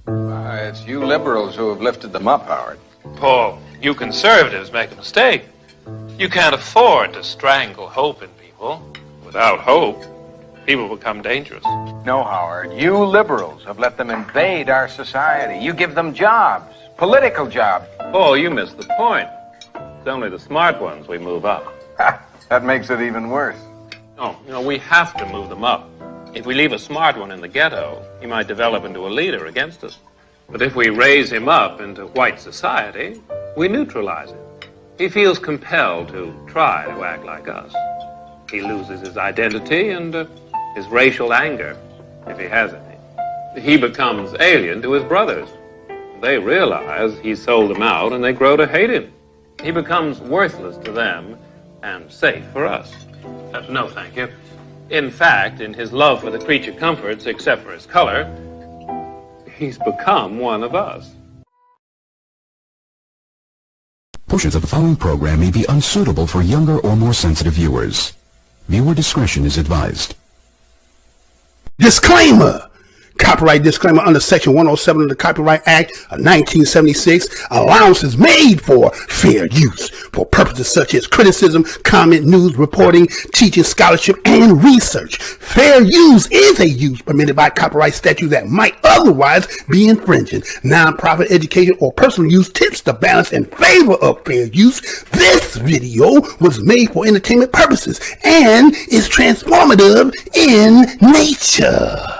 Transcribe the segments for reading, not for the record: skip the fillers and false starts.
It's you liberals who have lifted them up, Howard. Paul, you conservatives make a mistake. You can't afford to strangle hope in people. Without hope, people become dangerous. No, Howard, you liberals have let them invade our society. You give them jobs, political jobs. Paul, you missed the point. It's only the smart ones we move up. That makes it even worse. No, we have to move them up. If we leave a smart one in the ghetto, he might develop into a leader against us. But if we raise him up into white society, we neutralize him. He feels compelled to try to act like us. He loses his identity and his racial anger, if he has any. He becomes alien to his brothers. They realize he sold them out and they grow to hate him. He becomes worthless to them and safe for us. No, thank you. In fact, in his love for the creature comforts, except for his color, he's become one of us. Portions of the following program may be unsuitable for younger or more sensitive viewers. Viewer discretion is advised. Disclaimer! Copyright disclaimer under Section 107 of the Copyright Act of 1976. Allowances made for fair use for purposes such as criticism, comment, news, reporting, teaching, scholarship, and research. Fair use is a use permitted by copyright statute that might otherwise be infringing. Non-profit education or personal use tips the balance in favor of fair use. This video was made for entertainment purposes and is transformative in nature.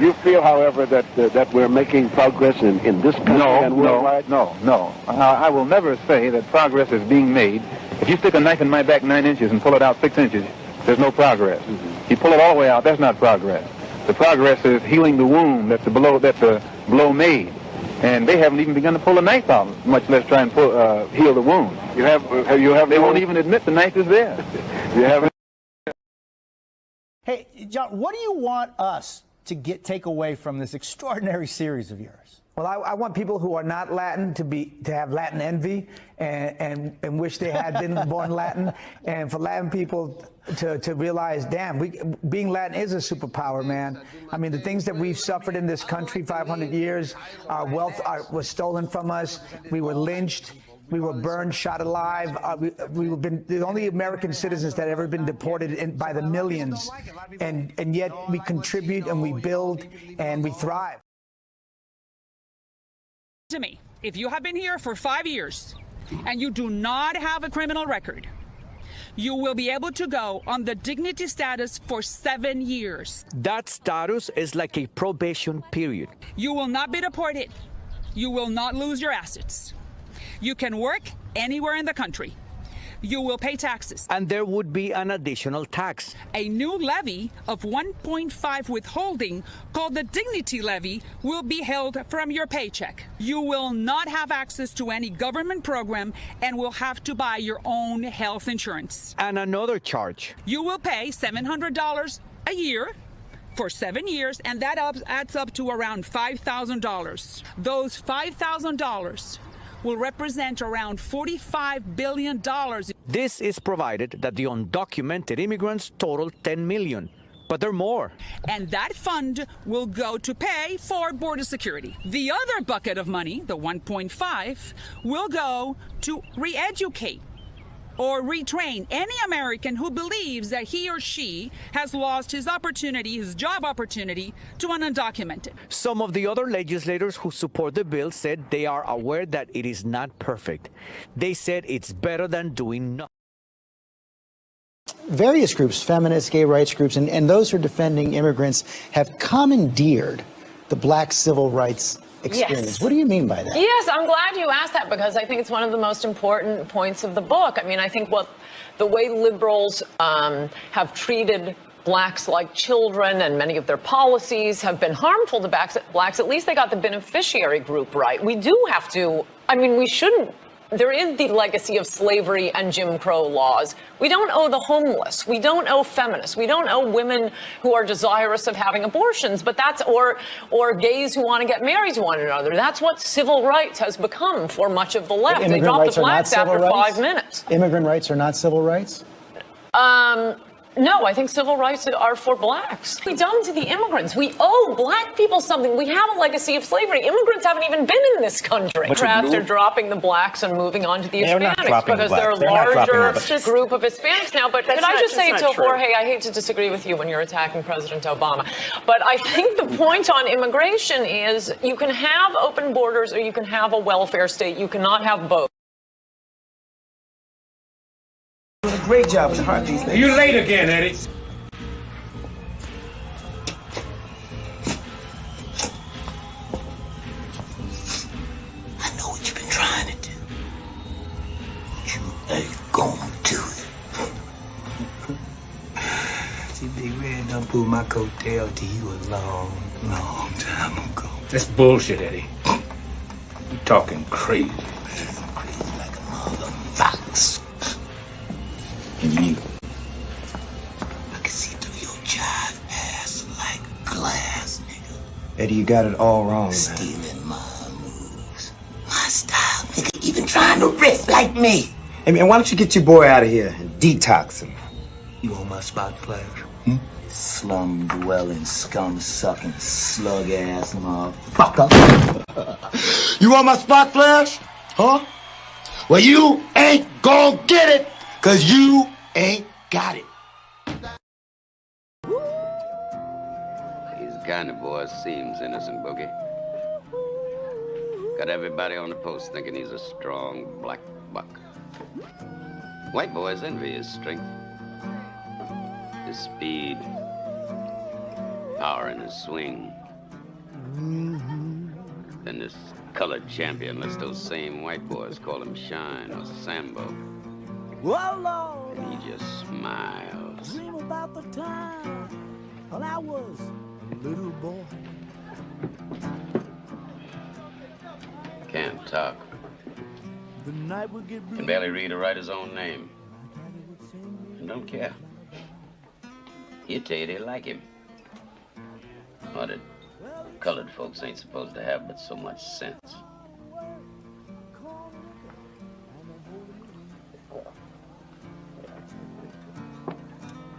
You feel, however, that we're making progress in this country and worldwide? No. I will never say that progress is being made. If you stick a knife in my back 9 inches and pull it out 6 inches, there's no progress. You pull it all the way out, that's not progress. The progress is healing the wound that the blow made. And they haven't even begun to pull the knife out, much less try and heal the wound. They won't even admit the knife is there. You haven't. Hey, John, what do you want us to take away from this extraordinary series of yours? Well, I want people who are not Latin to have Latin envy and wish they had been born Latin, and for Latin people to realize, damn, being Latin is a superpower, man. I mean, the things that we've suffered in this country, 500 years, our wealth was stolen from us. We were lynched. We were burned, shot alive. We've been the only American citizens that have ever been deported by the millions. And yet we contribute and we build and we thrive. To me, if you have been here for 5 years and you do not have a criminal record, you will be able to go on the dignity status for 7 years. That status is like a probation period. You will not be deported. You will not lose your assets. You can work anywhere in the country. You will pay taxes. And there would be an additional tax. A new levy of 1.5 withholding called the dignity levy will be held from your paycheck. You will not have access to any government program and will have to buy your own health insurance. And another charge. You will pay $700 a year for 7 years, and that adds up to around $5,000. Those $5,000 will represent around $45 billion. This is provided that the undocumented immigrants total 10 million, but there are more. And that fund will go to pay for border security. The other bucket of money, the 1.5, will go to re-educate or retrain any American who believes that he or she has lost his opportunity, his job opportunity, to an undocumented. Some of the other legislators who support the bill said they are aware that it is not perfect. They said it's better than doing nothing. Various groups, feminist, gay rights groups, and those who are defending immigrants have commandeered the black civil rights experience. Yes. What do you mean by that? Yes, I'm glad you asked that because I think it's one of the most important points of the book. I mean, I think the way liberals have treated blacks like children and many of their policies have been harmful to blacks. At least they got the beneficiary group right. We do have to, I mean, we shouldn't. There is the legacy of slavery and Jim Crow laws. We don't owe the homeless. We don't owe feminists. We don't owe women who are desirous of having abortions, but that's, or gays who want to get married to one another. That's what civil rights has become for much of the left. They dropped the blacks after 5 minutes. Immigrant rights are not civil rights? No, I think civil rights are for blacks. We've done to the immigrants. We owe black people something. We have a legacy of slavery. Immigrants haven't even been in this country. Democrats are dropping the blacks and moving on to the Hispanics because they're a larger group of Hispanics now. But can I just say to Jorge, I hate to disagree with you when you're attacking President Obama, but I think the point on immigration is you can have open borders or you can have a welfare state. You cannot have both. Doing a great job with the heart these days. You're late again, Eddie. I know what you've been trying to do. You ain't gonna do it. See, Big Red done pulled my coattail to you a long, long time ago. That's bullshit, Eddie. You're talking crazy. Crazy like a mother fox. And you, I can see through your jive ass like glass, nigga. Eddie, you got it all wrong, man. Stealing my moves. My style, nigga, even trying to riff like me. Hey, man, why don't you get your boy out of here and detox him? You on my spot, player? Slum-dwelling, scum-sucking, slug-ass motherfucker. You want my spot, Flash? Huh? Well, you ain't gonna get it, cause you ain't got it. He's the kind of boy seems innocent, Boogie. Got everybody on the post thinking he's a strong black buck. White boys envy his strength, his speed, power in his swing. Then this colored champion lets those same white boys call him Shine or Sambo. Whoa, Lord. And he just smiles. Dream about the time when I was a little boy. Can't talk. The night would get Can barely read or write his own name. And don't care. He'd tell you they like him. Or that colored folks ain't supposed to have but so much sense.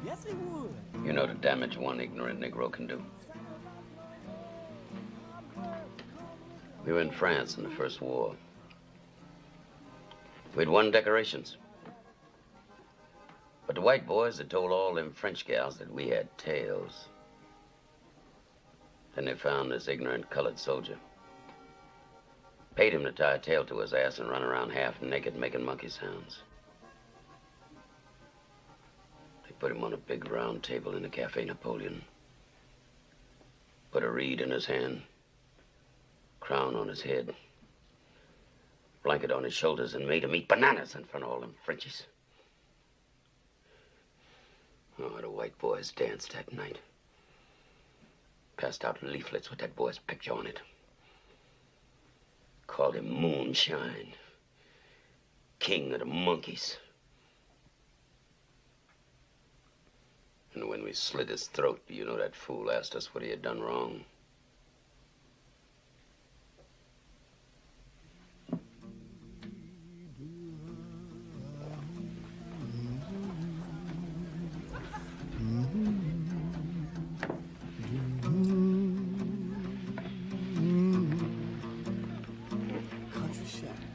Yes, he would. You know the damage one ignorant Negro can do. We were in France in the First War. We'd won decorations. But the white boys had told all them French gals that we had tails. Then they found this ignorant colored soldier. Paid him to tie a tail to his ass and run around half naked making monkey sounds. They put him on a big round table in the Cafe Napoleon. Put a reed in his hand, crown on his head, blanket on his shoulders, and made him eat bananas in front of all them Frenchies. Oh, the white boys danced that night. Passed out leaflets with that boy's picture on it. Called him Moonshine, King of the Monkeys. And when we slit his throat, you know that fool asked us what he had done wrong.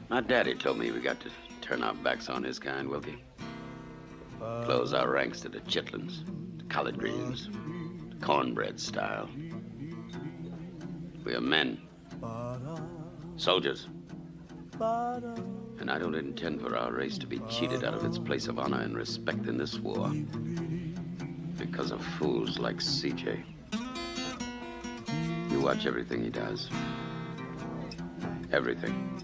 My daddy told me we got to turn our backs on his kind, Wilkie. Close our ranks to the chitlins, the collard greens, the cornbread style. We are men, soldiers. And I don't intend for our race to be cheated out of its place of honor and respect in this war because of fools like CJ. You watch everything he does. Everything.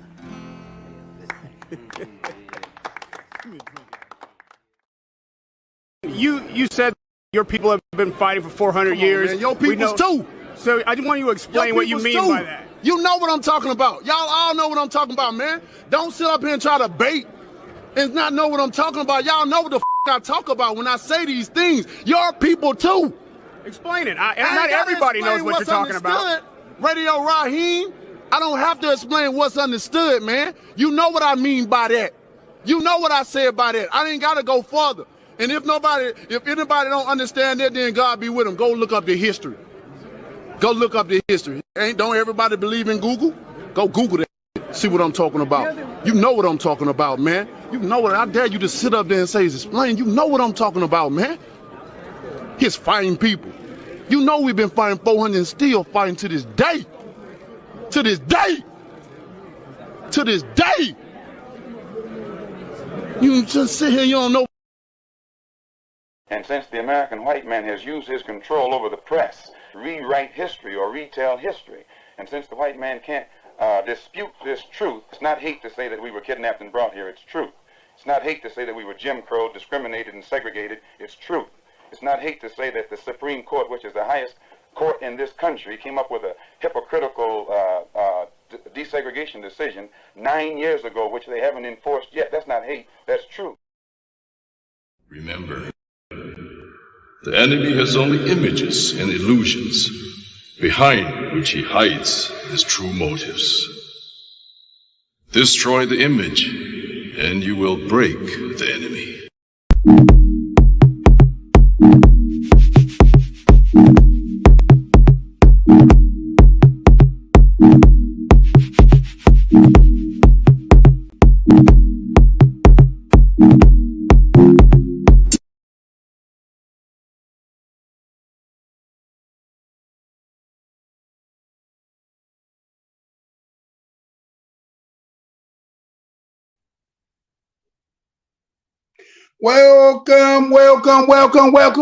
You said your people have been fighting for 400 years. Man, your peoples too. So I just want you to explain what you mean by that. You know what I'm talking about. Y'all all know what I'm talking about, man. Don't sit up here and try to bait and not know what I'm talking about. Y'all know what the I talk about when I say these things. Your people too. Explain it. Not everybody knows what you're talking about. Radio Raheem, I don't have to explain what's understood, man. You know what I mean by that. You know what I said by that. I ain't got to go further. And if anybody don't understand that, then God be with them. Go look up the history. Go look up the history. Don't everybody believe in Google? Go Google that. See what I'm talking about. You know what I'm talking about, man. You know what. I dare you to sit up there and say, explain. You know what I'm talking about, man. He's fighting people. You know we've been fighting 400 and still fighting to this day. To this day. To this day. You just sit here, you don't know. And since the American white man has used his control over the press to rewrite history or retell history, and since the white man can't dispute this truth, it's not hate to say that we were kidnapped and brought here, it's truth. It's not hate to say that we were Jim Crow, discriminated and segregated, it's truth. It's not hate to say that the Supreme Court, which is the highest court in this country, came up with a hypocritical desegregation decision 9 years ago, which they haven't enforced yet. That's not hate, that's truth. Remember, the enemy has only images and illusions, behind which he hides his true motives. Destroy the image, and you will break the enemy. Welcome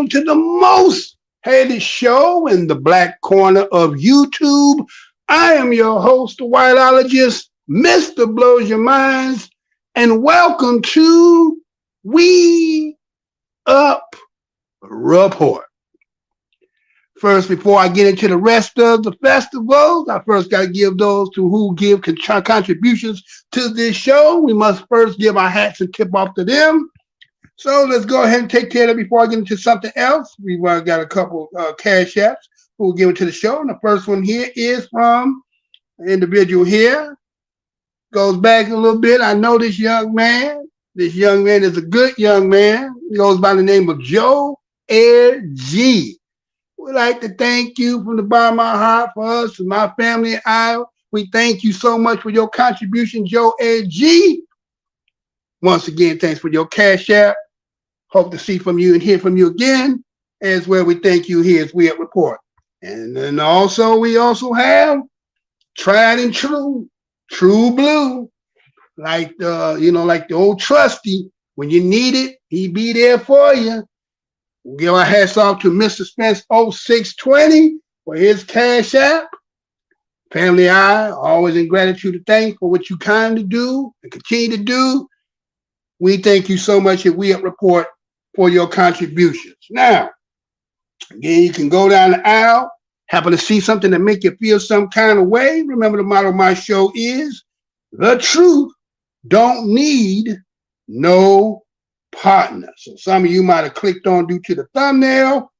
to the most hated show in the black corner of YouTube. I am your host, the whiteologist, MrBlowsurmind, and welcome to WeUpReport. First, before I get into the rest of the festivals, I first got to give those who give contributions to this show. We must first give our hats and tip off to them. So let's go ahead and take care of it before I get into something else. We've got a couple cash apps who will give it to the show. And the first one here is from an individual here. Goes back a little bit. I know this young man. This young man is a good young man. He goes by the name of Joe Air G. We'd like to thank you from the bottom of my heart for us and my family and I. We thank you so much for your contribution, Joe Air G. Once again, thanks for your cash app. Hope to see from you and hear from you again, as well. We thank you here as WeUpReport. And then we also have tried and true blue, like the old trusty. When you need it, he be there for you. We'll give our hats off to Mr. Spence 0620 for his cash app. Family I, always in gratitude to thank for what you kindly do and continue to do. We thank you so much at WeUpReport for your contributions. Now, again, you can go down the aisle, happen to see something that make you feel some kind of way. Remember, the motto of my show is, the truth don't need no partner. So some of you might have clicked on due to the thumbnail.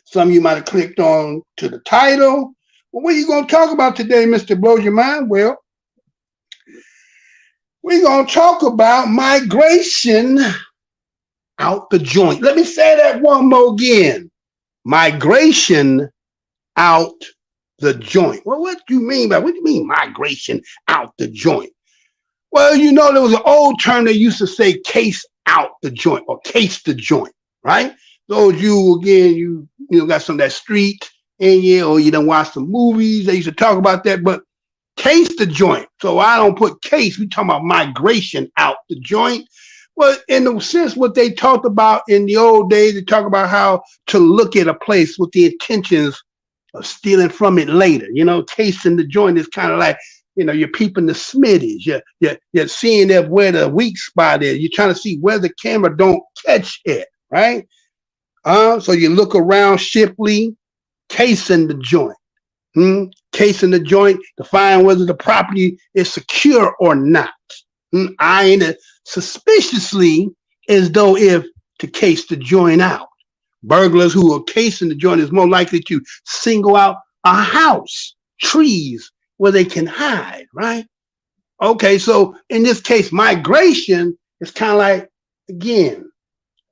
Some of you might have clicked on to the title. Well, what are you going to talk about today, Mr. Blowsurmind? Well, we're going to talk about migration out the joint. Let me say that one more again. Migration out the joint. Well, what do you mean migration out the joint? Well, there was an old term they used to say case out the joint or case the joint, right? Those you, again, you got some of that street in you, or you done watch some movies. They used to talk about that, but case the joint. So I don't put case. We talking about migration out the joint. Well, in the sense, what they talked about in the old days, they talk about how to look at a place with the intentions of stealing from it later. Casing the joint is kind of like, you're peeping the smitties. You're seeing where the weak spot is. You're trying to see where the camera don't catch it, right? So you look around shiftly, casing the joint. Casing the joint to find whether the property is secure or not. Eyeing it suspiciously as though if to case the joint out. Burglars who are casing the joint is more likely to single out a house, trees where they can hide, right? Okay, so in this case, migration is kind of like, again,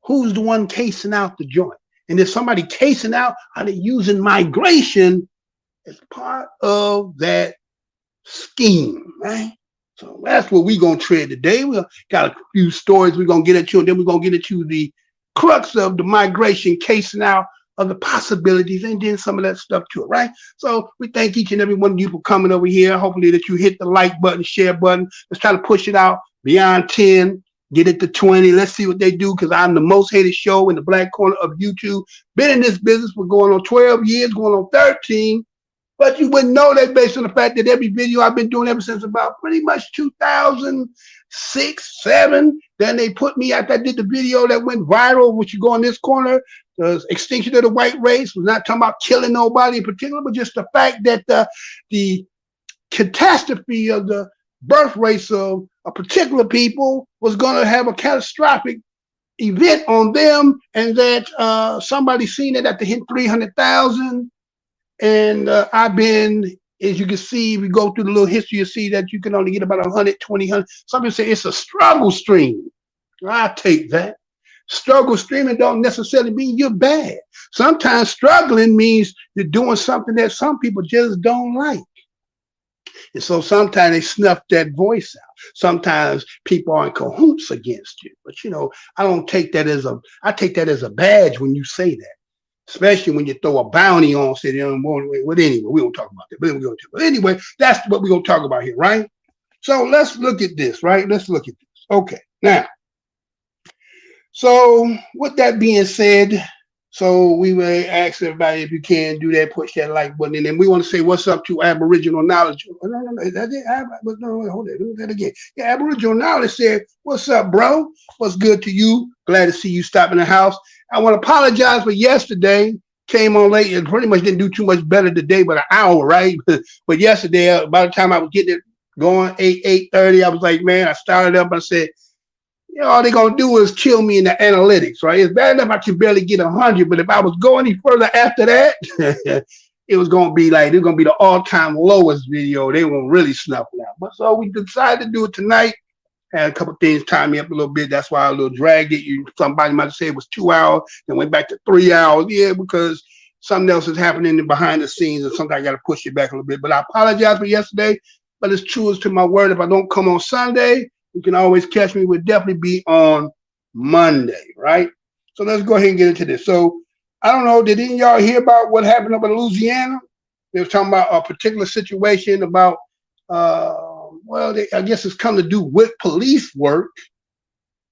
who's the one casing out the joint? And if somebody casing out, are they using migration as part of that scheme, right? So that's what we're going to tread today. We got a few stories we're going to get at you, and then we're going to get at you the crux of the migration casing out of the possibilities, and then some of that stuff to it, right? So we thank each and every one of you for coming over here. Hopefully that you hit the like button, share button. Let's try to push it out beyond 10, get it to 20. Let's see what they do, because I'm the most hated show in the black corner of YouTube. Been in this business for going on 12 years, going on 13. But you wouldn't know that based on the fact that every video I've been doing ever since about pretty much 2006, 7. Then they put me out. I did the video that went viral, which you go in this corner, the extinction of the white race. We're not talking about killing nobody in particular, but just the fact that the catastrophe of the birth rates of a particular people was going to have a catastrophic event on them, and that somebody seen it at the hit 300,000. And I've been, as you can see, if we go through the little history, you see that you can only get about 120, 100. Some people say it's a struggle stream. I take that. Struggle streaming don't necessarily mean you're bad. Sometimes struggling means you're doing something that some people just don't like. And so sometimes they snuff that voice out. Sometimes people are in cahoots against you. But you know, I don't take that as I take that as a badge when you say that. Especially when you throw a bounty on, say, well, anyway, we don't talk about that. But anyway, that's what we're going to talk about here, right? So let's look at this, right? Let's look at this. Okay, now, so with that being said, so we will ask everybody, if you can do that, push that like button, and then we want to say what's up to Aboriginal Knowledge. No, that's it. No, hold it. Do that again. Yeah, Aboriginal Knowledge said, "What's up, bro? What's good to you? Glad to see you stop in the house. I want to apologize for yesterday. Came on late and pretty much didn't do too much better today, but an hour, right? But yesterday, by the time I was getting it going, 8:30, I was like, man, I started up. I said, you know, all they're going to do is kill me in the analytics, right? It's bad enough I can barely get 100, but if I was going any further after that, it was going to be like, it's going to be the all-time lowest video. They were going to really snuff it out. But so we decided to do it tonight. Had a couple of things tie me up a little bit. That's why I a little dragged it. Somebody might say it was 2 hours, then went back to 3 hours. Yeah, because something else is happening behind the scenes, and sometimes I got to push it back a little bit. But I apologize for yesterday, but it's true as to my word. If I don't come on Sunday, you can always catch me. We'll definitely be on Monday, right? So let's go ahead and get into this. So I don't know, did any of y'all hear about what happened up in Louisiana? They were talking about a particular situation about, well, I guess it's come to do with police work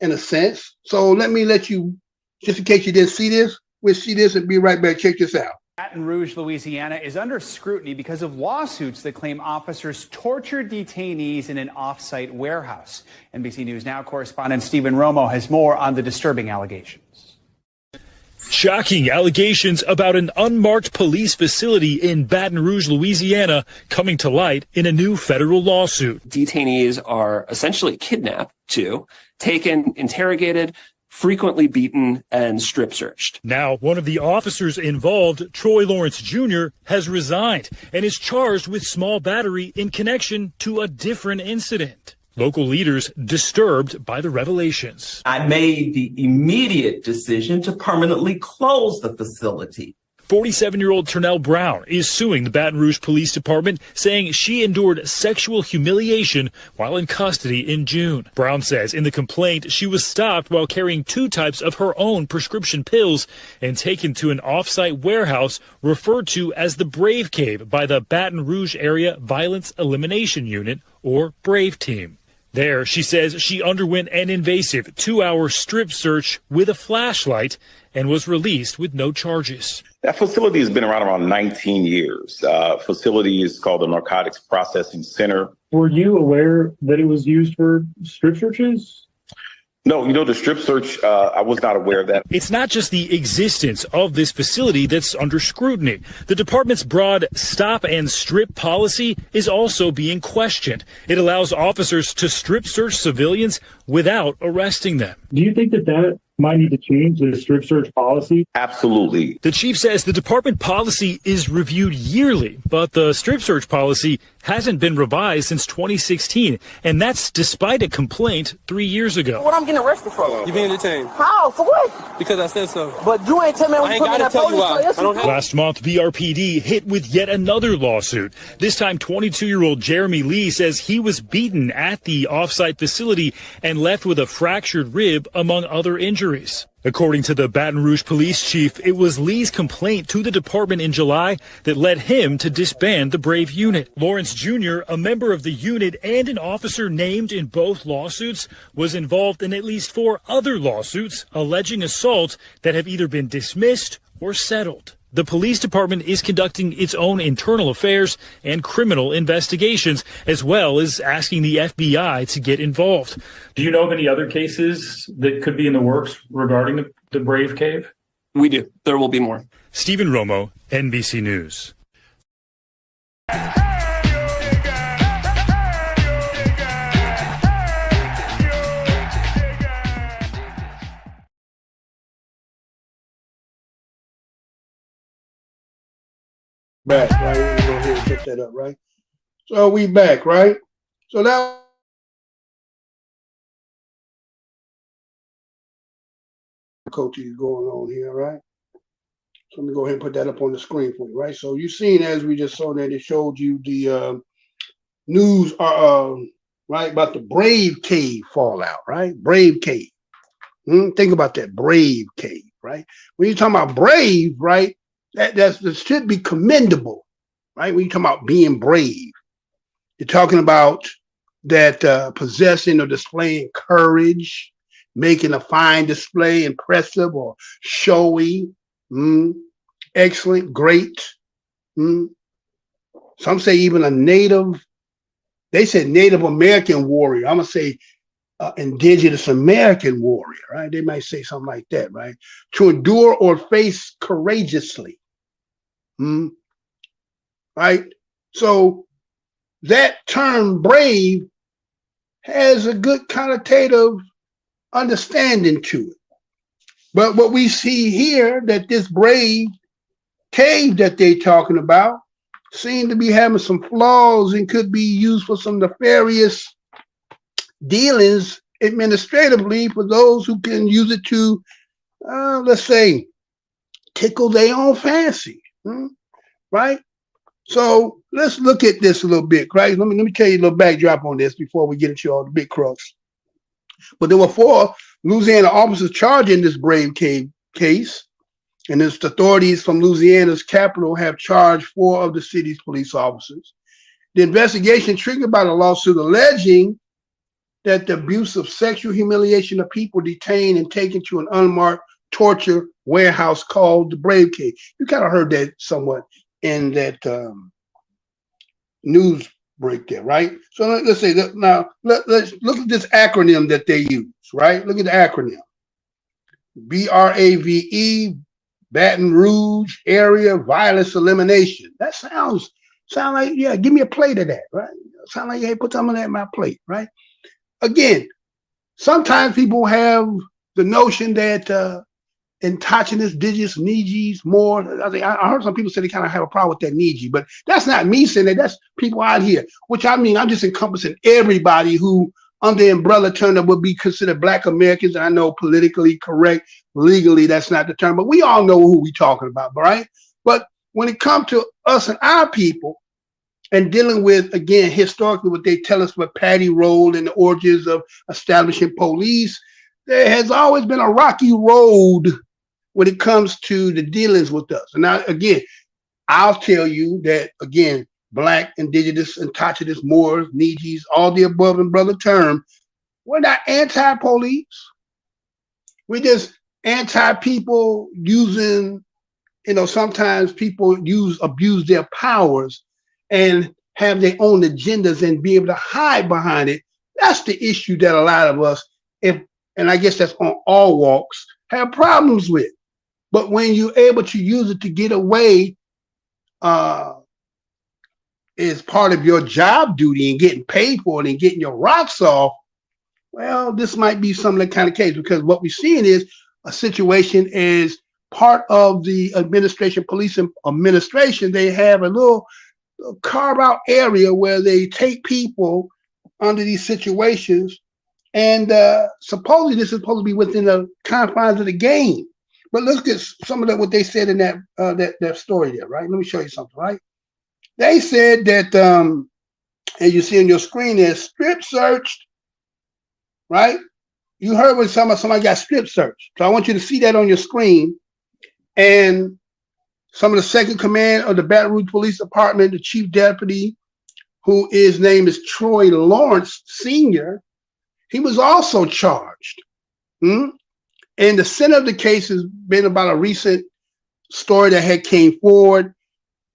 in a sense. So let you, just in case you didn't see this, we'll see this and be right back. Check this out. Baton Rouge, Louisiana is under scrutiny because of lawsuits that claim officers tortured detainees in an off-site warehouse. NBC News Now correspondent Stephen Romo has more on the disturbing allegations. Shocking allegations about an unmarked police facility in Baton Rouge, Louisiana, coming to light in a new federal lawsuit. Detainees are essentially kidnapped, taken, interrogated, frequently beaten, and strip searched. Now, one of the officers involved, Troy Lawrence Jr., has resigned and is charged with small battery in connection to a different incident. Local leaders disturbed by the revelations. I made the immediate decision to permanently close the facility. 47-year-old Ternell Brown is suing the Baton Rouge Police Department, saying she endured sexual humiliation while in custody in June. Brown says in the complaint she was stopped while carrying 2 types of her own prescription pills and taken to an off-site warehouse referred to as the Brave Cave by the Baton Rouge Area Violence Elimination Unit, or Brave Team. There, she says she underwent an invasive 2-hour strip search with a flashlight and was released with no charges. That facility has been around 19 years. Facility is called the Narcotics Processing Center. Were you aware that it was used for strip searches? No, the strip search, I was not aware of that. It's not just the existence of this facility that's under scrutiny. The department's broad stop and strip policy is also being questioned. It allows officers to strip search civilians without arresting them. Do you think that might need to change the strip search policy? Absolutely. The chief says the department policy is reviewed yearly, but the strip search policy hasn't been revised since 2016, and that's despite a complaint 3 years ago. What I'm getting arrested for? You being detained. How? For what? Because I said so. But you ain't tell me I ain't gotta tell you why. I don't have. Last month, BRPD hit with yet another lawsuit. This time, 22-year-old Jeremy Lee says he was beaten at the off-site facility and left with a fractured rib, among other injuries. According to the Baton Rouge police chief, it was Lee's complaint to the department in July that led him to disband the Brave unit. Lawrence Jr., a member of the unit and an officer named in both lawsuits, was involved in at least 4 other lawsuits alleging assault that have either been dismissed or settled. The police department is conducting its own internal affairs and criminal investigations, as well as asking the FBI to get involved. Do you know of any other cases that could be in the works regarding the Brave Cave? We do. There will be more. Stephen Romo, NBC News. Back, right? We're gonna go ahead and get that up, right? So we back, right? So that coaching going on here, right? So let me go ahead and put that up on the screen for you, right? So you've seen, as we just saw that, it showed you the news, right, about the Brave Cave fallout, right? Brave Cave. Think about that, Brave Cave, right? When you're talking about brave, right? That should be commendable, right? When you're talking about being brave, you're talking about that possessing or displaying courage, making a fine display impressive or showy, excellent, great. Some say even a native, they said Native American warrior. I'm going to say indigenous American warrior, right? They might say something like that, right? To endure or face courageously. Right? So that term brave has a good connotative understanding to it. But what we see here, that this Brave Cave that they're talking about seem to be having some flaws and could be used for some nefarious dealings administratively for those who can use it to, let's say, tickle their own fancy. Right? So let's look at this a little bit, right? Let me tell you a little backdrop on this before we get into all the big crux. But there were 4 Louisiana officers charged in this Brave Cave case, and the authorities from Louisiana's capital have charged 4 of the city's police officers. The investigation triggered by the lawsuit alleging that the abuse of sexual humiliation of people detained and taken to an unmarked torture warehouse called the Brave Cave. You kind of heard that somewhat in that news break there, right? So let's say that now. Let's look at this acronym that they use, right? Look at the acronym: BRAVE, Baton Rouge Area Violence Elimination. That sounds like, yeah, give me a plate of that, right? Sound like, hey, put some of that in my plate, right? Again, sometimes people have the notion that endogenous digits, Nijis, more. I heard some people say they kind of have a problem with that Niji, but that's not me saying that. That's people out here, which I mean, I'm just encompassing everybody who under the umbrella term that would be considered Black Americans. And I know politically correct, legally, that's not the term, but we all know who we're talking about, right? But when it comes to us and our people and dealing with, again, historically, what they tell us what Patty rolled and the origins of establishing police, there has always been a rocky road when it comes to the dealings with us. And now, again, I'll tell you that, again, Black, indigenous, indigenous, Moors, Nijis, all the above and brother term, we're not anti-police. We're just anti-people using, sometimes people abuse their powers and have their own agendas and be able to hide behind it. That's the issue that a lot of us, and I guess that's on all walks, have problems with. But when you're able to use it to get away as part of your job duty and getting paid for it and getting your rocks off, well, this might be some of the kind of case, because what we're seeing is a situation is part of the administration, police administration, they have a little carve out area where they take people under these situations, and supposedly this is supposed to be within the confines of the game. But let's get some of what they said in that story there, right? Let me show you something, right? They said that, as you see on your screen, they're strip searched, right? You heard when somebody got strip searched. So I want you to see that on your screen. And some of the second command of the Baton Rouge Police Department, the chief deputy, his name is Troy Lawrence Sr., he was also charged. And the center of the case has been about a recent story that had came forward,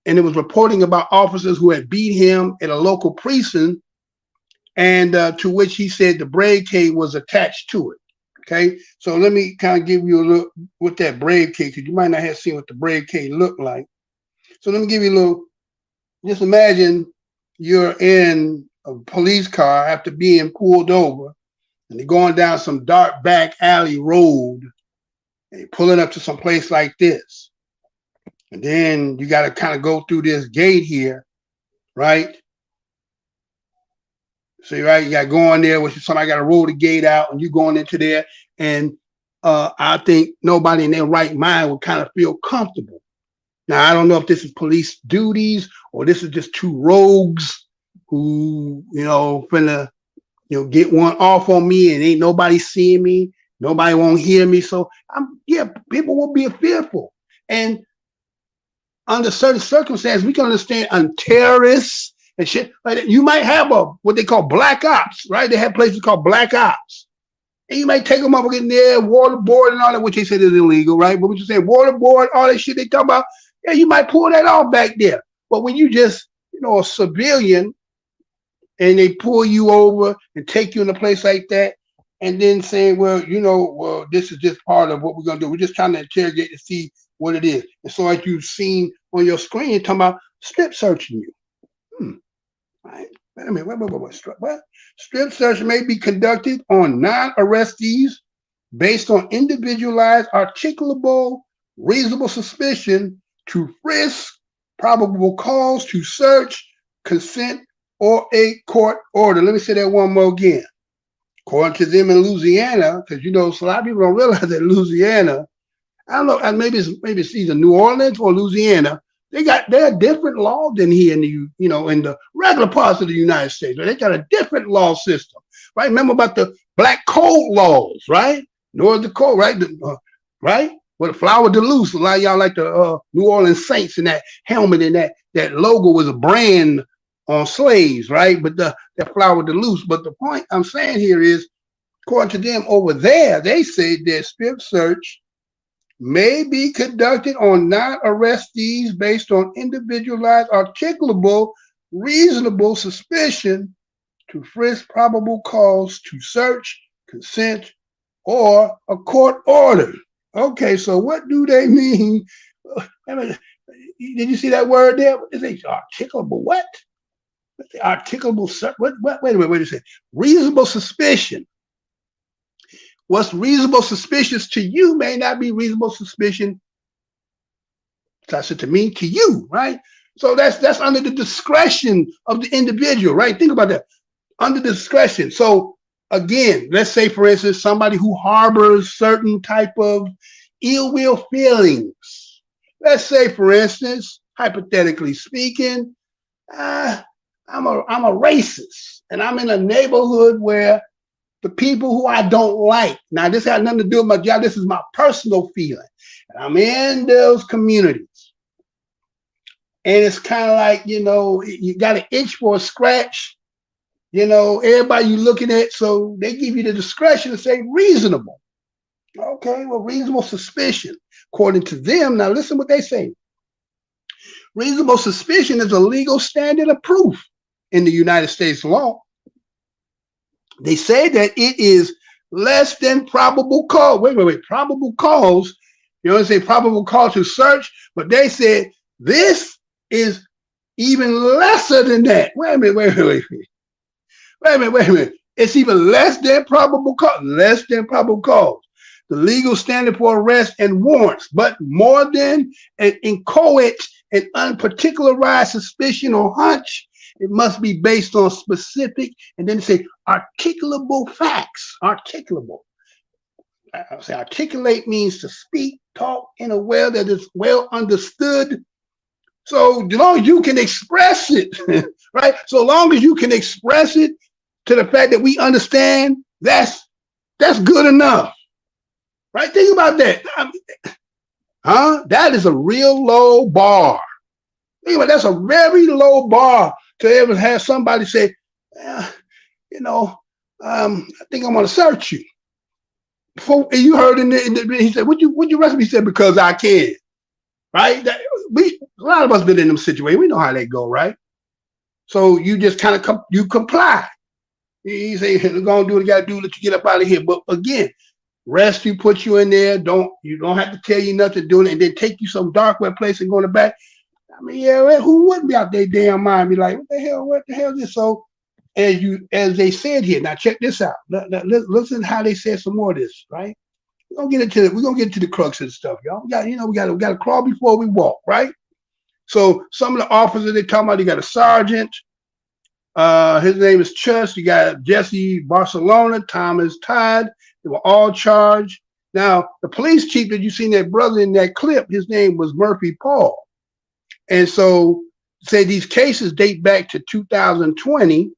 and it was reporting about officers who had beat him at a local precinct, and to which he said the barricade was attached to it. Okay, so let me kind of give you a look with that barricade, because you might not have seen what the barricade looked like. So let me give you a little. Just imagine you're in a police car after being pulled over, and they're going down some dark back alley road, and you're pulling up to some place like this. And then you got to kind of go through this gate here, right? So, right, you got to go in there, which somebody got to roll the gate out, and you going into there. And I think nobody in their right mind would kind of feel comfortable. Now, I don't know if this is police duties or this is just two rogues who, finna, get one off on me, and ain't nobody seeing me. Nobody won't hear me. So, people will be fearful. And under certain circumstances, we can understand terrorists and shit like that. You might have what they call black ops, right? They have places called black ops. And you might take them up and get there, waterboard and all that, which they said is illegal, right? But what you say, waterboard, all that shit they talk about, yeah, you might pull that off back there. But when you just, a civilian, and they pull you over and take you in a place like that, and then saying, well, this is just part of what we're going to do. We're just trying to interrogate to see what it is. And so like you've seen on your screen, you're talking about strip searching you. Right? Wait a minute. What? Strip search may be conducted on non-arrestees based on individualized, articulable, reasonable suspicion to frisk, probable cause to search, consent, or a court order. Let me say that one more again. According to them in Louisiana, because a lot of people don't realize that Louisiana, I don't know, and maybe it's either New Orleans or Louisiana. They're different laws than here in in the regular parts of the United States. Right? They got a different law system, right? Remember about the black code laws, right? North Dakota, right? Right? With the flower de luce, a lot of y'all like the New Orleans Saints, and that helmet and that logo was a brand on slaves, right? But that flower de luce. But the point I'm saying here is, according to them over there, they say that strip search may be conducted on non-arrestees based on individualized, articulable, reasonable suspicion to frisk, probable cause to search, consent, or a court order. Okay, so what do they mean? Did you see that word there? What is it? Articulable what? Articulable, wait a minute. Reasonable suspicion. What's reasonable suspicious to you may not be reasonable suspicion, to me, to you, right? So that's under the discretion of the individual, right? Think about that. Under discretion. So again, let's say, for instance, somebody who harbors certain type of ill will feelings. Let's say, for instance, hypothetically speaking, I'm a racist, and I'm in a neighborhood where the people who I don't like. Now, this has nothing to do with my job. This is my personal feeling. And I'm in those communities. And it's kind of like, you got an itch for a scratch. Everybody you're looking at, so they give you the discretion to say reasonable. Okay, well, reasonable suspicion. According to them, now listen what they say. Reasonable suspicion is a legal standard of proof in the United States law. They say that it is less than probable cause. Wait. Probable cause. You don't say probable cause to search, but they said this is even lesser than that. Wait a minute. It's even less than probable cause. Less than probable cause. The legal standard for arrest and warrants, but more than and inchoate an unparticularized suspicion or hunch. It must be based on specific, and then say articulable facts. Articulable. I say articulate means to speak, talk in a way that is well understood. So long as you can express it, right? So long as you can express it to the fact that we understand, that's good enough, right? Think about that. That is a real low bar. Think about that's a very low bar to ever have somebody say, I think I'm going to search you. Before, you heard he said, would you arrest me? He said, because I can. Right? A lot of us been in them situations. We know how they go, right? So you just kind of you comply. You say, "We're gonna do what you gotta do. Let you get up out of here." But again, rescue put you in there. You don't have to tell you nothing doing it, and then take you some dark web place and go in the back. I mean, yeah, who wouldn't be out their damn mind? Be like, what the hell is this? So, as they said here, now check this out. Listen how they said some more of this, right? We're gonna get to the crux of the stuff, y'all. We got to crawl before we walk, right? So some of the officers they talking about, you got a sergeant. His name is Chus. You got Jesse Barcelona, Thomas Todd. They were all charged. Now, the police chief that you seen that brother in that clip, his name was Murphy Paul. And so say these cases date back to 2020.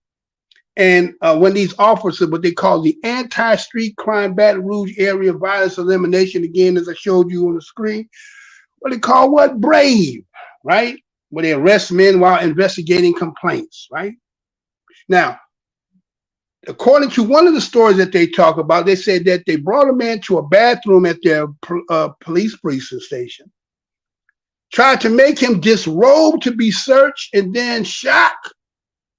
And when these officers, what they call the Anti-Street Crime Baton Rouge Area Violence Elimination, again, as I showed you on the screen, what they call BRAVE, right? Where they arrest men while investigating complaints, right? Now, according to one of the stories that they talk about, they said that they brought a man to a bathroom at their police precinct station, tried to make him disrobe to be searched, and then shot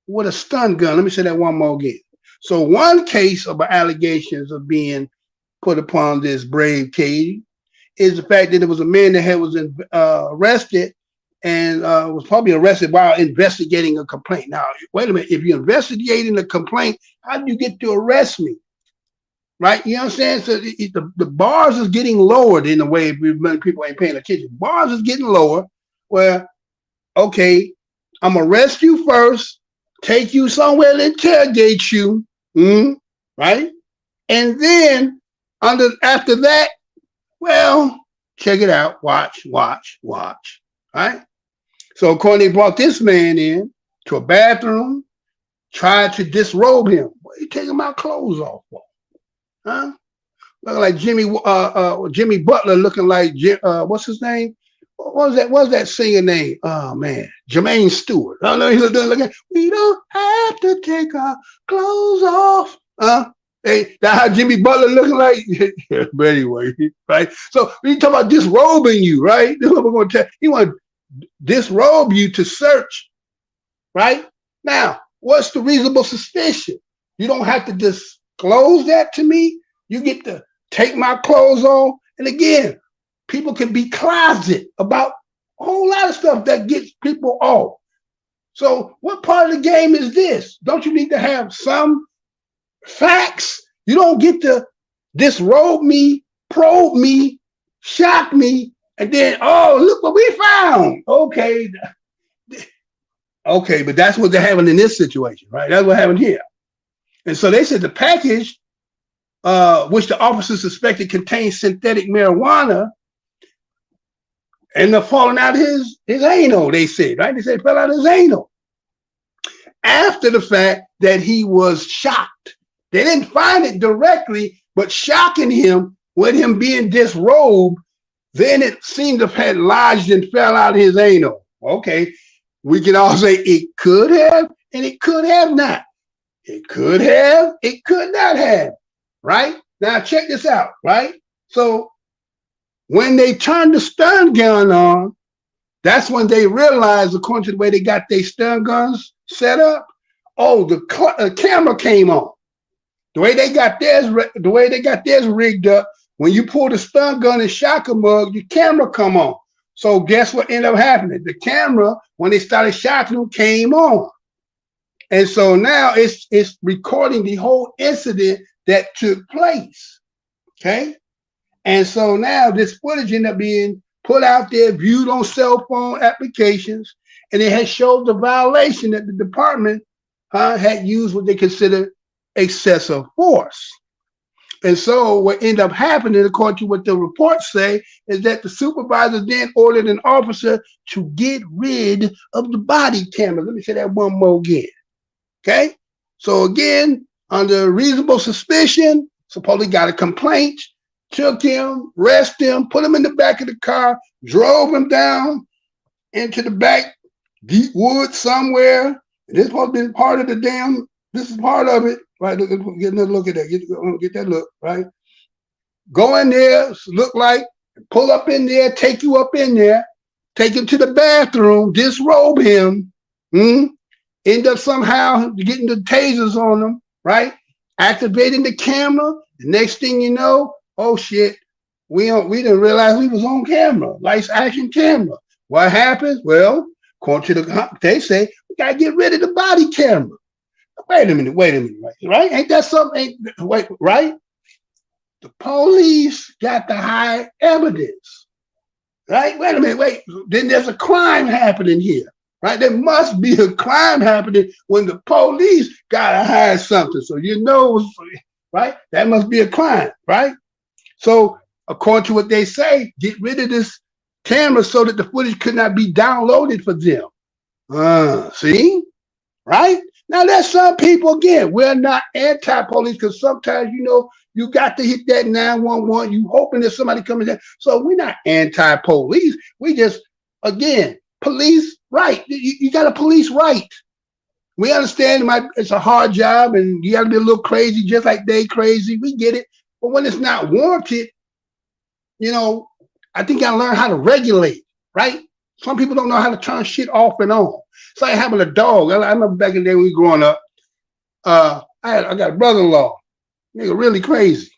with a stun gun. Let me say that one more again. So one case of allegations of being put upon this brave Katie is the fact that there was a man that was arrested and was probably arrested while investigating a complaint. Now, wait a minute. If you're investigating a complaint, how do you get to arrest me? Right? You know what I'm saying? So the bars is getting lowered in a way if people ain't paying attention. Bars is getting lower where, okay, I'm going to arrest you first, take you somewhere to interrogate you, right? And then after that, well, check it out. Watch, right? So according, they brought this man in to a bathroom, tried to disrobe him. What are you taking my clothes off for? Huh? Looking like Jimmy Butler, looking like what's his name? What was that singer name? Oh man, Jermaine Stewart. I don't know. He's looking. We don't have to take our clothes off. Hey, that's how Jimmy Butler looking like. But anyway, right? So we talk about disrobing you, right? This is what we're going to tell. He want to disrobe you to search, right? Now, what's the reasonable suspicion? You don't have to disclose that to me. You get to take my clothes off, and again, people can be closet about a whole lot of stuff that gets people off. So what part of the game is this? Don't you need to have some facts? You don't get to disrobe me, probe me, shock me, and then, oh, look what we found. Okay, but that's what they're having in this situation, right? That's what happened here. And so they said the package, which the officers suspected contained synthetic marijuana, and they're falling out his anal, they said, right? They said it fell out his anal. After the fact that he was shocked. They didn't find it directly, but shocking him with him being disrobed, then it seemed to have had lodged and fell out his anal. Okay, we can all say it could have and it could have not. It could have, it could not have, right? Now check this out, right? So when they turned the stun gun on, that's when they realized, according to the way they got their stun guns set up, oh, the camera came on. The way they got theirs rigged up, when you pull the stun gun and shotgun mug, your camera come on. So guess what ended up happening? The camera, when they started shocking them, came on. And so now it's recording the whole incident that took place. Okay? And so now this footage ended up being put out there, viewed on cell phone applications, and it has showed the violation that the department had used what they consider excessive force. And so what ended up happening, according to what the reports say, is that the supervisor then ordered an officer to get rid of the body camera. Let me say that one more again. Okay? So again, under reasonable suspicion, supposedly got a complaint, took him, arrested him, put him in the back of the car, drove him down into the back deep woods somewhere. This must have been part of the damn, this is part of it. Right, get another look at that. Get that look, right? Go in there, look like, pull up in there, take you up in there, take him to the bathroom, disrobe him, end up somehow getting the tasers on him, right? Activating the camera. The next thing you know, oh shit, we didn't realize we was on camera, lights action camera. What happens? Well, according to they say, we gotta get rid of the body camera. Wait a minute, right? Ain't that something? Right? The police got to hide evidence, right? Wait a minute, then there's a crime happening here, right? There must be a crime happening when the police got to hide something. So you know, right? That must be a crime, right? So according to what they say, get rid of this camera so that the footage could not be downloaded for them. See? Right? Now, there's some people, again, we're not anti-police because sometimes, you know, you got to hit that 911. You hoping that somebody comes in. So we're not anti-police. We just, again, police right. You got a police right. We understand it's a hard job and you got to be a little crazy just like they crazy. We get it. But when it's not warranted, you know, I think you got to learn how to regulate, right? Some people don't know how to turn shit off and on. It's like having a dog. I remember back in the day when we were growing up, I got a brother-in-law, nigga really crazy.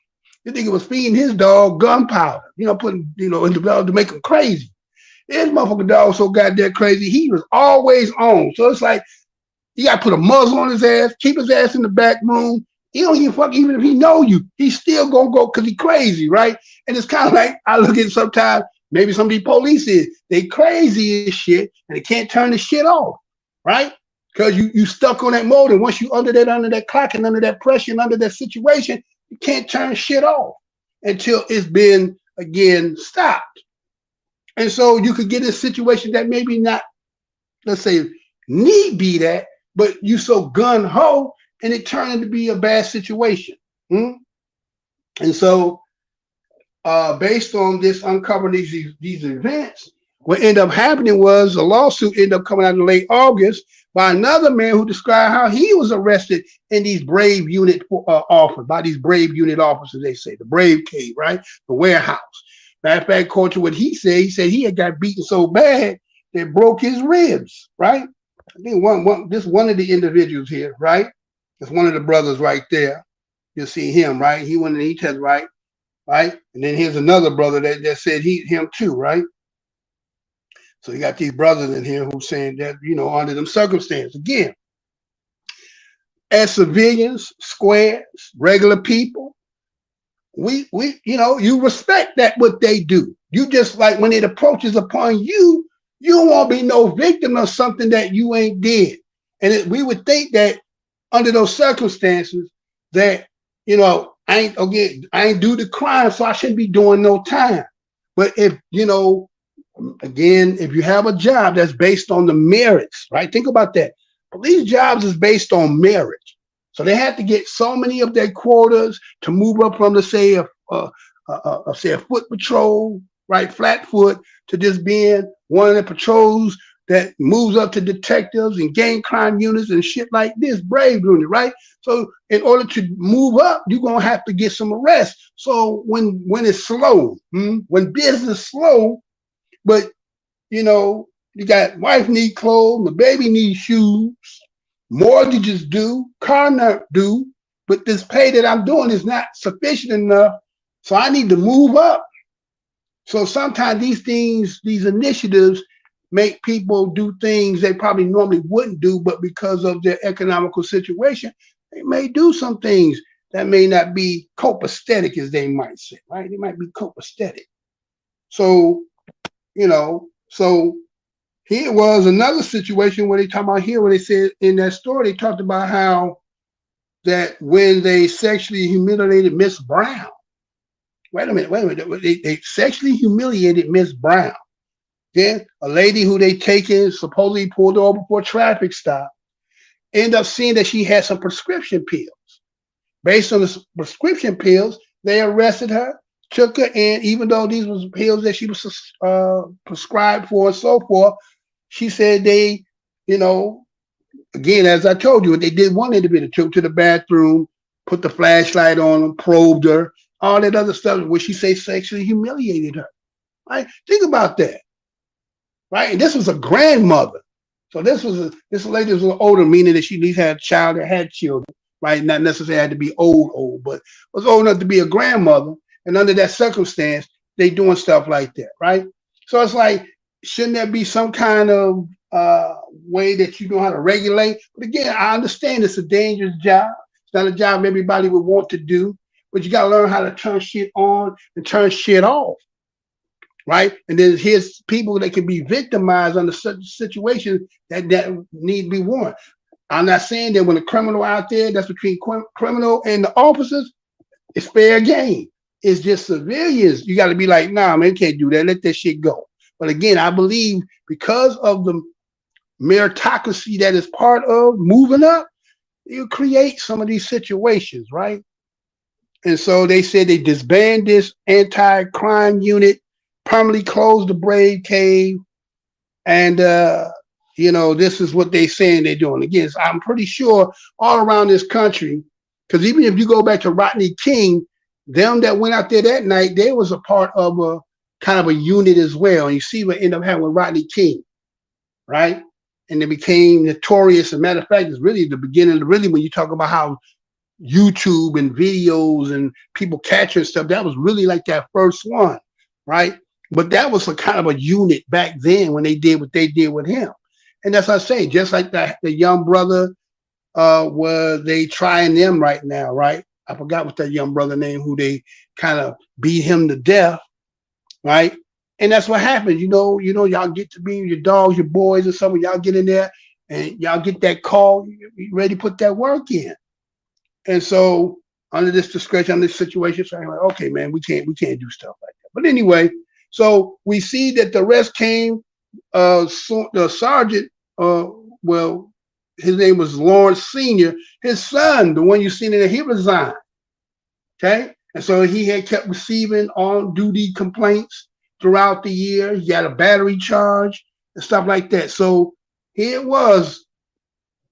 You think it was feeding his dog gunpowder, you know, putting, you know, in the dog to make him crazy. This motherfucking dog was so goddamn crazy, he was always on. So it's like, you got to put a muzzle on his ass, keep his ass in the back room. He don't even fuck, even if he know you, he's still gonna go because he crazy, right? And it's kind of like, I look at it sometimes, maybe some of these police they crazy as shit and they can't turn the shit off, right? Because you stuck on that mode, and once you under that clock and under that pressure and under that situation, you can't turn shit off until it's been, again, stopped. And so you could get in a situation that maybe not, let's say, need be that, but you so gun-ho and it turned into be a bad situation. And so based on this uncovering these events, what ended up happening was a lawsuit ended up coming out in late August by another man who described how he was arrested in these Brave unit offers, by these Brave unit officers, they say, the Brave Cave, right? The warehouse. Matter of fact, according to what he said he had got beaten so bad that broke his ribs, right? I think one of the individuals here, right? It's one of the brothers right there. You'll see him, right? He went in the test, right? Right? And then here's another brother that said him too, right? So you got these brothers in here who's saying that, you know, under them circumstances, again, as civilians, squares, regular people, we you know, you respect that what they do. You just like when it approaches upon you, you won't be no victim of something that you ain't did. And we would think that under those circumstances that, you know, I ain't do the crime, so I shouldn't be doing no time. But if, you know, again, if you have a job that's based on the merits, right? Think about that. Police jobs is based on merit. So they have to get so many of their quotas to move up from, let's say, a foot patrol, right, flat foot, to just being one of the patrols that moves up to detectives and gang crime units and shit like this, Brave unit, right? So in order to move up, you're gonna have to get some arrests. So when it's slow, when business slow, but you know, you got wife need clothes, my baby needs shoes, mortgages due, car note due, but this pay that I'm doing is not sufficient enough, so I need to move up. So sometimes these things, these initiatives make people do things they probably normally wouldn't do, but because of their economical situation, they may do some things that may not be copacetic, as they might say, right? They might be copacetic. So you know, so here was another situation where they talk about here, where they said in that story, they talked about how that when they sexually humiliated Miss Brown. Wait a minute. They sexually humiliated Miss Brown. Then a lady who they taken, supposedly pulled her over for a traffic stop, end up seeing that she had some prescription pills. Based on the prescription pills, they arrested her, took her in, even though these was pills that she was prescribed for and so forth. She said they, you know, again, as I told you, they did one individual, took her to the bathroom, put the flashlight on her, probed her, all that other stuff, where she say sexually humiliated her. Right? Think about that. Right? And this was a grandmother. So this lady was a little older, meaning that she at least had a child that had children, right? Not necessarily had to be old, but was old enough to be a grandmother. And under that circumstance, they doing stuff like that, right? So it's like, shouldn't there be some kind of way that you know how to regulate? But again, I understand it's a dangerous job. It's not a job everybody would want to do, but you got to learn how to turn shit on and turn shit off, right? And then here's people that can be victimized under such situations that need to be warned. I'm not saying that when a criminal out there, that's between criminal and the officers, it's fair game. It's just civilians. You got to be like, nah, man, you can't do that. Let that shit go. But again, I believe because of the meritocracy that is part of moving up, you create some of these situations, right? And so they said they disbanded this anti-crime unit, permanently closed the Brave Cave, and you know, this is what they're saying they're doing. Again, I'm pretty sure all around this country, because even if you go back to Rodney King, them that went out there that night, they was a part of a kind of a unit as well. And you see what ended up happening with Rodney King, right? And they became notorious. As a matter of fact, it's really the beginning, really, when you talk about how YouTube and videos and people capturing stuff, that was really like that first one, right? But that was a kind of a unit back then when they did what they did with him. And that's what I say, just like the young brother, were they trying them right now, right? I forgot what that young brother name, who they kind of beat him to death, right? And that's what happens. You know, y'all get to be your dogs, your boys, or something. Y'all get in there and y'all get that call. You ready to put that work in. And so under this discretion, under this situation, so I'm like, okay, man, we can't do stuff like that. But anyway, so we see that the arrest came. The sergeant, well, his name was Lawrence Sr., his son, the one you seen in there, he resigned. Okay. And so he had kept receiving on-duty complaints throughout the year. He had a battery charge and stuff like that. So here it was,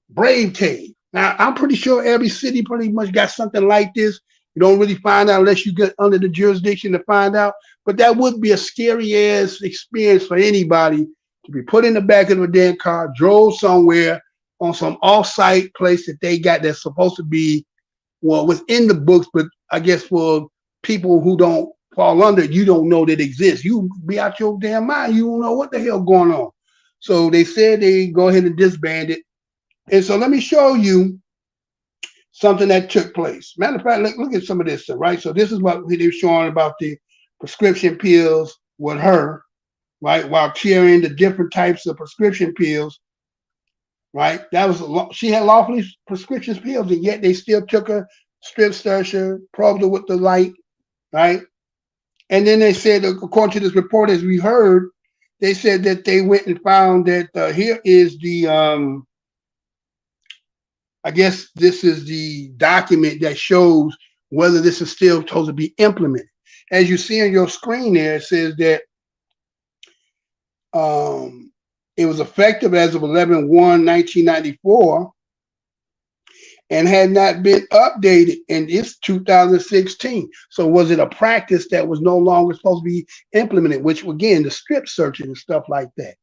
Brave Cave. Now, I'm pretty sure every city pretty much got something like this. You don't really find out unless you get under the jurisdiction to find out. But that would be a scary-ass experience for anybody to be put in the back of a damn car, drove somewhere on some off-site place that they got that's supposed to be, well, within the books, but I guess for people who don't fall under it, you don't know that exists. You be out your damn mind. You don't know what the hell going on. So they said they go ahead and disband it. And so let me show you something that took place. Matter of fact, look at some of this stuff, right? So this is what they were showing about the prescription pills with her, right? While carrying the different types of prescription pills, right? That was she had lawfully prescription pills, and yet they still took her, strip searched her, probed her with the light, right? And then they said, according to this report, as we heard, they said that they went and found that here is the I guess this is the document that shows whether this is still supposed to be implemented. As you see on your screen there, it says that it was effective as of 11/1/1994 and had not been updated in this 2016. So was it a practice that was no longer supposed to be implemented, which again, the strip searching and stuff like that.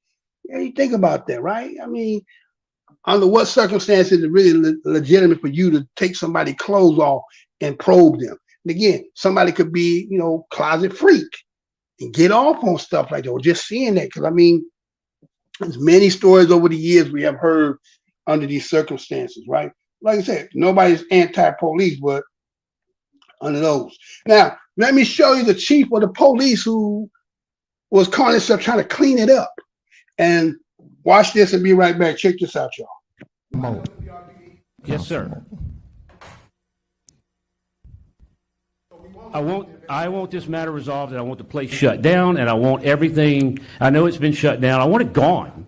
Yeah, you think about that, right? I mean, under what circumstances is it really legitimate for you to take somebody's clothes off and probe them? And again, somebody could be, you know, closet freak and get off on stuff like that, or just seeing that. Because I mean, there's many stories over the years we have heard under these circumstances, right? Like I said, nobody's anti-police, but under those. Now, let me show you the chief of the police who was calling itself trying to clean it up. And watch this and be right back. Check this out, y'all. Yes, sir. I want this matter resolved, and I want the place shut down, and I want everything. I know it's been shut down. I want it gone.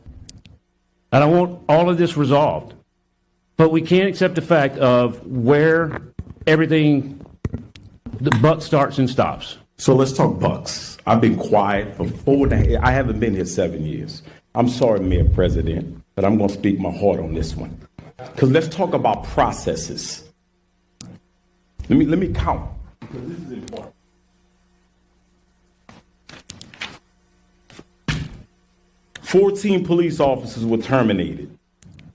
And I want all of this resolved. But we can't accept the fact of where everything, the buck starts and stops. So let's talk bucks. I've been quiet for I haven't been here 7 years. I'm sorry, Mayor President, but I'm going to speak my heart on this one. Because let's talk about processes. Let me count. Because this is important. 14 police officers were terminated.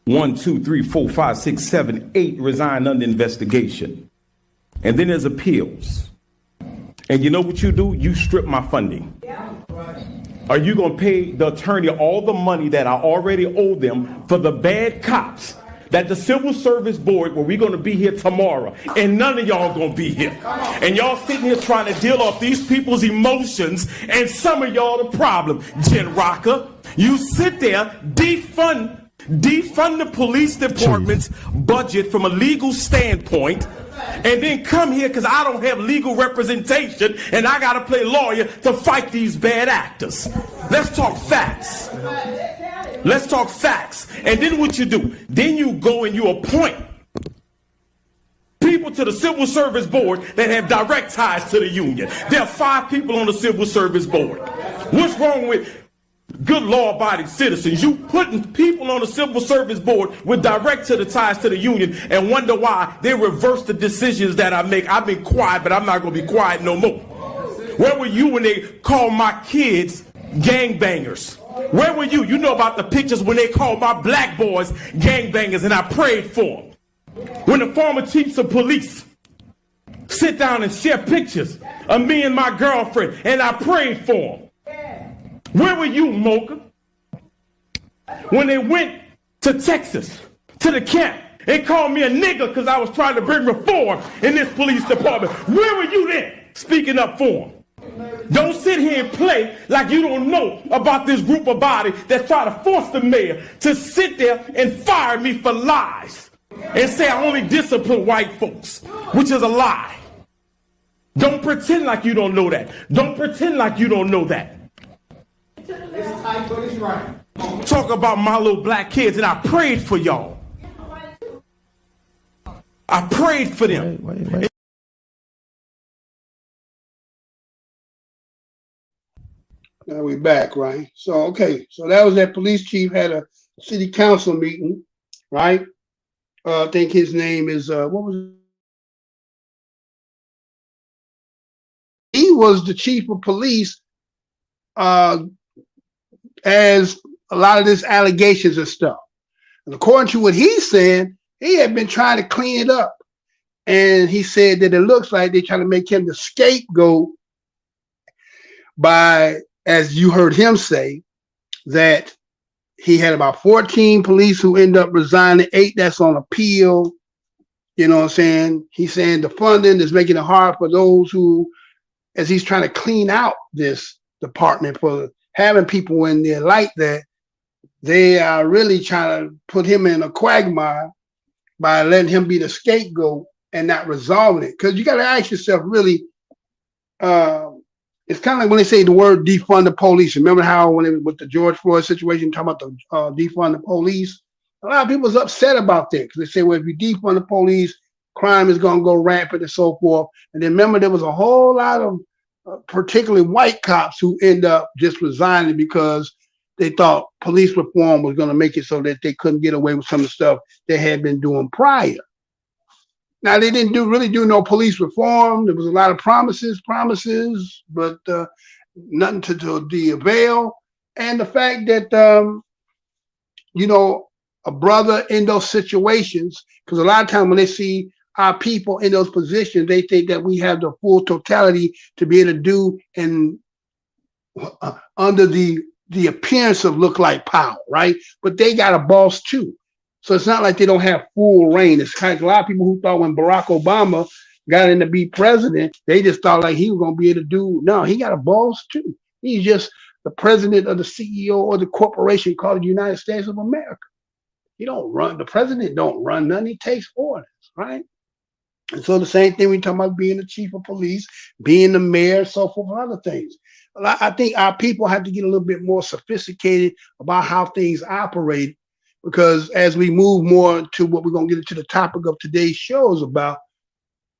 1, 2, 3, 4, 5, 6, 7, 8 resigned under investigation. And then there's appeals. And you know what you do? You strip my funding. Are you going to pay the attorney all the money that I already owe them for the bad cops that the Civil Service Board, where we're going to be here tomorrow, and none of y'all going to be here. And y'all sitting here trying to deal off these people's emotions, and some of y'all the problem. Jen Rocker, you sit there, defund the police department's budget from a legal standpoint, and then come here because I don't have legal representation and I got to play lawyer to fight these bad actors. Let's talk facts. Let's talk facts. And then what you do? Then you go and you appoint people to the Civil Service Board that have direct ties to the union. There are 5 people on the Civil Service Board. What's wrong with good law-abiding citizens? You putting people on the Civil Service Board with direct ties to the union and wonder why they reverse the decisions that I make. I've been quiet, but I'm not going to be quiet no more. Where were you when they called my kids gangbangers? Where were you? You know about the pictures when they called my black boys gangbangers, and I prayed for them. When the former chiefs of police sit down and share pictures of me and my girlfriend, and I prayed for them. Where were you, Mocha? When they went to Texas, to the camp, and called me a nigger because I was trying to bring reform in this police department. Where were you then, speaking up for them? Don't sit here and play like you don't know about this group of body that try to force the mayor to sit there and fire me for lies and say I only discipline white folks, which is a lie. Don't pretend like you don't know that. Don't pretend like you don't know that. Talk about my little black kids, and I prayed for y'all. I prayed for them. Now we back, right? So, okay. So that was that police chief had a city council meeting, right? I think his name is, what was it? He was the chief of police as a lot of this allegations and stuff. And according to what he said, he had been trying to clean it up. And he said that it looks like they're trying to make him the scapegoat by, as you heard him say, that he had about 14 police who end up resigning, 8 that's on appeal. You know what I'm saying? He's saying the funding is making it hard for those who, as he's trying to clean out this department for having people in there like that, they are really trying to put him in a quagmire by letting him be the scapegoat and not resolving it. Because you got to ask yourself, really, it's kind of like when they say the word defund the police. Remember how when it was with the George Floyd situation, talking about the defund the police? A lot of people was upset about that because they say, well, if you defund the police, crime is going to go rampant and so forth. And then remember, there was a whole lot of particularly white cops who end up just resigning because they thought police reform was going to make it so that they couldn't get away with some of the stuff they had been doing prior. Now, they didn't really do no police reform. There was a lot of promises, but nothing to the avail. And the fact that, you know, a brother in those situations, because a lot of times when they see our people in those positions, they think that we have the full totality to be able to do and under the appearance of look like power, right? But they got a boss too. So it's not like they don't have full reign. It's kind of a lot of people who thought when Barack Obama got in to be president, they just thought like he was going to be able to do. No, he got a boss too. He's just the president or the CEO or the corporation called the United States of America. He don't run, the president don't run none, he takes orders, right? And so the same thing we talk about being the chief of police, being the mayor, so forth, and other things. I think our people have to get a little bit more sophisticated about how things operate, because as we move more to what we're going to get into the topic of today's show is about,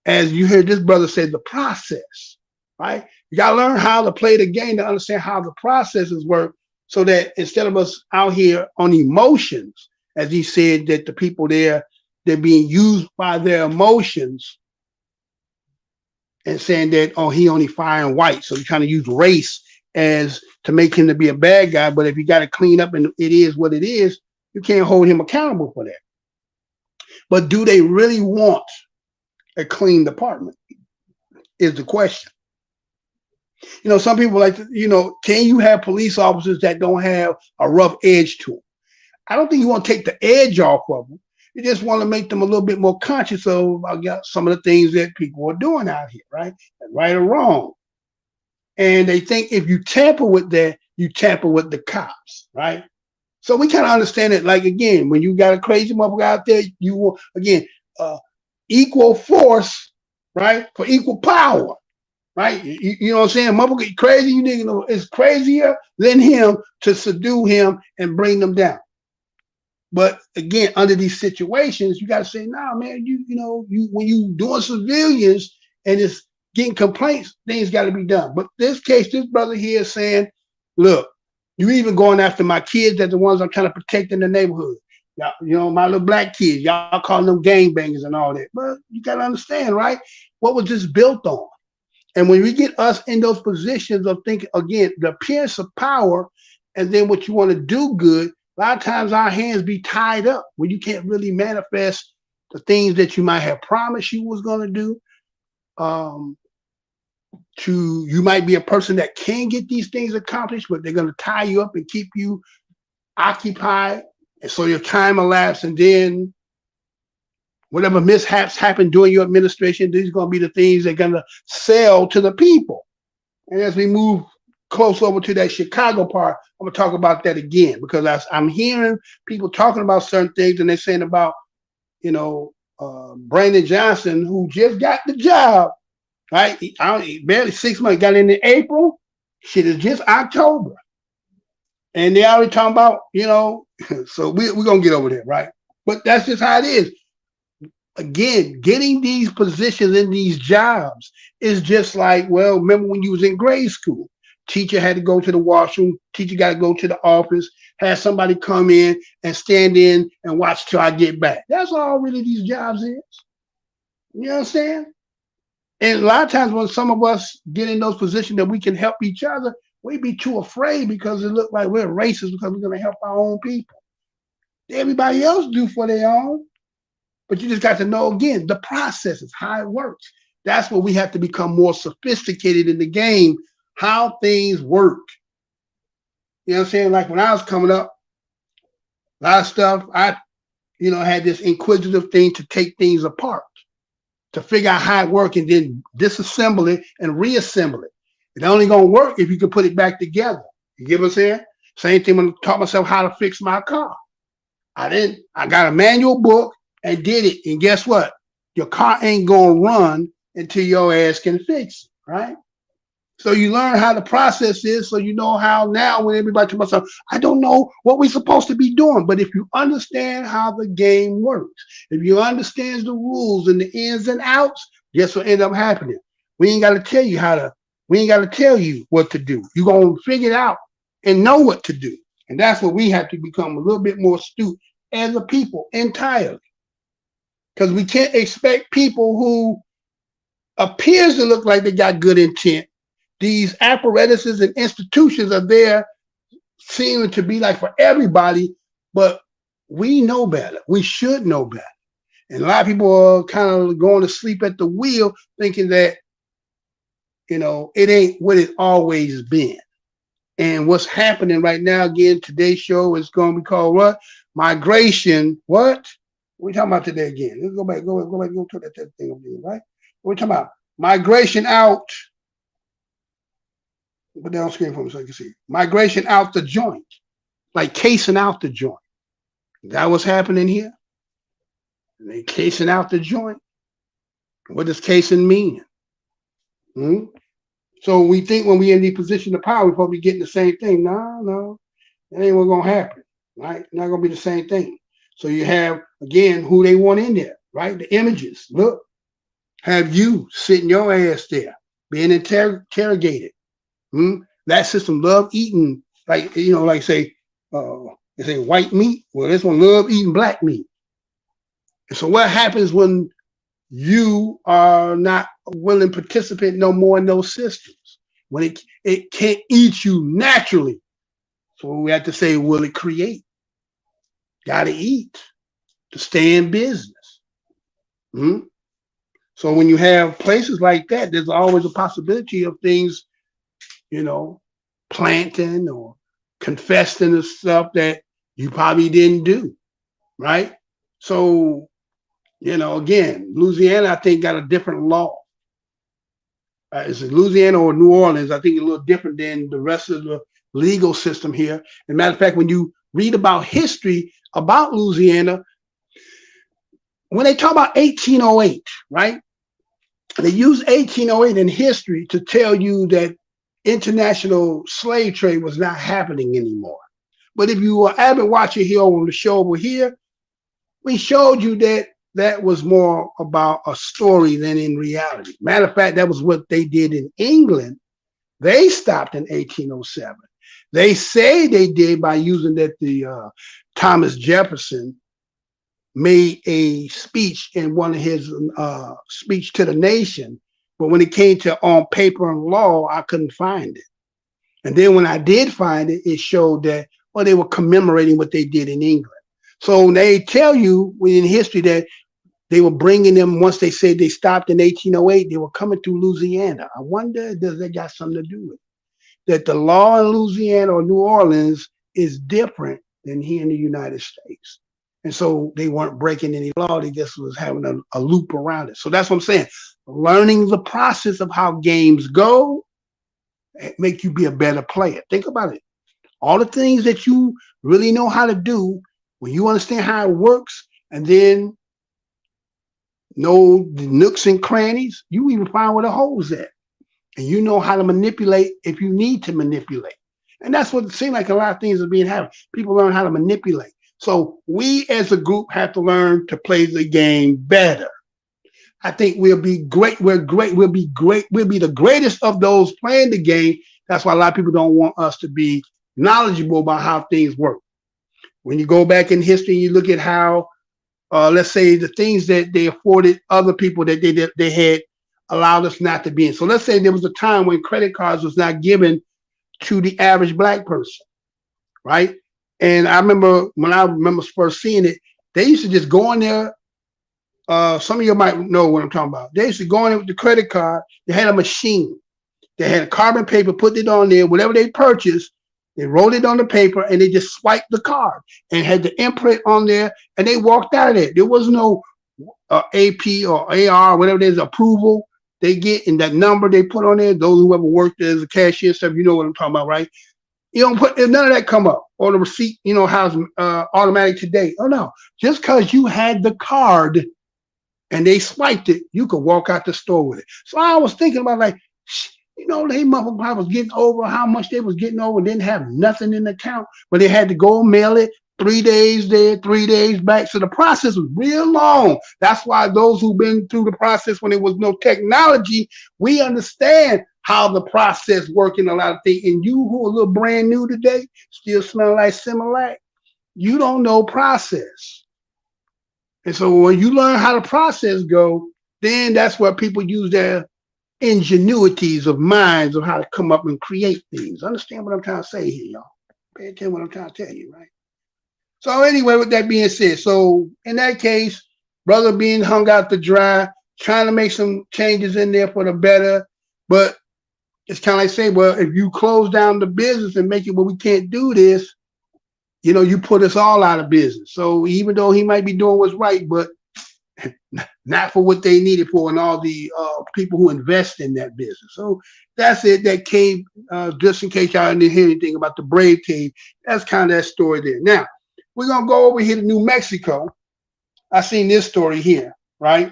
as you heard this brother say, the process, right? You got to learn how to play the game to understand how the processes work, so that instead of us out here on emotions, as he said, that the people there, they're being used by their emotions and saying that, oh, he only firing white. So you kind of use race as to make him to be a bad guy. But if you got to clean up and it is what it is, you can't hold him accountable for that. But do they really want a clean department is the question. You know, some people like to, you know, can you have police officers that don't have a rough edge to them? I don't think you want to take the edge off of them. You just want to make them a little bit more conscious of some of the things that people are doing out here, right? Right or wrong. And they think if you tamper with that, you tamper with the cops, right? So we kind of understand it. Like, again, when you got a crazy motherfucker out there, you want, again, equal force, right? For equal power, right? You know what I'm saying? Motherfucker crazy, you nigga know it's crazier than him to subdue him and bring them down. But again, under these situations, you got to say, nah, man, you know, when you doing civilians and it's getting complaints, things got to be done. But this case, this brother here is saying, look, you even going after my kids that the ones I'm kind of protecting the neighborhood. Y'all, you know, my little black kids, y'all calling them gangbangers and all that. But you got to understand, right? What was this built on? And when we get us in those positions of thinking, again, the appearance of power, and then what you want to do good, a lot of times our hands be tied up when you can't really manifest the things that you might have promised you was going to do. You might be a person that can get these things accomplished, but they're going to tie you up and keep you occupied. And so your time elapses, and then whatever mishaps happen during your administration, these are going to be the things they're going to sell to the people. And as we move close over to that Chicago part, I'm gonna talk about that again, because I'm hearing people talking about certain things, and they're saying about, you know, Brandon Johnson, who just got the job, right? Barely 6 months, got in April. Shit is just October, and they already talking about, you know, so we're gonna get over there, right? But that's just how it is. Again, getting these positions in these jobs is just like, well, remember when you was in grade school? Teacher had to go to the washroom. Teacher got to go to the office. Had somebody come in and stand in and watch till I get back. That's all really these jobs is. You know what I'm saying? And a lot of times when some of us get in those positions that we can help each other, we be too afraid because it look like we're racist because we're going to help our own people. Everybody else do for their own. But you just got to know, again, the processes, how it works. That's where we have to become more sophisticated in the game, how things work. You know what I'm saying? Like when I was coming up, a lot of stuff, I, you know, had this inquisitive thing to take things apart, to figure out how it works and then disassemble it and reassemble it. It's only going to work if you can put it back together. You get what I'm saying? Same thing when I taught myself how to fix my car. I got a manual book and did it. And guess what? Your car ain't going to run until your ass can fix it, right? So you learn how the process is, so you know how now when everybody to myself, I don't know what we're supposed to be doing. But if you understand how the game works, if you understand the rules and the ins and outs, guess what end up happening? We ain't got to tell you we ain't got to tell you what to do. You're going to figure it out and know what to do. And that's what we have to become a little bit more astute as a people entirely. Because we can't expect people who appears to look like they got good intent. These apparatuses and institutions are there seeming to be like for everybody, but we know better. We should know better. And a lot of people are kind of going to sleep at the wheel thinking that, you know, it ain't what it always been. And what's happening right now, again, today's show is going to be called what? Migration. What? What are we talking about today again? Let's go back to that thing again, right? What are we talking about? Migration out. Put that on screen for me so you can see. Migration out the joint, like casing out the joint. That was happening here. And they casing out the joint. What does casing mean? So we think when we in the position of power, we're supposed to be getting the same thing. No, that ain't what's gonna happen, right? Not gonna be the same thing. So you have again who they want in there, right? The images. Look, have you sitting your ass there, being interrogated. That system love eating, like say they say white meat. Well, this one love eating black meat. And so what happens when you are not a willing participant no more in those systems? When it can't eat you naturally. So we have to say, will it create? Gotta eat to stay in business. So when you have places like that, there's always a possibility of things, planting or confessing to stuff that you probably didn't do, right? So, again, Louisiana, I think, got a different law. Is it Louisiana or New Orleans? I think a little different than the rest of the legal system here. As a matter of fact, when you read about history about Louisiana, when they talk about 1808, right? They use 1808 in history to tell you that international slave trade was not happening anymore. But if you were avid watcher here on the show over here, we showed you that that was more about a story than in reality. Matter of fact, that was what they did in England. They stopped in 1807. They say they did by using that the Thomas Jefferson made a speech in one of his speech to the nation. But when it came to on paper and law, I couldn't find it. And then when I did find it, it showed that, they were commemorating what they did in England. So they tell you in history that they were bringing them, once they said they stopped in 1808, they were coming through Louisiana. I wonder, does that got something to do with it? That the law in Louisiana or New Orleans is different than here in the United States. And so they weren't breaking any law. They just was having a loop around it. So that's what I'm saying. Learning the process of how games go make you be a better player. Think about it. All the things that you really know how to do, when you understand how it works, and then know the nooks and crannies, you even find where the holes at. And you know how to manipulate if you need to manipulate. And that's what it seems like a lot of things are being happened. People learn how to manipulate. So we as a group have to learn to play the game better. I think we'll be great. We'll be great. We'll be the greatest of those playing the game. That's why a lot of people don't want us to be knowledgeable about how things work. When you go back in history and you look at how, let's say, the things that they afforded other people that they had allowed us not to be in. So let's say there was a time when credit cards was not given to the average black person, right? And I remember first seeing it, they used to just go in there. Some of you might know what I'm talking about. They used to go in there with the credit card. They had a machine. They had carbon paper, put it on there. Whatever they purchased, they rolled it on the paper and they just swiped the card and had the imprint on there and they walked out of there. There was no AP or AR, whatever it is, approval they get in that number they put on there. Those who ever worked as a cashier stuff, you know what I'm talking about, right? You don't put none of that come up or the receipt, how's automatic today. Oh no, just because you had the card and they swiped it, you could walk out the store with it. So I was thinking about they motherfuckers was getting over how much they was getting over and didn't have nothing in the account, but they had to go mail it 3 days there, 3 days back. So the process was real long. That's why those who've been through the process when there was no technology, we understand how the process worked in a lot of things. And you who are a little brand new today, still smell like Similac, you don't know process. And so when you learn how the process go, then that's where people use their ingenuities of minds of how to come up and create things. Understand what I'm trying to say here, y'all? Pay attention to what I'm trying to tell you, right? So anyway, with that being said, so in that case, brother being hung out to dry, trying to make some changes in there for the better, but it's kind of like saying, well, if you close down the business and make it where we can't do this, you put us all out of business. So even though he might be doing what's right, but not for what they needed for, and all the people who invest in that business. So that's it. That cave, just in case y'all didn't hear anything about the Brave Cave, that's kind of that story there. Now, we're going to go over here to New Mexico. I seen this story here, right?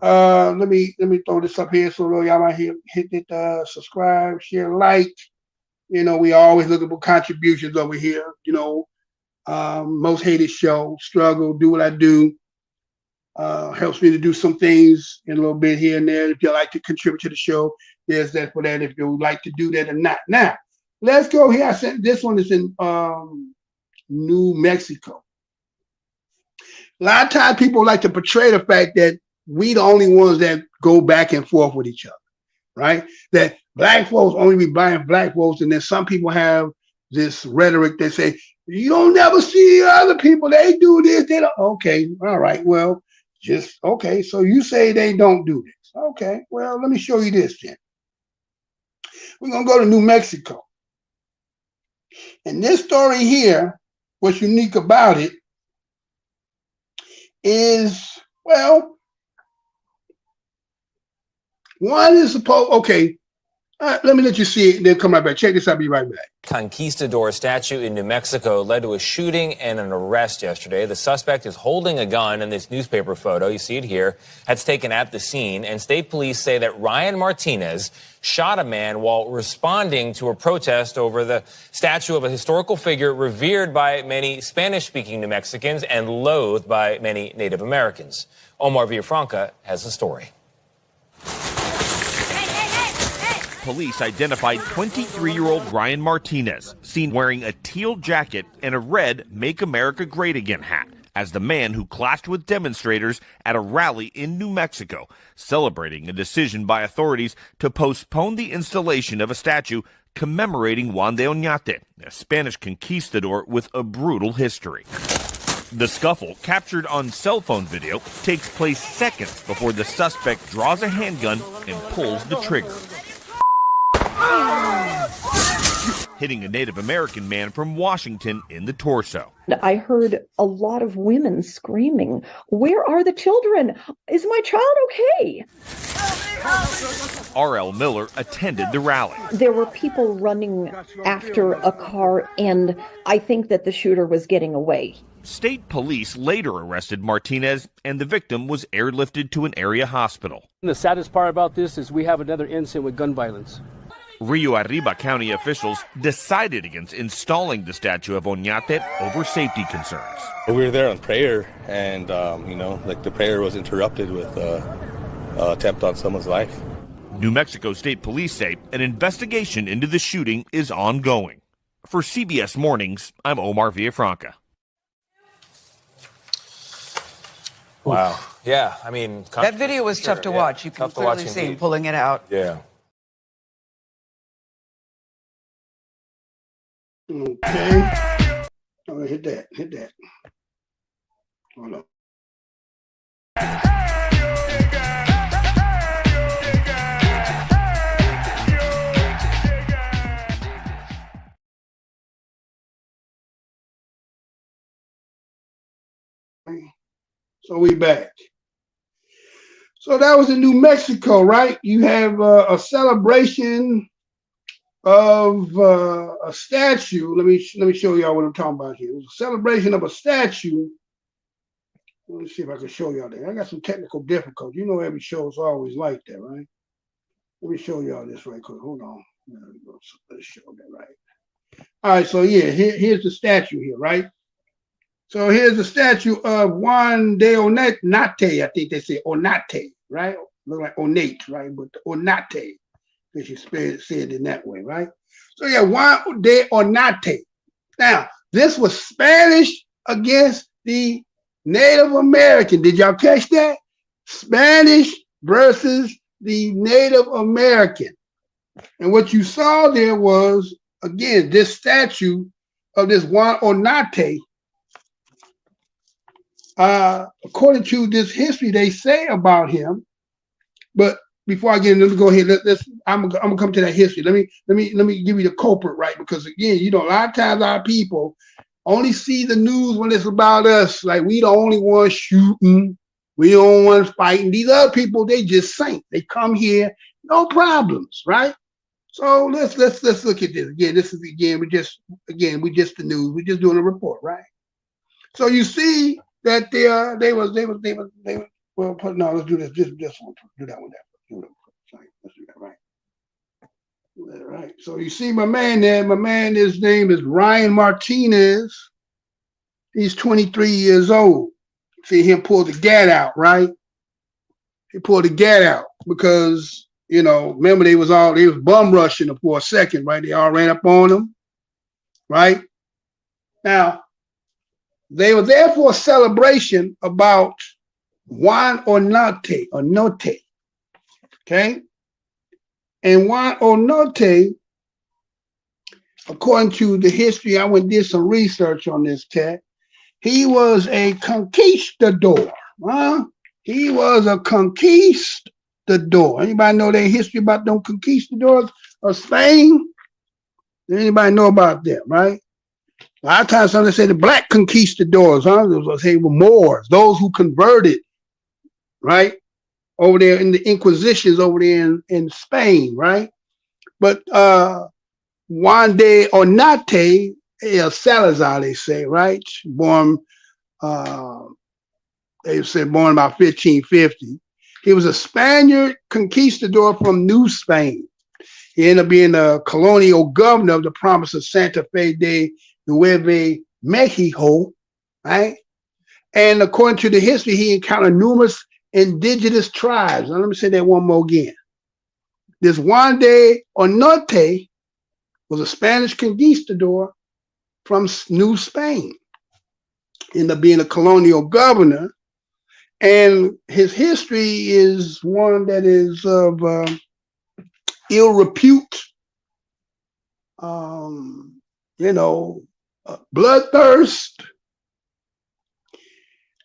Let me throw this up here so y'all might hit it, subscribe, share, like. You know, we always looking for contributions over here. You know, most hated show, struggle, do what I do. Helps me to do some things in a little bit here and there. If you like to contribute to the show, there's that for that. If you would like to do that or not. Now, let's go here. I sent this one is in New Mexico. A lot of times people like to portray the fact that we the only ones that go back and forth with each other, right? That black folks only be buying black folks, and then some people have this rhetoric that say, you don't never see other people, they do this, they don't. Okay, all right, well, just, okay, so you say they don't do this. Okay, well, let me show you this then. We're going to go to New Mexico. And this story here, what's unique about it is, well, one is supposed, okay, let me let you see it and then come right back. Check this out, I'll be right back. Conquistador statue in New Mexico led to a shooting and an arrest yesterday. The suspect is holding a gun in this newspaper photo. You see it here. That's taken at the scene. And state police say that Ryan Martinez shot a man while responding to a protest over the statue of a historical figure revered by many Spanish-speaking New Mexicans and loathed by many Native Americans. Omar Villafranca has the story. Police identified 23-year-old Ryan Martinez, seen wearing a teal jacket and a red Make America Great Again hat, as the man who clashed with demonstrators at a rally in New Mexico, celebrating a decision by authorities to postpone the installation of a statue commemorating Juan de Oñate, a Spanish conquistador with a brutal history. The scuffle, captured on cell phone video, takes place seconds before the suspect draws a handgun and pulls the trigger, hitting a Native American man from Washington in the torso. I heard a lot of women screaming, "Where are the children? Is my child okay?" R.L. Miller attended the rally. There were people running after a car, and I think that the shooter was getting away. State police later arrested Martinez, and the victim was airlifted to an area hospital. And the saddest part about this is we have another incident with gun violence. Rio Arriba County officials decided against installing the statue of Oñate over safety concerns. We were there on prayer, and the prayer was interrupted with an attempt on someone's life. New Mexico State Police say an investigation into the shooting is ongoing. For CBS Mornings, I'm Omar Villafranca. Wow. Yeah, I mean, that video was tough to watch. You can clearly see him pulling it out. Yeah. Okay. Oh, hit that. Hold on. So we back. So that was in New Mexico, right? You have a celebration of a statue. Let me show y'all what I'm talking about here. It was a celebration of a statue. Let me see if I can show y'all that. I got some technical difficulties. You know, every show is always like that, right? Let me show y'all this right quick. Hold on. Let's show that right. All right, so yeah, here's the statue here, right? So here's the statue of Juan de Oñate. I think they say Oñate, right? Look like Ornate, right? But Oñate, because you said it in that way, right? So yeah, Juan de Oñate. Now, this was Spanish against the Native American. Did y'all catch that? Spanish versus the Native American. And what you saw there was, again, this statue of this Juan Oñate. According to this history, they say about him. But before I get into it, go ahead. I'm gonna come to that history. Let me give you the culprit, right? Because again, a lot of times our people only see the news when it's about us. Like we the only ones shooting, We don't want to fight. And these other people, they just saint. They come here, no problems, right? So let's look at this again. This is we just the news. We're just doing a report, right? So you see that they was well put no. Let's do this. Just do that one. Let's do that right. All right. So you see my man there. My man, his name is Ryan Martinez. He's 23 years old. See him pull the gat out, right? He pulled the gat out because, you know, remember they was bum rushing him for a second, right? They all ran up on him, right? Now, they were there for a celebration about Juan Onote, okay? And Juan Onote, according to the history, I went and did some research on this cat. He was a conquistador. He was a conquistador. Anybody know their history about them conquistadors of Spain? Anybody know about them, right? A lot of times somebody say the black conquistadors, they were Moors, those who converted, right? Over there in the Inquisitions over there in Spain, right? But Juan de Onote, Salazar, they say, right? Born, they say born about 1550. He was a Spaniard conquistador from New Spain. He ended up being the colonial governor of the province of Santa Fe de Nuevo Mexico, right? And according to the history, he encountered numerous indigenous tribes. Now, let me say that one more again. This Juan de Onote was a Spanish conquistador from New Spain, ended up being a colonial governor, and his history is one that is of ill repute, bloodthirst,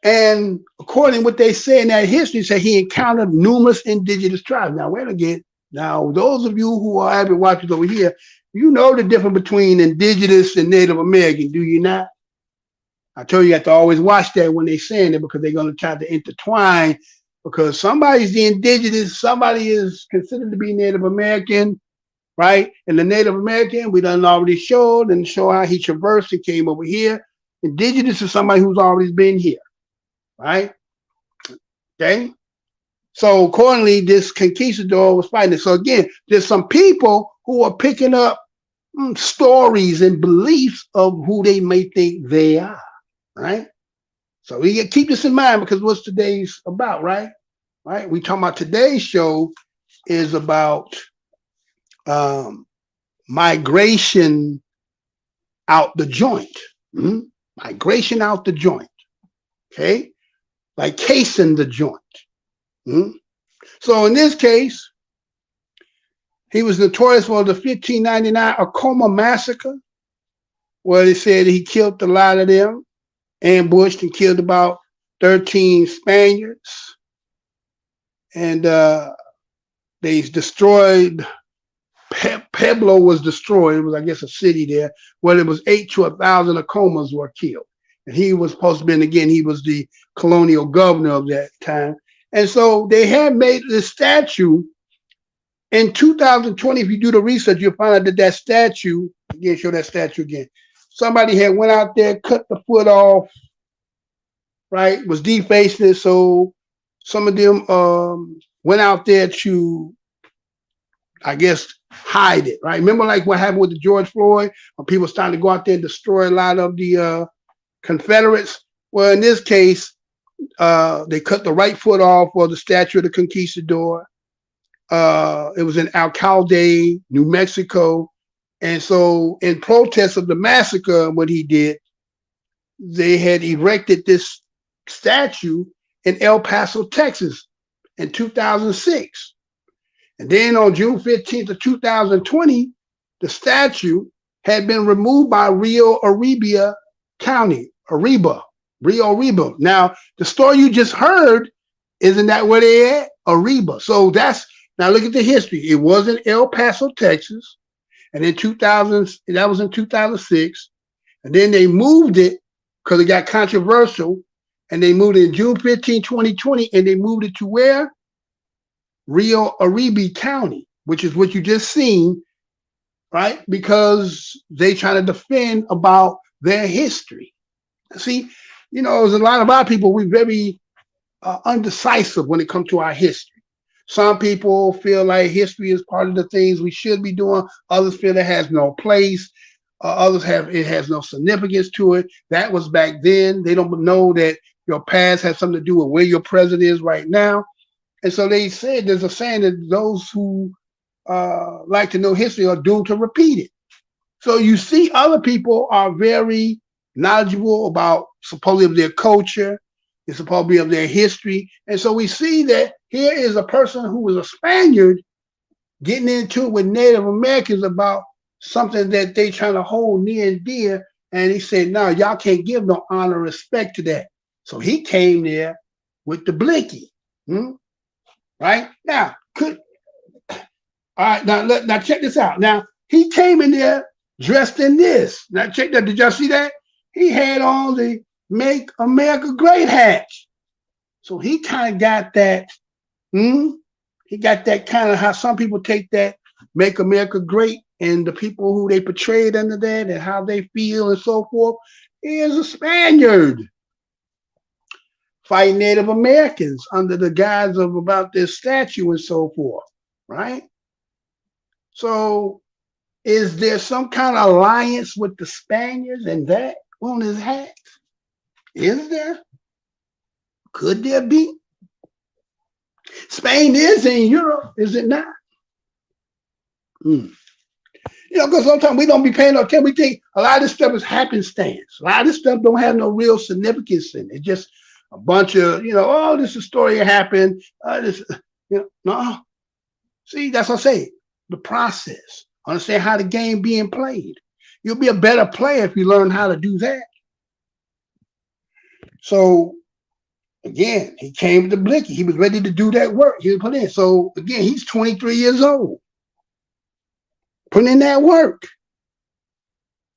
and according to what they say in that history, say he encountered numerous indigenous tribes. Now, wait again. Now, those of you who are avid watchers over here, you know the difference between indigenous and Native American, do you not? I told you, you have to always watch that when they're saying it because they're going to try to intertwine, because somebody's the indigenous, somebody is considered to be Native American, right? And the Native American, we done already showed and show how he traversed and came over here. Indigenous is somebody who's always been here, right? Okay? So accordingly, this conquistador was fighting it. So again, there's some people who are picking up stories and beliefs of who they may think they are, right? So we get keep this in mind because what's today's about, right? Right? We talking about today's show is about migration out the joint. Migration out the joint. Okay? Like casing the joint. So in this case, he was notorious for the 1599 Acoma massacre, where they said he killed a lot of them, ambushed and killed about 13 Spaniards. And they destroyed, Pueblo was destroyed. It was, I guess, a city there, where it was 8 to 1,000 Acomas were killed. And he was supposed to be, again, he was the colonial governor of that time. And so they had made this statue. In 2020, if you do the research, you'll find out that that statue, again, show that statue again. Somebody had went out there, cut the foot off, right? Was defacing it. So some of them went out there to, I guess, hide it, right? Remember like what happened with the George Floyd, when people started to go out there and destroy a lot of the Confederates? Well, in this case, they cut the right foot off for the statue of the conquistador. It was in Alcalde, New Mexico. And so in protest of the massacre, what he did, they had erected this statue in El Paso, Texas in 2006. And then on June 15th of 2020, the statue had been removed by Rio Arriba County, Rio Arriba. Now, the story you just heard, isn't that where they at? Arriba. So that's, now look at the history. It was in El Paso, Texas. And in 2000, that was in 2006. And then they moved it because it got controversial. and they moved it June 15, 2020, and they moved it to where? Rio Aribe County, which is what you just seen, right? Because they trying to defend about their history. See, you know, there's a lot of our people, we're very undecisive when it comes to our history. Some people feel like history is part of the things we should be doing. Others feel it has no place. Others it has no significance to it. That was back then. They don't know that your past has something to do with where your president is right now. And so they said, there's a saying that those who like to know history are doomed to repeat it. So you see other people are very knowledgeable about supposedly their culture, it's supposed to be of their history. And so we see that here is a person who was a Spaniard getting into it with Native Americans about something that they trying to hold near and dear. And he said, no, y'all can't give no honor or respect to that. So he came there with the blicky. Right? Now, all right, now check this out. Now, he came in there dressed in this. Now, check that. Did y'all see that? He had on the Make America Great hat. So he kind of got that, he got that kind of how some people take that Make America Great and the people who they portrayed under that and how they feel and so forth. He is a Spaniard fighting Native Americans under the guise of about this statue and so forth, right? So is there some kind of alliance with the Spaniards and that on his hat? Is there? Could there be? Spain is in Europe, is it not? You know, because sometimes we don't be paying no attention. We think a lot of this stuff is happenstance. A lot of this stuff don't have no real significance in it. It's just a bunch of, you know, oh, this is a story that happened. This, you know, no. See, that's what I say. The process. Understand how the game being played. You'll be a better player if you learn how to do that. So again, he came to Blicky. He was ready to do that work. He was put in. So again, he's 23 years old. Putting in that work.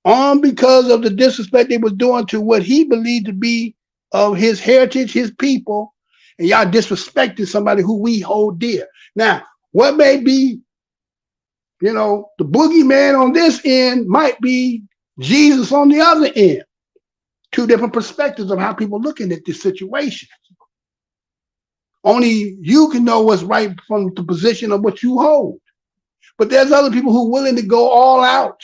Because of the disrespect they was doing to what he believed to be of his heritage, his people, and y'all disrespecting somebody who we hold dear. Now, what may be, you know, the boogeyman on this end might be Jesus on the other end. Two different perspectives of how people looking at this situation. Only you can know what's right from the position of what you hold. But there's other people who are willing to go all out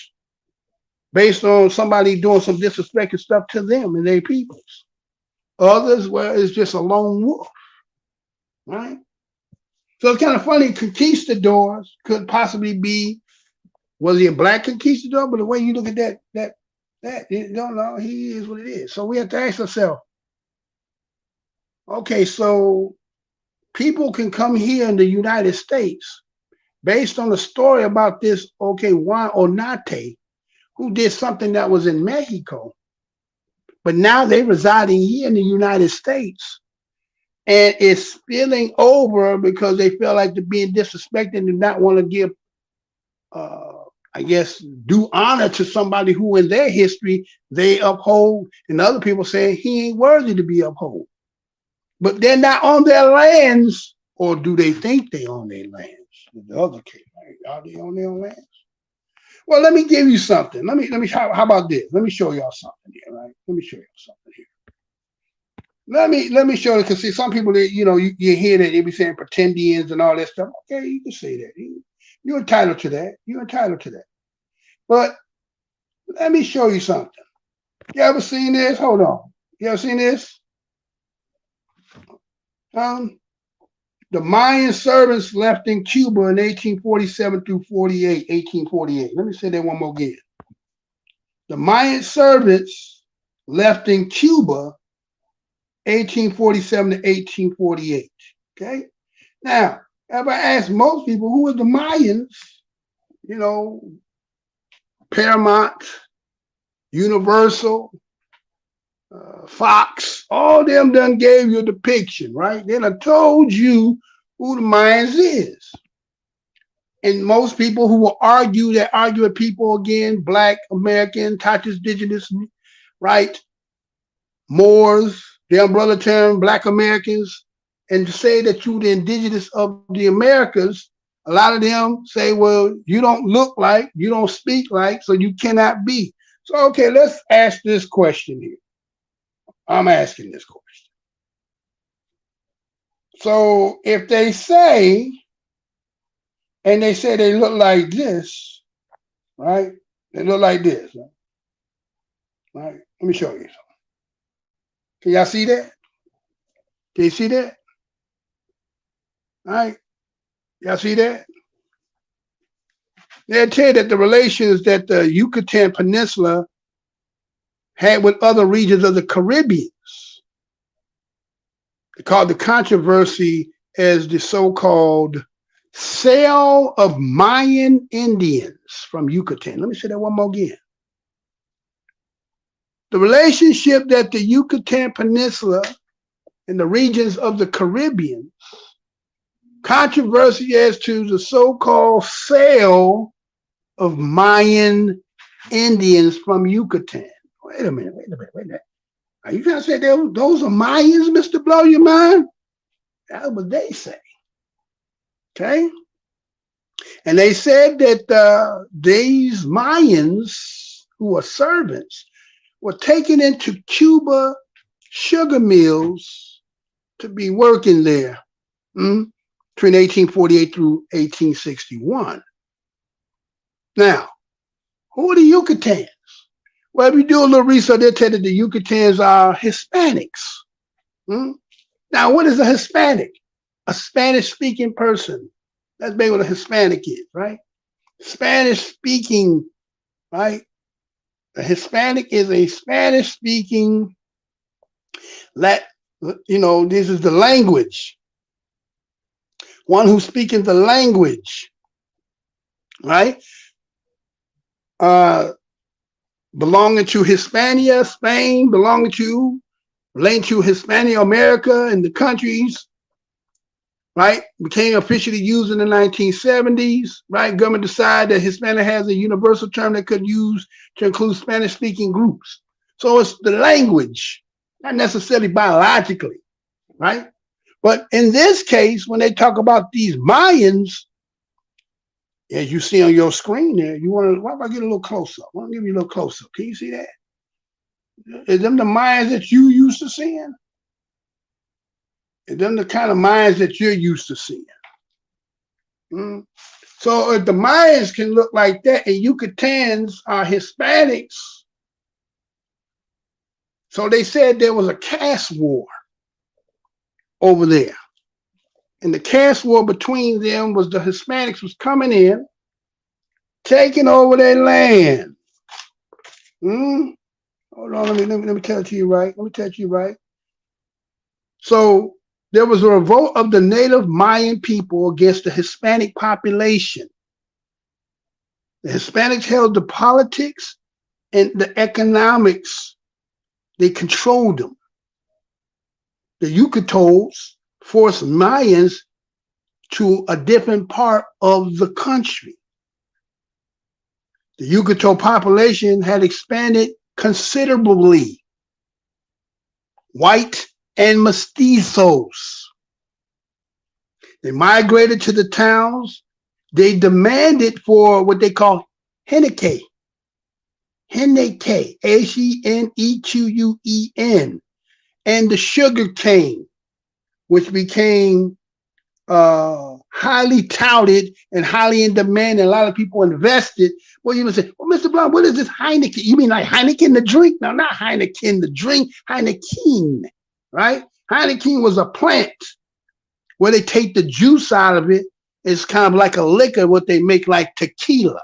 based on somebody doing some disrespectful stuff to them and their peoples. Others, well, it's just a lone wolf, right? So it's kind of funny, conquistadors could possibly be, was he a black conquistador? But the way you look at that, you don't know, he is what it is. So we have to ask ourselves, okay, so people can come here in the United States based on the story about this, okay, Juan Onate, who did something that was in Mexico, but now they're residing here in the United States, and it's spilling over because they feel like they're being disrespected and do not want to give, I guess, due honor to somebody who in their history they uphold, and other people saying he ain't worthy to be upheld. But they're not on their lands, or do they think they on their lands? The other case, right? Are they on their lands? Well, let me give you something. Let me. How about this? Let me show y'all something here, right? Let me show y'all something here. Let me show you, because see, some people that, you know, you hear that they be saying pretendians and all that stuff. Okay, you can say that. You're entitled to that. You're entitled to that. But let me show you something. You ever seen this? Hold on. You ever seen this? The Mayan servants left in Cuba in 1847 through 48, 1848. Let me say that one more again. The Mayan servants left in Cuba 1847 to 1848. Okay? Now, if I ask most people, who are the Mayans? You know, Paramount, Universal, Fox, all them done gave you a depiction, right? They done told you who the Mayans is. And most people who will argue, that argue with people again, Black, American, Tatis, Indigenous, right? Moors, the umbrella term Black Americans, and to say that you the indigenous of the Americas, a lot of them say, well, you don't look like, you don't speak like, so you cannot be. So, okay, let's ask this question here. I'm asking this question. So if they say, and they say they look like this, right? They look like this, right? Let me show you something. Can y'all see that? Can you see that? All right. Y'all see that? They'll tell you that the relations that the Yucatan Peninsula had with other regions of the Caribbean, they called the controversy as the so-called sale of Mayan Indians from Yucatan. Let me say that one more again. The relationship that the Yucatan Peninsula and the regions of the Caribbean, controversy as to the so-called sale of Mayan Indians from Yucatan. Wait a minute. Are you trying to say those are Mayans, Mr. Blow Your Mind? That's what they say. Okay? And they said that these Mayans, who are servants, were taken into Cuba sugar mills to be working there between 1848 through 1861. Now, who are the Yucatans? Well, if you do a little research, they'll tell you that the Yucatans are Hispanics. Now, what is a Hispanic? A Spanish-speaking person. That's basically what a Hispanic is, right? Spanish-speaking, right? A Hispanic is a Spanish-speaking, this is the language. One who's speaking the language, right? Belonging to Hispania, Spain, relating to Hispania America and the countries, right? Became officially used in the 1970s, right? Government decided that Hispanic has a universal term that could use to include Spanish-speaking groups. So it's the language, not necessarily biologically, right? But in this case, when they talk about these Mayans, as you see on your screen there, why don't I get a little closer? I want to give you a little closer. Can you see that? Is them the Mayans that you used to seeing? Is them the kind of Mayans that you're used to seeing? So if the Mayans can look like that and Yucatans are Hispanics, so they said there was a caste war over there. And the caste war between them was the Hispanics was coming in, taking over their land. Hold on, let me tell it to you right. So there was a revolt of the native Mayan people against the Hispanic population. The Hispanics held the politics and the economics. They controlled them. The Yucatans forced Mayans to a different part of the country. The Yucatan population had expanded considerably. White and mestizos. They migrated to the towns. They demanded for what they call Henneque. Henneque, Henequen, and the sugar cane, which became highly touted and highly in demand, and a lot of people invested. Well, you would say, well, Mr. Blount, what is this Heineken? You mean like Heineken the drink? No, not Heineken the drink, Heineken, right? Heineken was a plant where they take the juice out of it. It's kind of like a liquor, what they make like tequila,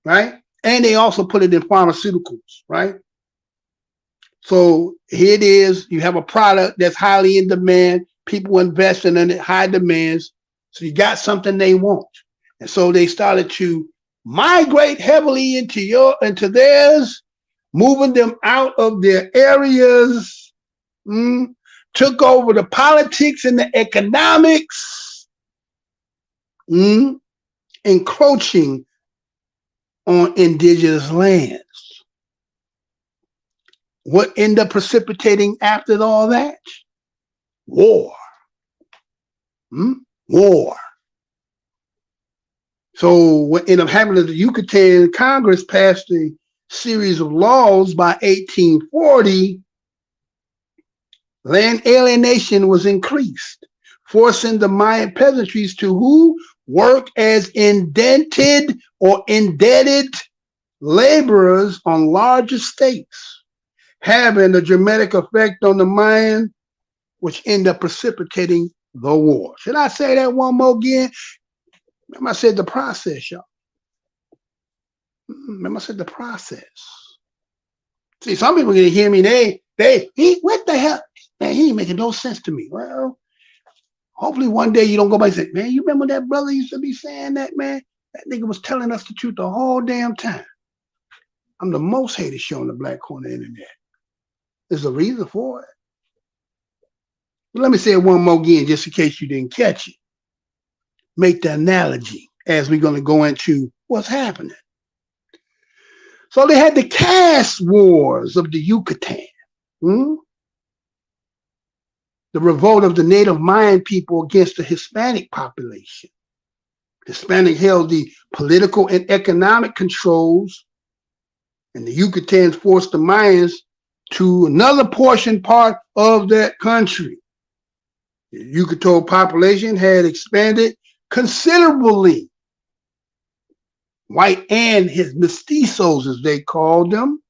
right? And they also put it in pharmaceuticals, right? So here it is. You have a product that's highly in demand. People investing in it, high demands. So you got something they want. And so they started to migrate heavily into theirs, moving them out of their areas, took over the politics and the economics, encroaching on indigenous lands. what ended up precipitating after all that? War. War. So what ended up happening is the Yucatan Congress passed a series of laws by 1840. Land alienation was increased, forcing the Mayan peasantries to who? Work as indented or indebted laborers on large estates, having a dramatic effect on the Mayan, which ended up precipitating the war. Should I say that one more again? Remember I said the process, y'all. Remember I said the process. See, some people can hear me, what the hell? Man, he ain't making no sense to me. Well, hopefully one day you don't go back and say, man, you remember that brother used to be saying that, man? That nigga was telling us the truth the whole damn time. I'm the most hated show on the Black Corner of the internet. There's a reason for it. But let me say it one more again, just in case you didn't catch it. Make the analogy as we're going to go into what's happening. So they had the caste wars of the Yucatan. The revolt of the native Mayan people against the Hispanic population. Hispanic held the political and economic controls, and the Yucatans forced the Mayans to another part of that country. The Yucatan population had expanded considerably. White and his mestizos, as they called them.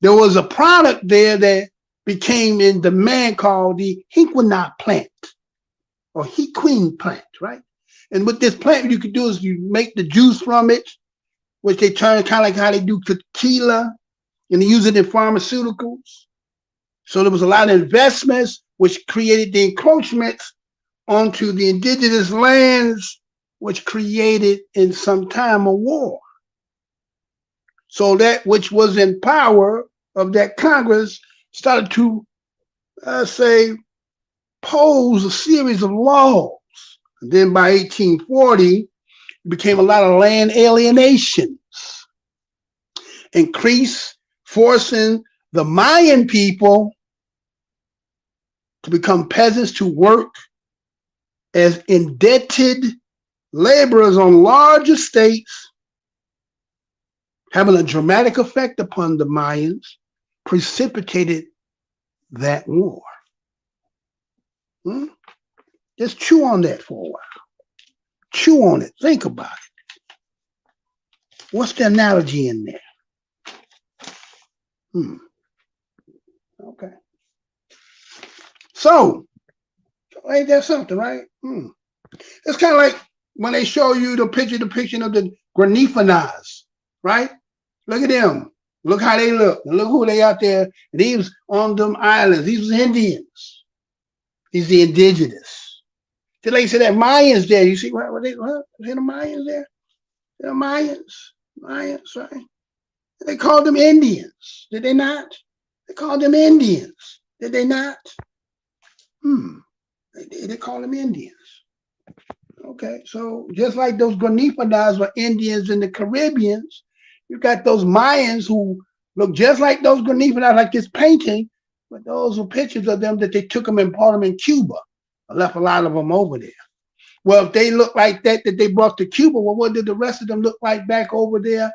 There was a product there that became in demand called the Hinquinot plant or Hiquin plant, right? And with this plant, you could do is you make the juice from it, which they turn kind of like how they do tequila, and they use it in pharmaceuticals. So there was a lot of investments, which created the encroachments onto the indigenous lands, which created in some time a war. So that which was in power of that Congress started to, pose a series of laws. And then by 1840, it became a lot of land alienations, increase forcing the Mayan people to become peasants to work as indebted laborers on large estates, having a dramatic effect upon the Mayans, precipitated that war. Just chew on that for a while. Chew on it. Think about it. What's the analogy in there? Okay. So, ain't that something, right? It's kind of like when they show you the depiction of the Granifanas, right? Look at them. Look how they look. And look who they out there. And these on them islands. These was Indians. These the indigenous. Just like you said, that Mayans there. You see what they? What? Is the Mayans there? The Mayans, right? They called them Indians. Did they not? They called them Indians. Did they not? They called them Indians. Okay, so just like those Granifanas were Indians in the Caribbeans, you got those Mayans who look just like those Granifanas, like this painting, but those were pictures of them that they took them and brought them in Cuba. I left a lot of them over there. Well, if they look like that they brought to Cuba, well, what did the rest of them look like back over there?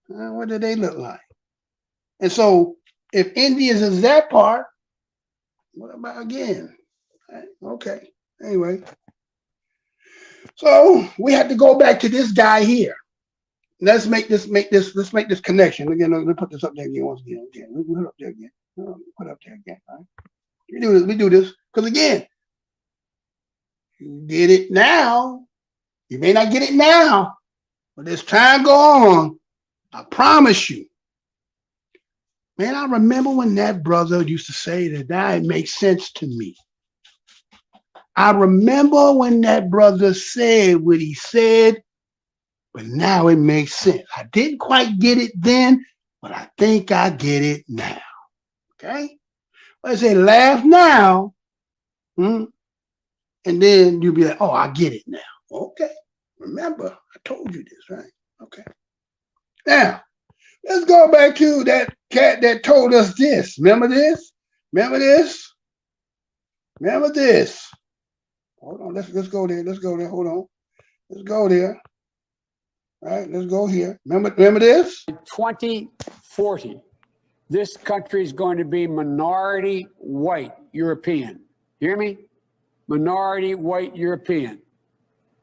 What did they look like? And so if Indians is that part, what about again? Okay, anyway. So we have to go back to this guy here. Let's make this connection. Again, let me put this up there again once again. We put it up there again. Put it up there again. All right? We do this. Because again, you get it now. You may not get it now, but as time go on, I promise you. Man, I remember when that brother used to say that makes sense to me. I remember when that brother said what he said, but now it makes sense. I didn't quite get it then, but I think I get it now. Okay? I say laugh now, and then you'll be like, oh, I get it now. Okay. Remember, I told you this, right? Okay. Now, Let's go back to that cat that told us this. Remember this? Remember this? Remember this? Hold on. Let's go there. Let's go there. Hold on. Let's go there. All right. Let's go here. Remember this? 2040, this country is going to be minority white European. You hear me? Minority white European.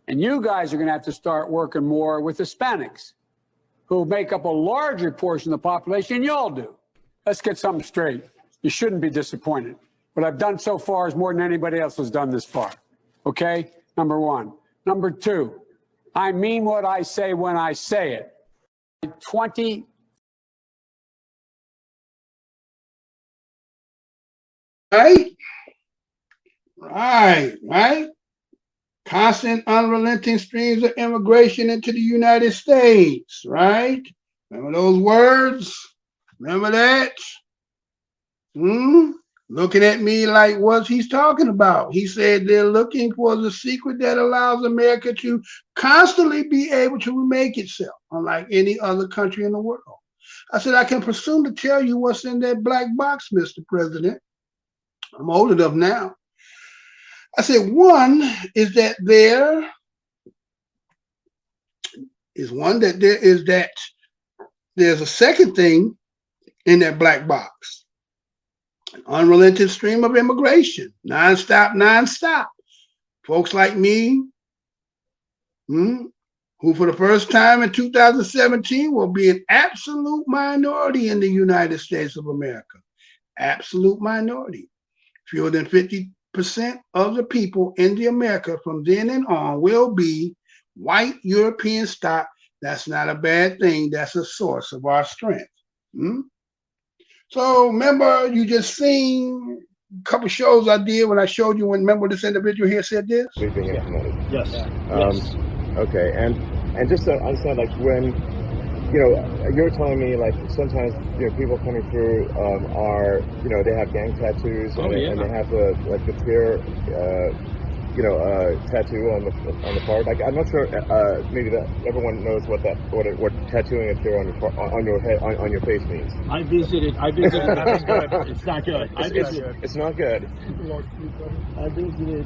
And you guys are going to have to start working more with Hispanics, who make up a larger portion of the population than y'all do. Let's get something straight. You shouldn't be disappointed. What I've done so far is more than anybody else has done this far. Okay? Number one. Number two, I mean what I say when I say it. 20. Right. Constant, unrelenting streams of immigration into the United States, right? Remember those words? Remember that? Looking at me like what's he's talking about. He said they're looking for the secret that allows America to constantly be able to remake itself, unlike any other country in the world. I said, I can presume to tell you what's in that black box, Mr. President. I'm old enough now. I said, one is that there there's a second thing in that black box. An unrelenting stream of immigration, nonstop. Folks like me, who for the first time in 2017 will be an absolute minority in the United States of America. Absolute minority. Fewer than 50% of the people in the America from then and on will be white European stock. That's not a bad thing. That's a source of our strength. So remember, you just seen a couple shows I did when I showed you remember this individual here said this? Yes. Okay, and just to understand, like when, you're telling me like sometimes, people coming through are, they have gang tattoos and they have the tear, tattoo on the forehead. Like I'm not sure, maybe that everyone knows what tattooing a tear on your head on your face means. I visited. That's good. It's not good. It's not good. I visited.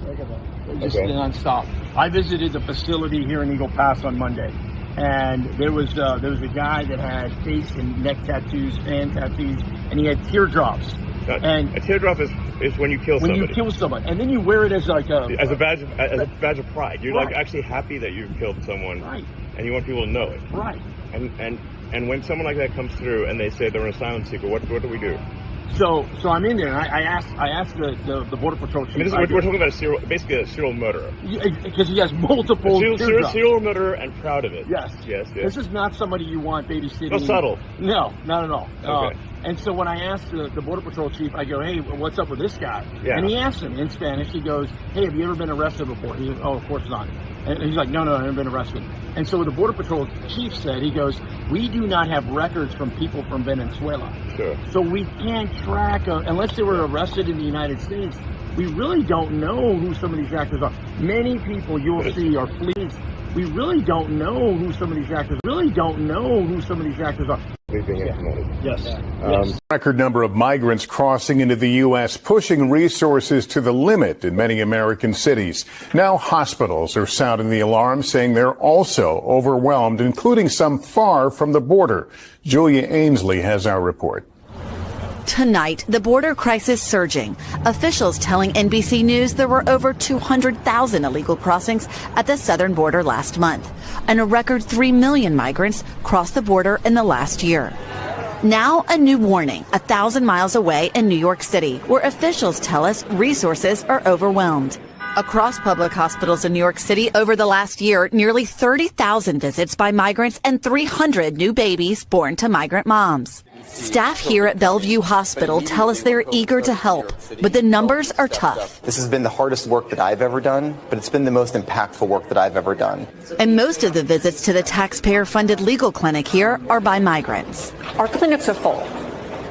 Just nonstop. I visited the facility here in Eagle Pass on Monday, and there was a guy that had face and neck tattoos, hand tattoos, and he had teardrops. And a teardrop is when you kill somebody. When you kill somebody, and then you wear it as like a badge of pride. You're like actually happy that you killed someone, right? And you want people to know it, right? And when someone like that comes through and they say they're an asylum seeker, what do we do? So I'm in there, and I asked the Border Patrol chief. We're talking about basically a serial murderer. Because he has multiple serial murderer and proud of it. Yes. This is not somebody you want babysitting. No subtle. No, not at all. Okay. And so when I asked the Border Patrol chief, I go, hey, what's up with this guy? Yeah. And he asked him in Spanish, he goes, hey, have you ever been arrested before? He goes, oh, of course not. And he's like, no, I've never been arrested. And so the Border Patrol chief said, he goes, we do not have records from people from Venezuela. Sure. So we can't track, unless they were arrested in the United States, we really don't know who some of these actors are. Many people you'll see are fleeing. We really don't know who some of these actors are. Yes. Record number of migrants crossing into the U.S., pushing resources to the limit in many American cities. Now hospitals are sounding the alarm, saying they're also overwhelmed, including some far from the border. Julia Ainsley has our report. Tonight, the border crisis surging. Officials telling NBC News there were over 200,000 illegal crossings at the southern border last month, and a record 3 million migrants crossed the border in the last year. Now, a new warning 1,000 miles away in New York City, where officials tell us resources are overwhelmed. Across public hospitals in New York City over the last year, nearly 30,000 visits by migrants and 300 new babies born to migrant moms. Staff here at Bellevue Hospital tell us they're eager to help, but the numbers are tough. This has been the hardest work that I've ever done, but it's been the most impactful work that I've ever done. And most of the visits to the taxpayer-funded legal clinic here are by migrants. Our clinics are full.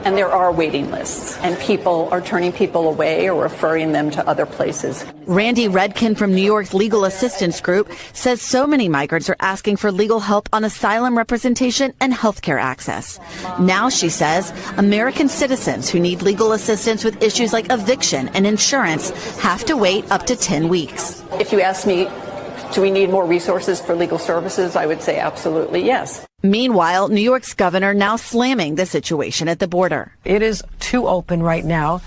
And there are waiting lists, and people are turning people away or referring them to other places. Randy Redkin from New York's Legal Assistance Group says so many migrants are asking for legal help on asylum representation and health care access. Now, she says, American citizens who need legal assistance with issues like eviction and insurance have to wait up to 10 weeks. If you ask me, do we need more resources for legal services? I would say absolutely yes. Meanwhile, New York's governor now slamming the situation at the border. It is too open right now.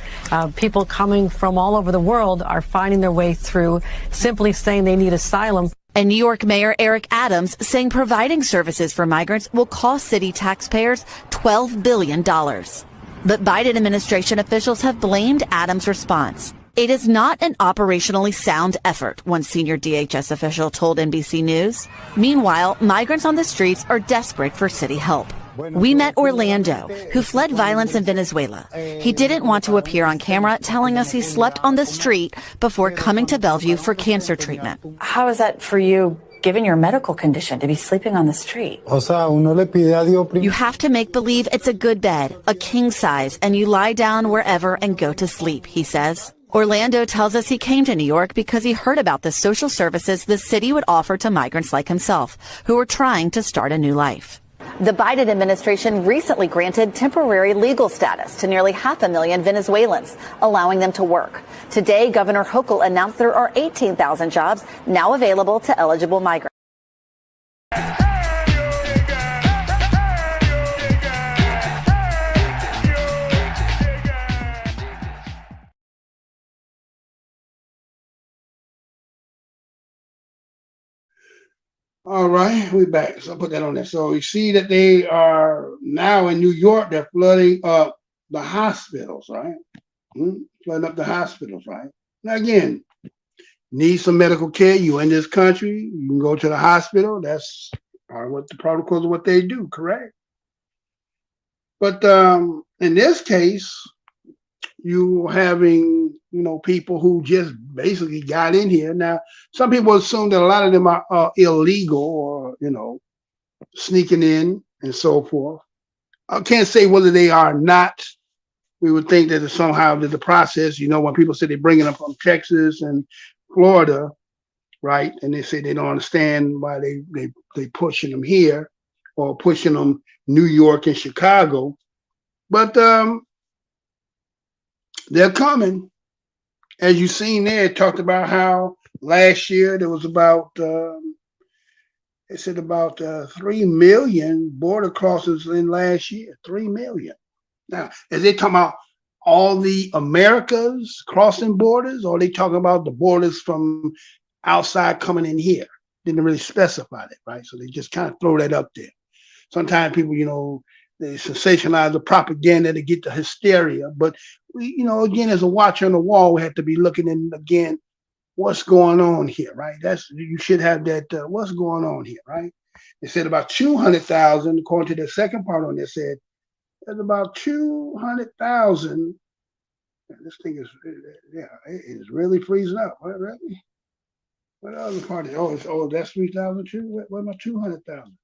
People coming from all over the world are finding their way through, simply saying they need asylum. And New York Mayor Eric Adams saying providing services for migrants will cost city taxpayers $12 billion. But Biden administration officials have blamed Adams' response. It is not an operationally sound effort, one senior DHS official told NBC News. Meanwhile, migrants on the streets are desperate for city help. We met Orlando, who fled violence in Venezuela. He didn't want to appear on camera, telling us he slept on the street before coming to Bellevue for cancer treatment. How is that for you, given your medical condition, to be sleeping on the street? You have to make believe it's a good bed, a king size, and you lie down wherever and go to sleep, he says. Orlando tells us he came to New York because he heard about the social services the city would offer to migrants like himself, who were trying to start a new life. The Biden administration recently granted temporary legal status to nearly 500,000 Venezuelans, allowing them to work. Today, Governor Hochul announced there are 18,000 jobs now available to eligible migrants. All right, we're back. So I'll put that on there. So you see that they are now in New York, they're flooding up the hospitals, right? Flooding up the hospitals, right? Now, again, need some medical care. You're in this country, you can go to the hospital. That's what the protocols of what they do, correct? But in this case, you having, people who just basically got in here. Now, some people assume that a lot of them are illegal or, sneaking in and so forth. I can't say whether they are or not. We would think that it's somehow the process, when people say they're bringing them from Texas and Florida, right? And they say they don't understand why they pushing them here or pushing them New York and Chicago. But they're coming. As you've seen there, it talked about how last year there was about, it said about 3 million border crossings in last year, 3 million. Now, is they talking about all the Americas crossing borders, or are they talking about the borders from outside coming in here? Didn't really specify that, right? So they just kind of throw that up there. Sometimes people, they sensationalize the propaganda to get the hysteria. But, again, as a watcher on the wall, we have to be looking in, again, what's going on here, right? You should have that, what's going on here, right? They said about 200,000, according to the second part on this, said there's about 200,000. This thing is, it is really freezing up. What, really? What other part? That's 3,000 too? What about 200,000?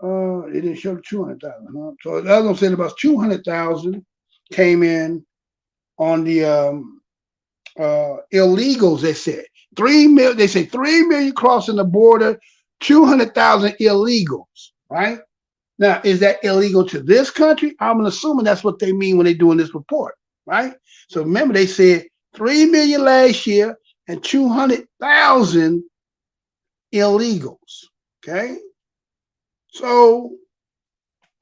It didn't show 200,000, huh? So the other one said about 200,000 came in on the illegals. They said 3 million. They say 3 million crossing the border, 200,000 illegals. Right now, is that illegal to this country? I'm assuming that's what they mean when they're doing this report. Right. So remember, they said 3 million last year and 200,000 illegals. Okay. So,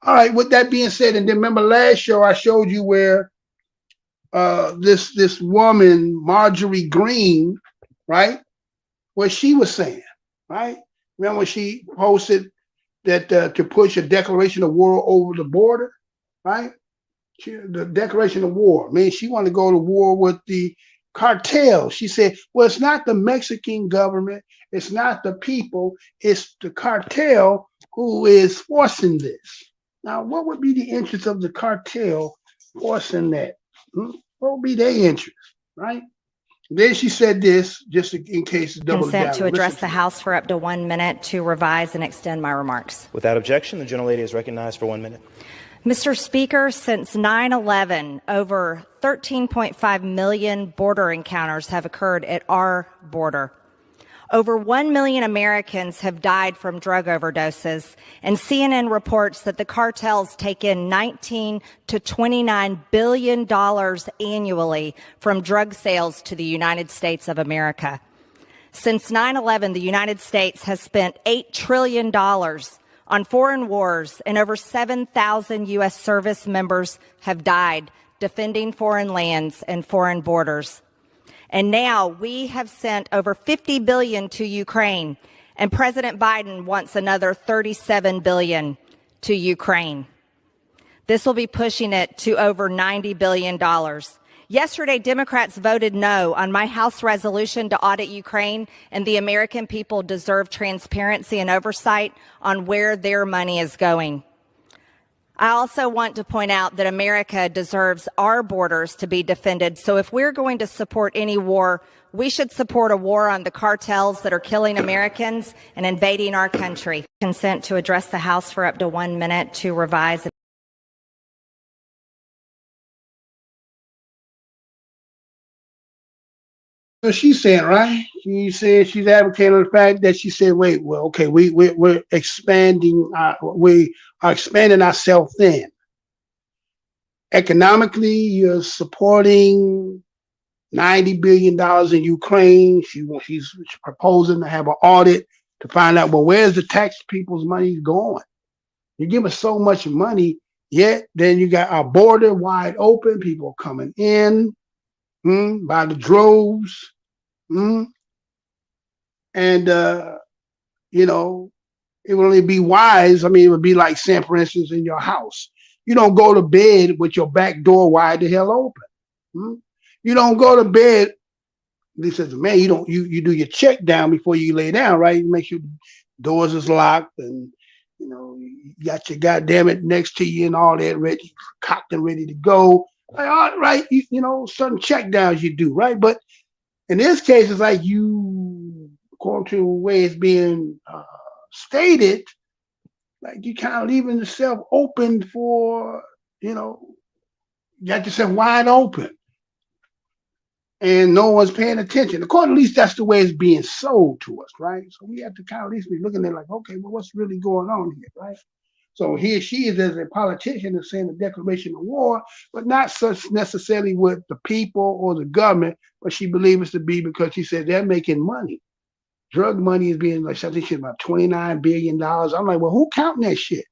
all right, with that being said, and then remember last show I showed you where this woman, Marjorie Greene, right, what she was saying, right? Remember when she posted that to push a declaration of war over the border, right? The declaration of war. I mean, she wanted to go to war with the cartel. She said, well, it's not the Mexican government, it's not the people, it's the cartel who is forcing this. Now, what would be the interest of the cartel forcing that? What would be their interest, right? Then she said this, just in case it's double down. Consent to address the House for up to 1 minute to revise and extend my remarks. Without objection, the gentlelady is recognized for 1 minute. Mr. Speaker, since 9/11, over 13.5 million border encounters have occurred at our border. Over 1 million Americans have died from drug overdoses, and CNN reports that the cartels take in $19 to $29 billion annually from drug sales to the United States of America. Since 9/11, the United States has spent $8 trillion on foreign wars, and over 7,000 U.S. service members have died defending foreign lands and foreign borders. And now we have sent over $50 billion to Ukraine, and President Biden wants another $37 billion to Ukraine. This will be pushing it to over $90 billion. Yesterday, Democrats voted no on my House resolution to audit Ukraine, and the American people deserve transparency and oversight on where their money is going. I also want to point out that America deserves our borders to be defended. So if we're going to support any war, we should support a war on the cartels that are killing Americans and invading our country. Consent to address the House for up to 1 minute to revise. So she's saying, right? She said she's advocating the fact that she said, wait, well, okay, we're expanding, we are expanding ourselves thin. Economically, you're supporting $90 billion in Ukraine. She's proposing to have an audit to find out, well, where's the tax people's money going? You give us so much money, yet then you got our border wide open, people coming in by the droves. And, you know, it would only be wise. I mean, it would be like, say, for instance, in your house. You don't go to bed with your back door wide the hell open. You don't go to bed. This says, man, you do your check down before you lay down, right? You make sure the doors is locked and, you know, you got your goddamn it next to you and all that ready, cocked and ready to go. Like, all right, you know, certain check downs you do, right? But in this case, it's like you, according to the way it's being stated, like you kind of leaving yourself open for, you know, you got yourself wide open. And no one's paying attention. According, at least that's the way it's being sold to us, right? So we have to kind of at least be looking at it like, okay, well, what's really going on here, right? So here she is as a politician is saying a declaration of war, but not such necessarily with the people or the government, but she believes it to be because she said they're making money. Drug money is being like something shit about $29 billion. I'm like, well, who counting that shit?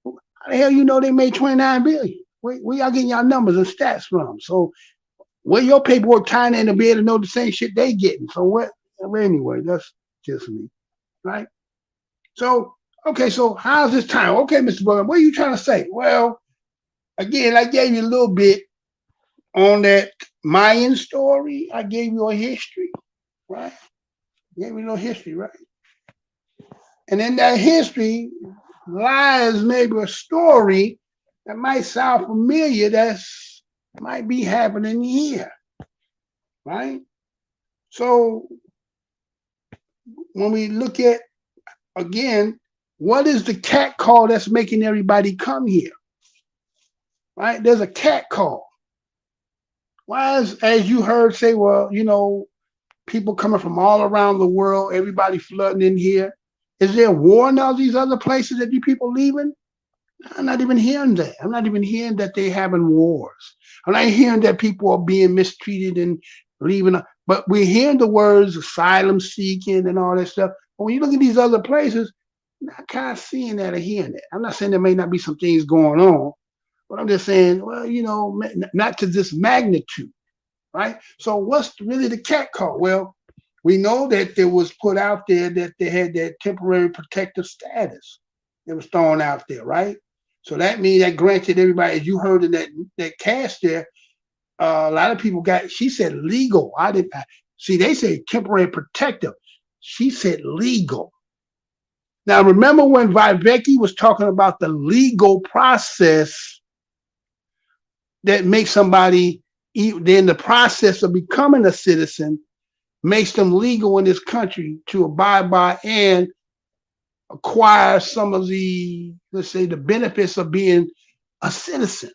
How the hell you know they made $29 billion? Where y'all getting y'all numbers and stats from? So where your paperwork tying in to be able to know the same shit they getting? So what? Well, anyway, that's just me, right? So, okay, so how's this time? Okay, Mr. Brother, what are you trying to say? Well, again, I gave you a little bit on that Mayan story. I gave you a history, right? Gave you a little history, right? And in that history lies maybe a story that might sound familiar that's might be happening here, right? So when we look at, again, what is the cat call that's making everybody come here, right? There's a cat call. Why is, as you heard say, well, you know, people coming from all around the world, everybody flooding in here. Is there war in all these other places that you people leaving? I'm not even hearing that. I'm not even hearing that they're having wars. I'm not hearing that people are being mistreated and leaving. But we're hearing the words asylum seeking and all that stuff. But when you look at these other places, I'm not kind of seeing that or hearing that. I'm not saying there may not be some things going on, but I'm just saying, well, you know, not to this magnitude, right? So what's really the cat call? Well, we know that there was put out there that they had that temporary protective status. It was thrown out there, right? So that means that granted everybody, as you heard in that cast there, a lot of people got, she said legal. I didn't see, they say temporary protective. She said legal. Now, remember when Viveki was talking about the legal process that makes somebody, then the process of becoming a citizen makes them legal in this country to abide by and acquire some of the, let's say, the benefits of being a citizen.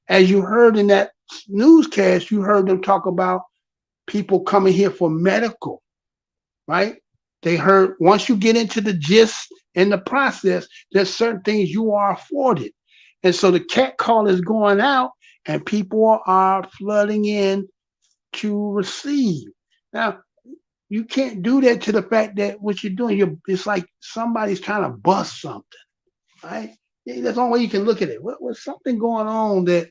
As you heard in that newscast, you heard them talk about people coming here for medical, right? They heard once you get into the gist and the process, there's certain things you are afforded. And so the cat call is going out and people are flooding in to receive. Now, you can't do that to the fact that what you're doing, it's like somebody's trying to bust something, right? That's the only way you can look at it. What's something going on that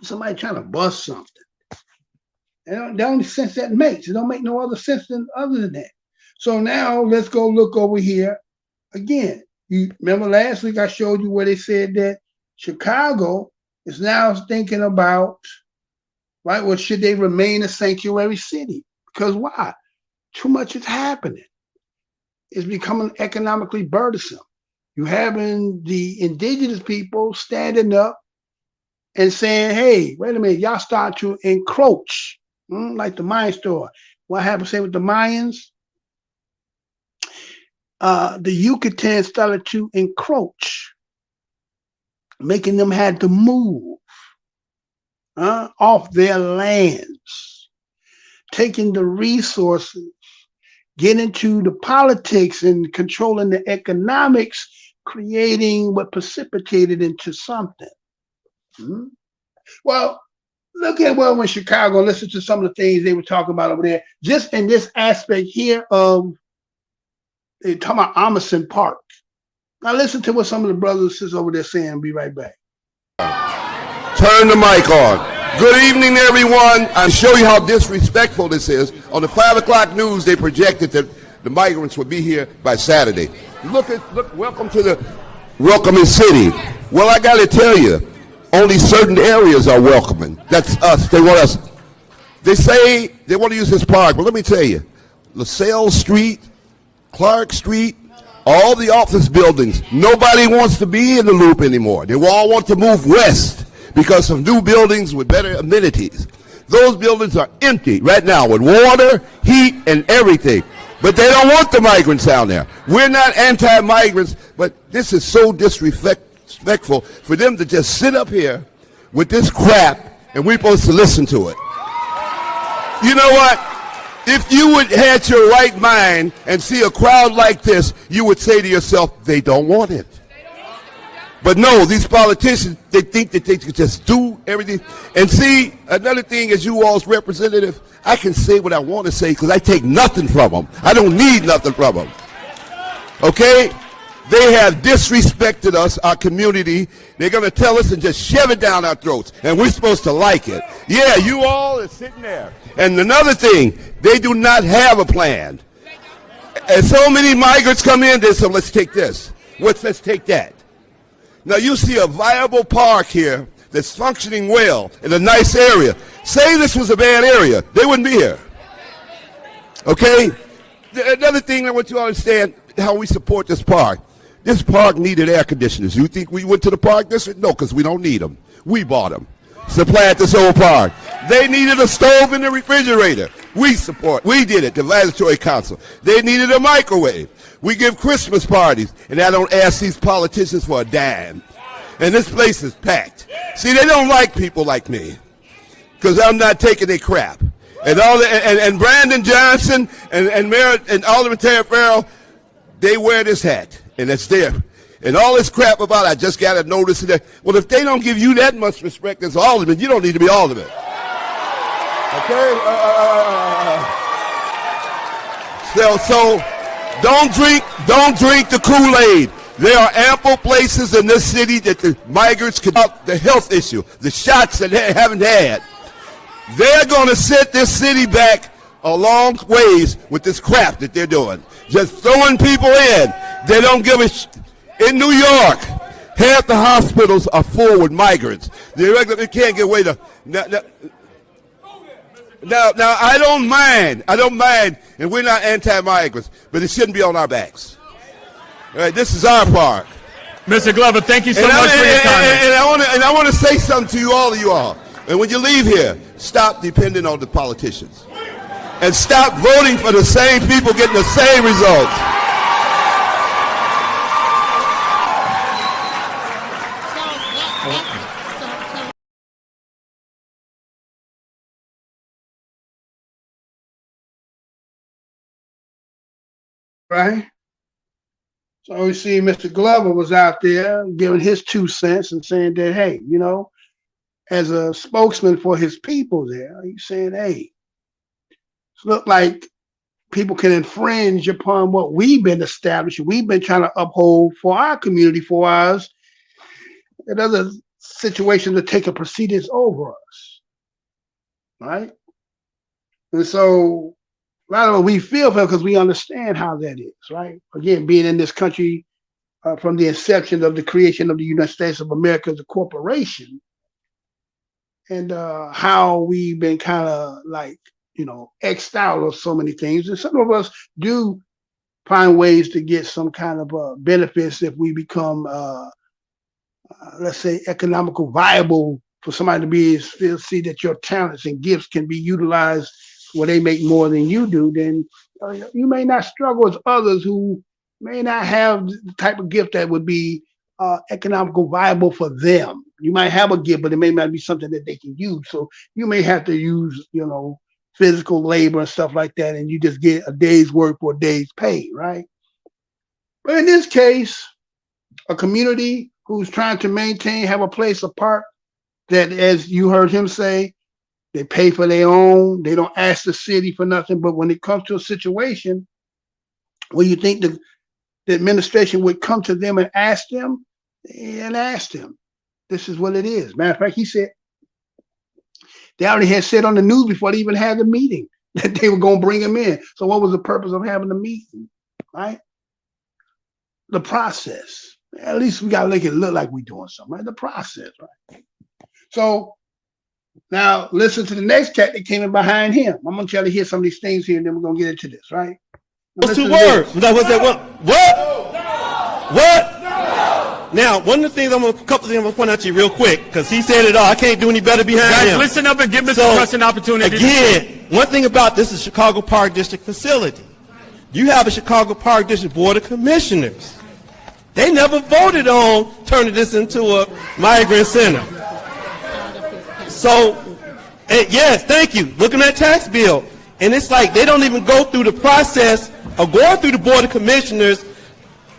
somebody trying to bust something? The only sense that makes. It don't make no other sense other than that. So now let's go look over here again. You remember last week I showed you where they said that Chicago is now thinking about, right, well, should they remain a sanctuary city? Because why? Too much is happening. It's becoming economically burdensome. You having the indigenous people standing up and saying, hey, wait a minute, y'all start to encroach, like the Mayan store. What happened, say, with the Mayans? The Yucatan started to encroach, making them had to move off their lands, taking the resources, get into the politics and controlling the economics, creating what precipitated into something. Well, look at when Chicago, listen to some of the things they were talking about over there, just in this aspect here of, they're talking about Emerson Park. Now listen to what some of the brothers and sisters over there saying. I'll be right back. Turn the mic on. Good evening, everyone. I'll show you how disrespectful this is. On the 5 o'clock news, they projected that the migrants would be here by Saturday. Look, welcome to the welcoming city. Well, I got to tell you, only certain areas are welcoming. That's us. They want us. They say they want to use this park, but let me tell you, LaSalle Street, Clark Street, all the office buildings, nobody wants to be in the loop anymore. They all want to move west because of new buildings with better amenities. Those buildings are empty right now with water, heat, and everything. But they don't want the migrants down there. We're not anti-migrants, but this is so disrespectful for them to just sit up here with this crap and we're supposed to listen to it. You know what? If you would had your right mind and see a crowd like this, you would say to yourself, they don't want it. But no, these politicians, they think that they can just do everything. And see, another thing as you all's representative, I can say what I want to say because I take nothing from them. I don't need nothing from them. Okay? They have disrespected us, our community. They're going to tell us and just shove it down our throats. And we're supposed to like it. Yeah, you all are sitting there. And another thing, they do not have a plan. And so many migrants come in, they say, let's take this. Let's take that. Now you see a viable park here that's functioning well in a nice area. Say this was a bad area, they wouldn't be here. Okay? Another thing I want you to understand how we support this park. This park needed air conditioners. You think we went to the park district? No, because we don't need them. We bought them. Supplied this whole park. They needed a stove and a refrigerator. We did it, the advisory council. They needed a microwave. We give Christmas parties, and I don't ask these politicians for a dime. And this place is packed. See, they don't like people like me, because I'm not taking their crap. And Brandon Johnson and Alderman Terry Farrell, they wear this hat, and it's there. And all this crap about I just got to notice that. Well, if they don't give you that much respect as alderman, you don't need to be alderman. Okay? So don't drink the Kool-Aid. There are ample places in this city that the migrants can up the health issue, the shots that they haven't had. They're going to set this city back a long ways with this crap that they're doing. Just throwing people in. They don't give a In New York, half the hospitals are full with migrants. They can't get away to. Now, I don't mind, and we're not anti-migrants, but it shouldn't be on our backs. All right, this is our park. Mr. Glover, thank you so much for your comments. And I want to say something to you all. And when you leave here, stop depending on the politicians. And stop voting for the same people getting the same results. right? So we see Mr. Glover was out there giving his 2 cents and saying that, hey, you know, as a spokesman for his people there, he's saying, hey, it look like people can infringe upon what we've been establishing, we've been trying to uphold for our community, for us, and other situations to take a precedence over us, right? And so a lot of it we feel for because we understand how that is, right? Again, being in this country from the inception of the creation of the United States of America as a corporation, and how we've been kind of like, you know, X'd out of so many things. And some of us do find ways to get some kind of benefits if we become, let's say, economical viable for somebody to be still see that your talents and gifts can be utilized where they make more than you do, then you may not struggle as others who may not have the type of gift that would be economical viable for them. You might have a gift, but it may not be something that they can use. So you may have to use, you know, physical labor and stuff like that, and you just get a day's work for a day's pay, right? But in this case, a community who's trying to maintain, have a place apart that, as you heard him say, they pay for their own, they don't ask the city for nothing. But when it comes to a situation where you think the administration would come to them and ask them, this is what it is. Matter of fact, he said, they already had said on the news before they even had the meeting that they were going to bring him in. So what was the purpose of having the meeting, right? The process. At least we got to make it look like we're doing something, right? The process, right? So now listen to the next cat that came in behind him. I'm going to try to hear some of these things here, and then we're going to get into this, right? Those 2 words. That was that one. What? What? Now, one of the things a couple things I'm going to point out to you real quick, because he said it all. I can't do any better behind him. Guys, listen up and give Mr. Trust an opportunity. Again, one thing about this is Chicago Park District facility. You have a Chicago Park District Board of Commissioners. They never voted on turning this into a migrant center. So, yes, thank you. Looking at tax bill. And it's like they don't even go through the process of going through the Board of Commissioners,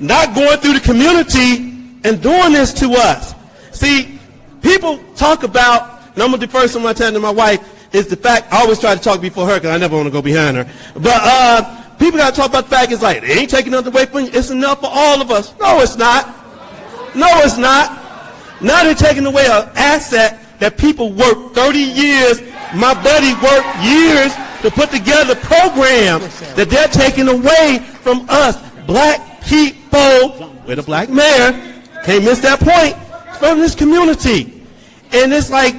not going through the community, and doing this to us. See, people talk about, and I'm going to defer some of my time to my wife, is the fact, I always try to talk before her because I never want to go behind her. But people got to talk about the fact, it's like, they ain't taking nothing away from you. It's enough for all of us. No, it's not. No, it's not. Now they're taking away an asset that people worked 30 years. My buddy worked years to put together programs that they're taking away from us, black people, with a black mayor. Can't miss that point, from this community. And it's like,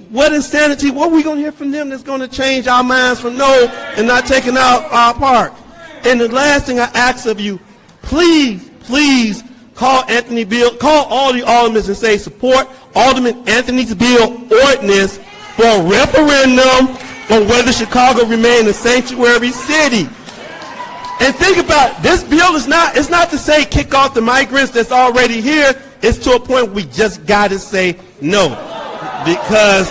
what insanity, what are we going to hear from them that's going to change our minds from no and not taking out our part? And the last thing I ask of you, please, please call Anthony Bill, call all the aldermen and say support Alderman Anthony's bill ordinance for a referendum on whether Chicago remain a sanctuary city. And think about it, this bill is not, it's not to say kick off the migrants that's already here. It's to a point we just got to say no. Because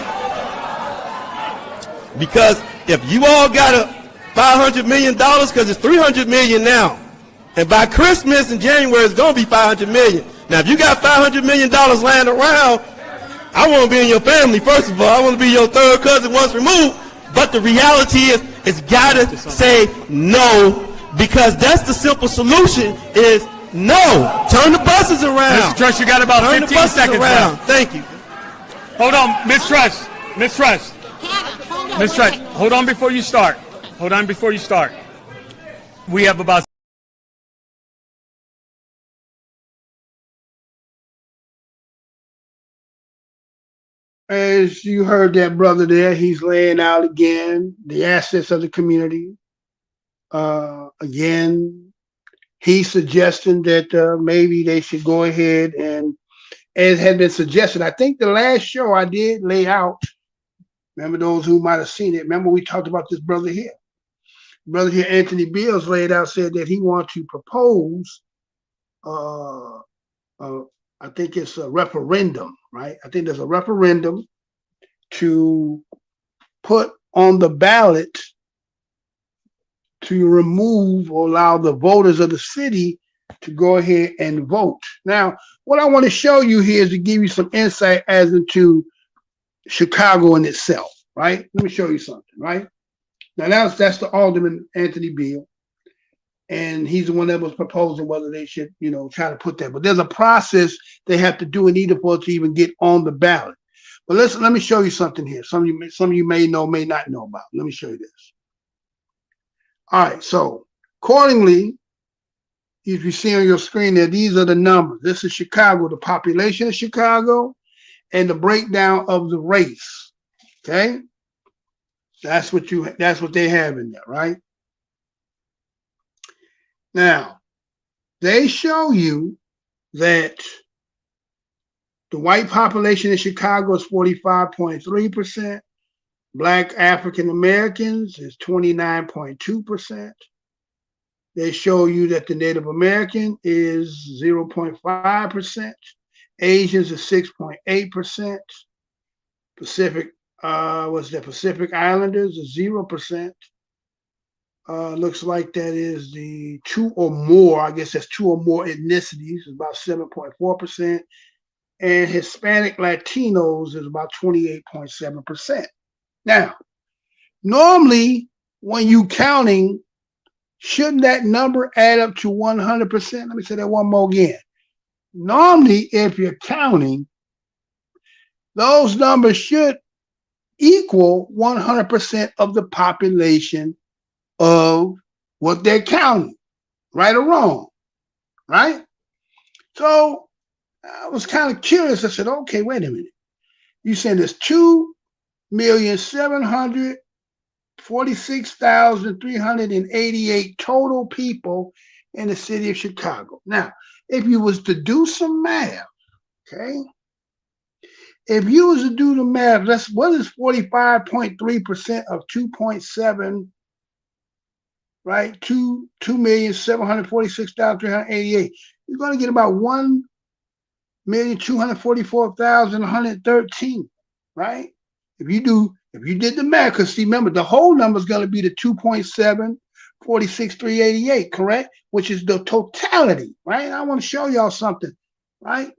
if you all got a $500 million, because it's $300 million now, and by Christmas in January it's going to be $500 million. Now if you got $500 million lying around, I want to be in your family, first of all. I want to be your third cousin once removed. But the reality is, it's got to say no. Because that's the simple solution is no. Turn the buses around. Mr. Trust, you got about 15 seconds left. Thank you. Hold on, Ms. Trust. Ms. Trust. Ms. Trust, hold on before you start. Hold on before you start. We have about... As you heard that brother there, he's laying out again the assets of the community. Again, he's suggesting that maybe they should go ahead and, as had been suggested, I think the last show I did lay out, remember those who might have seen it, remember we talked about this brother here. Brother here, Anthony Bills, laid out, said that he wanted to propose, I think it's a referendum, right? I think there's a referendum to put on the ballot to remove or allow the voters of the city to go ahead and vote. Now, what I want to show you here is to give you some insight as into Chicago in itself, right? Let me show you something, right? Now, that's the Alderman Anthony Beale, and he's the one that was proposing whether they should, try to put that. But there's a process they have to do in order for it to even get on the ballot. But let me show you something here. Some of you may know, may not know about. Let me show you this. All right, so accordingly, if you see on your screen there, these are the numbers. This is Chicago, the population of Chicago, and the breakdown of the race. Okay, that's what they have in there, right? Now, they show you that the white population in Chicago is 45.3%. Black African Americans is 29.2%. They show you that the Native American is 0.5%. Asians is 6.8%. Pacific Islanders is 0%. Looks like that is the two or more, I guess that's two or more ethnicities, is about 7.4%. And Hispanic Latinos is about 28.7%. Now, normally when you counting, shouldn't that number add up to 100%? Let me say that one more again. Normally, if you're counting, those numbers should equal 100% of the population of what they're counting, right or wrong, right? So I was kind of curious. I said, okay, wait a minute. You said there's 2,746,388 total people in the city of Chicago. Now, if you was to do some math, okay? If you was to do the math, what is 45.3% of 2.7, right? 2,746,388. You're going to get about 1,244,113, right? If you did the math, because see, remember, the whole number is going to be the 2.746,388, correct? Which is the totality, right? I want to show y'all something, right?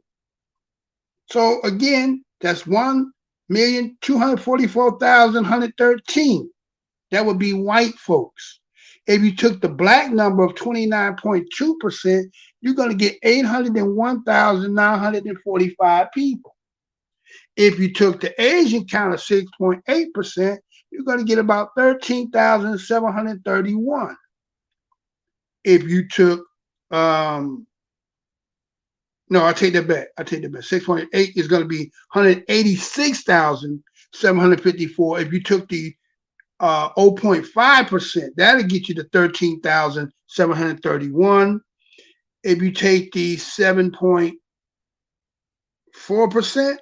So again, that's 1,244,113. That would be white folks. If you took the black number of 29.2%, you're going to get 801,945 people. If you took the Asian count of 6.8%, you're going to get about 13,731. If you took, no, I take that back. 6.8 is going to be 186,754. If you took the 0.5%, that'll get you to 13,731. If you take the 7.4%,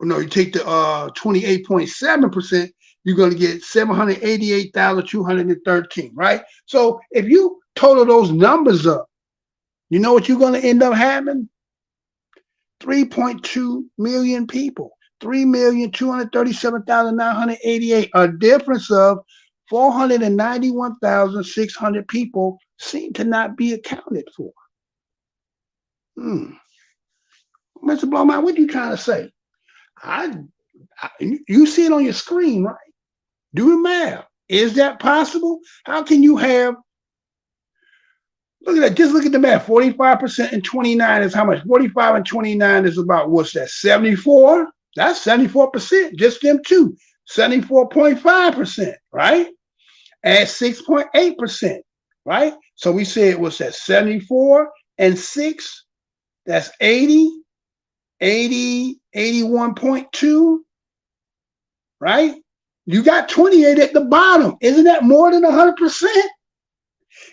no, you take the 28.7%, you're going to get 788,213, right? So if you total those numbers up, you know what you're going to end up having? 3.2 million people, 3,237,988, a difference of 491,600 people seem to not be accounted for. Mr. Blowman, what are you trying to say? You see it on your screen, right? Do the math. Is that possible? How can you have, look at that, just look at the math. 45% and 29 is how much? 45 and 29 is about, what's that, 74? That's 74%, just them two. 74.5%, right? Add 6.8%, right? So we said, what's that, 74 and 6, that's 80, 81.2, right? You got 28 at the bottom. Isn't that more than 100%?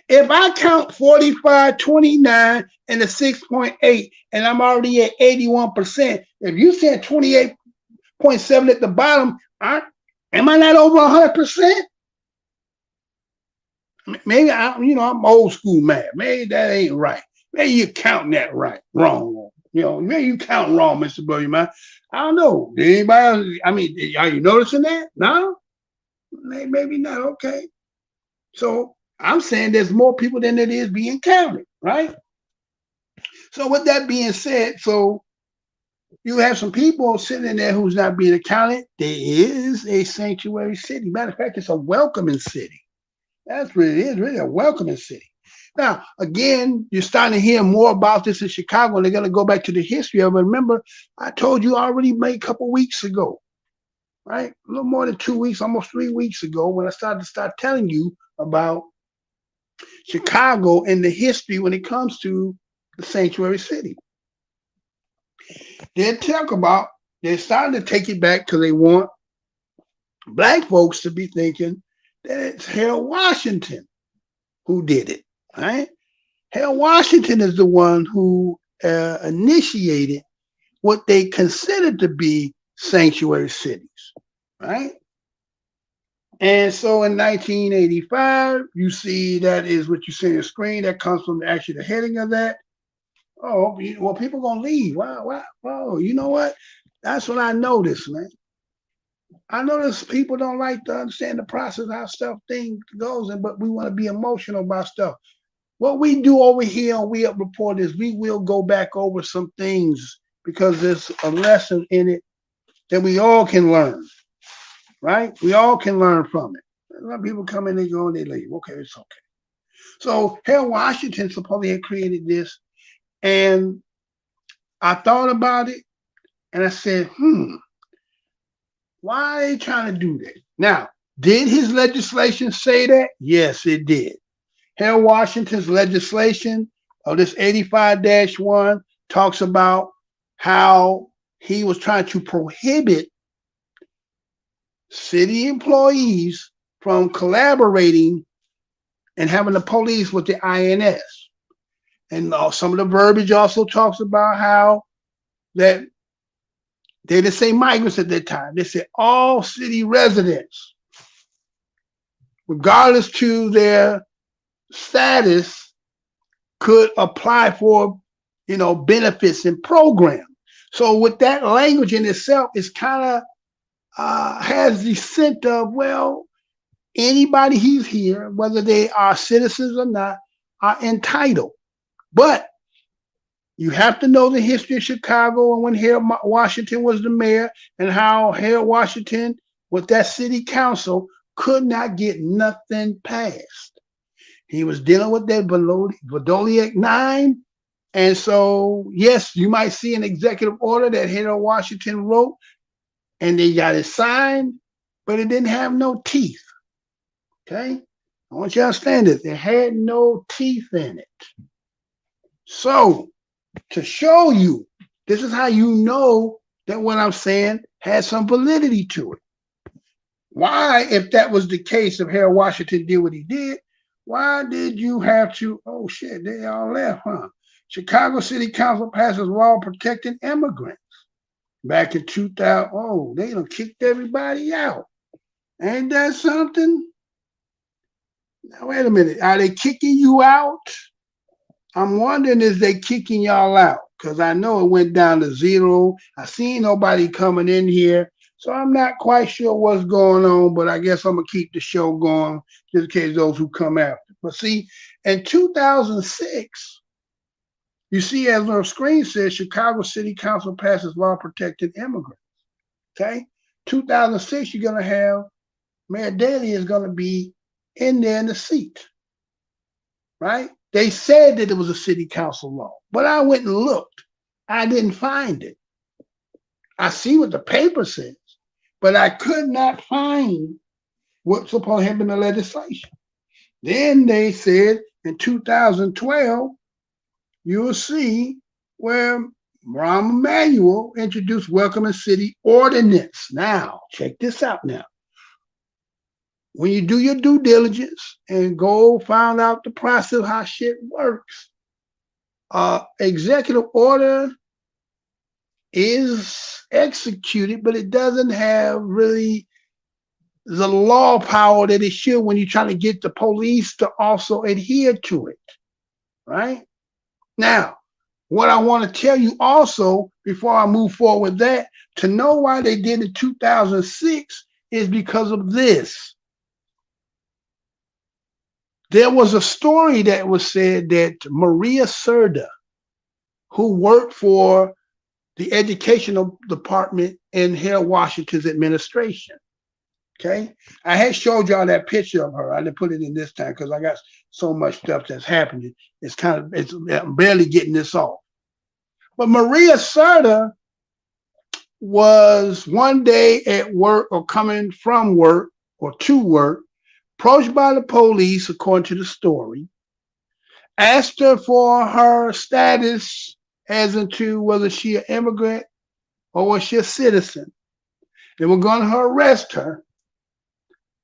If I count 45, 29, and the 6.8, and I'm already at 81%, if you said 28.7 at the bottom, am I not over 100%? Maybe I'm old school math. Maybe that ain't right. Maybe you're counting that right, wrong. Maybe you count wrong, Mr. Blowsurmind. I don't know. Did anybody else, are you noticing that? No? Maybe not. Okay. So I'm saying there's more people than it is being counted, right? So with that being said, so you have some people sitting there who's not being accounted. There is a sanctuary city. Matter of fact, it's a welcoming city. That's what it is, really a welcoming city. Now, again, you're starting to hear more about this in Chicago, and they're going to go back to the history of it. Remember, I told you already a couple weeks ago, right? A little more than 2 weeks, almost 3 weeks ago, when I started telling you about Chicago and the history when it comes to the sanctuary city. They're starting to take it back because they want black folks to be thinking that it's Harold Washington who did it, right? Harold Washington is the one who initiated what they considered to be sanctuary cities, right? And so in 1985, you see that is what you see on your screen. That comes from actually the heading of that. Oh, well, people gonna leave. Wow. Oh, you know what? That's what I noticed, man. I notice people don't like to understand the process, how things goes, but we want to be emotional about stuff. What we do over here on WeUpReport is we will go back over some things because there's a lesson in it that we all can learn, right? We all can learn from it. A lot of people come in and go and they leave. Okay, it's okay. So Harold Washington supposedly had created this, and I thought about it, and I said, why are they trying to do that? Now, did his legislation say that? Yes, it did. Harold Washington's legislation of this 85-1 talks about how he was trying to prohibit city employees from collaborating and having the police with the INS. And some of the verbiage also talks about how that they didn't say migrants at that time. They said all city residents, regardless to their status, could apply for, benefits and programs. So with that language in itself, it's kind of has the scent of, well, anybody who's here, whether they are citizens or not, are entitled. But you have to know the history of Chicago and when Harold Washington was the mayor and how Harold Washington with that city council could not get nothing passed. He was dealing with that Vodoliak 9. And so, yes, you might see an executive order that Harold Washington wrote and they got it signed, but it didn't have no teeth. Okay? I want you to understand this. It had no teeth in it. So, to show you, this is how you know that what I'm saying has some validity to it. Why, if that was the case, if Harold Washington did what he did, why did you have to, oh shit, they all left, huh? Chicago City Council passes law protecting immigrants back in 2000. Oh, they done kicked everybody out. Ain't that something? Now, wait a minute. Are they kicking you out? I'm wondering, is they kicking y'all out? Because I know it went down to 0. I seen nobody coming in here. So I'm not quite sure what's going on, but I guess I'm going to keep the show going just in case those who come after. But see, in 2006, you see, as our screen says, Chicago City Council passes law protecting immigrants. Okay? 2006, you're going to have Mayor Daley is going to be in there in the seat. Right? They said that it was a city council law, but I went and looked. I didn't find it. I see what the paper says, but I could not find what's supposed to have been the legislation. Then they said in 2012, you'll see where Rahm Emanuel introduced Welcoming City Ordinance. Now, check this out now. When you do your due diligence and go find out the process, how shit works, executive order is executed, but it doesn't have really the law power that it should when you're trying to get the police to also adhere to it, right? Now, what I want to tell you also, before I move forward with that, to know why they did it in 2006 is because of this. there was a story that was said that Maria Serda, who worked for the educational department in Harold Washington's administration. Okay, I had showed y'all that picture of her. I didn't put it in this time because I got so much stuff that's happening. I'm barely getting this off. But Maria Serda was one day at work or coming from work or to work, approached by the police, according to the story, asked her for her status as into whether she an immigrant or was she a citizen. They were going to arrest her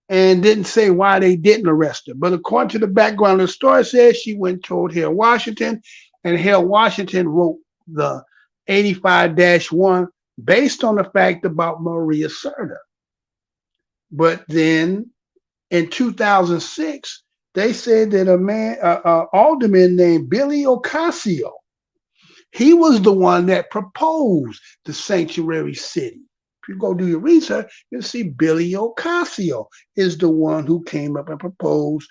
and didn't say why they didn't arrest her. But according to the background of the story, says she went toward Harold Washington, and Harold Washington wrote the 85-1 based on the fact about Maria Serda. But then in 2006, they said that an alderman named Billy Ocasio, he was the one that proposed the sanctuary city. If you go do your research, you'll see Billy Ocasio is the one who came up and proposed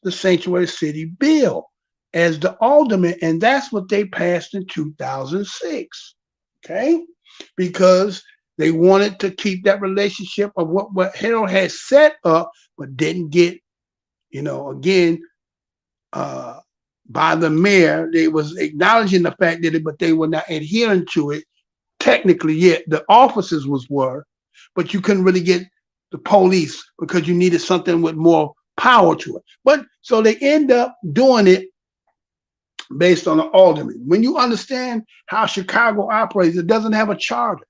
the sanctuary city bill as the alderman, and that's what they passed in 2006. Okay, because they wanted to keep that relationship of what Harold had set up, but didn't get, again, by the mayor. They was acknowledging the fact that but they were not adhering to it technically yet. The officers were, but you couldn't really get the police because you needed something with more power to it. But so they end up doing it based on an alderman. When you understand how Chicago operates, it doesn't have a charter.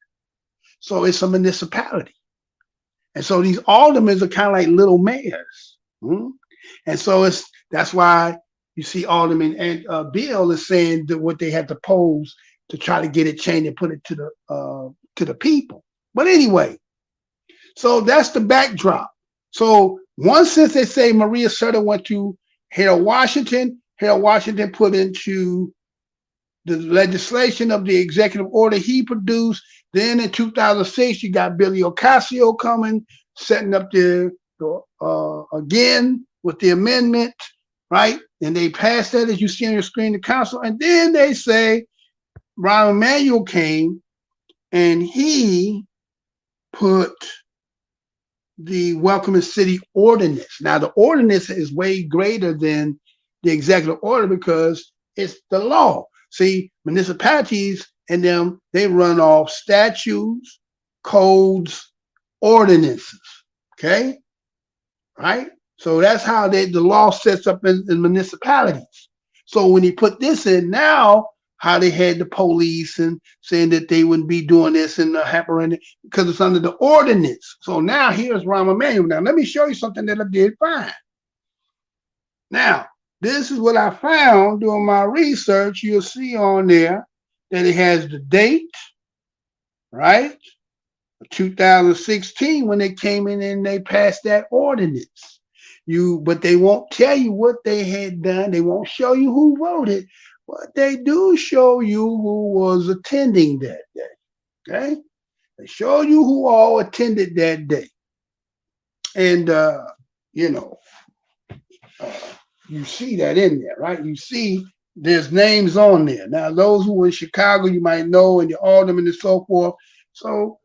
So it's a municipality. And so these aldermen are kind of like little mayors. And so that's why you see Alderman and Bill is saying that what they had to pose to try to get it changed and put it to the people. But anyway, so that's the backdrop. So one sense they say Maria Serda went to Harold Washington. Harold Washington put into the legislation of the executive order he produced. Then in 2006, you got Billy Ocasio coming, setting up again with the amendment, right? And they passed that, as you see on your screen, the council. And then they say Rahm Emanuel came and he put the Welcoming City Ordinance. Now, the ordinance is way greater than the executive order because it's the law. See, municipalities and them, they run off statutes, codes, ordinances, okay? Right? So that's how the law sets up in municipalities. So when he put this in now, how they had the police and saying that they wouldn't be doing this and happening because it's under the ordinance. So now here's Rahm Emanuel. Now let me show you something that I did find. Now, this is what I found doing my research. You'll see on there that it has the date, right? 2016 when they came in and they passed that ordinance. But they won't tell you what they had done. They won't show you who voted, but they do show you who was attending that day. Okay? They show you who all attended that day. And you see that in there, right? You see there's names on there. Now, those who were in Chicago, you might know, and your alderman and so forth. So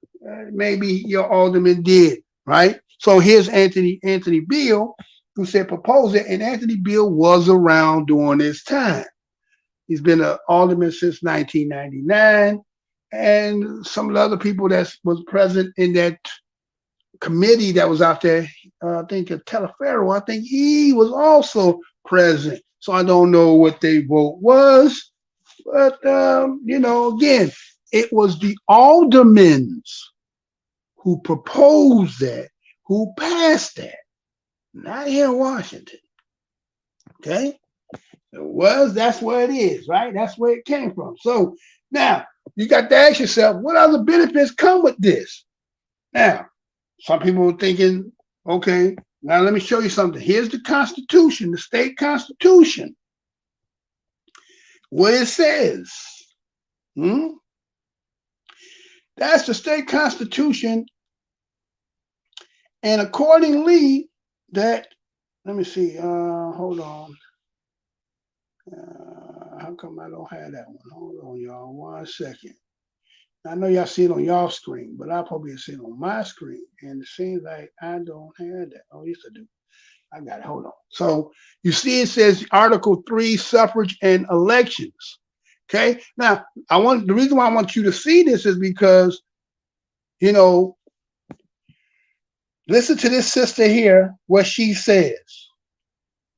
maybe your alderman did, right? So here's Anthony Beale, who said propose it, and Anthony Beale was around during this time. He's been an alderman since 1999, and some of the other people that was present in that committee that was out there, I think Telefero, I think he was also present. So I don't know what their vote was, but again, it was the aldermen who proposed that, who passed that, not here in Washington. Okay? That's where it is, right? That's where it came from. So now you got to ask yourself, what other benefits come with this? Now, some people are thinking, okay, now let me show you something. Here's the Constitution, the state Constitution. What it says. That's the state Constitution. And accordingly, that Let me see. Hold on. How come I don't have that one? Hold on, y'all. 1 second. I know y'all see it on y'all screen, but I probably see it on my screen. And it seems like I don't have that. Oh, yes, I do. I got it. Hold on. So you see it says Article 3, suffrage and elections. Okay. Now, the reason why I want you to see this is because, you know, listen to this sister here, what she says.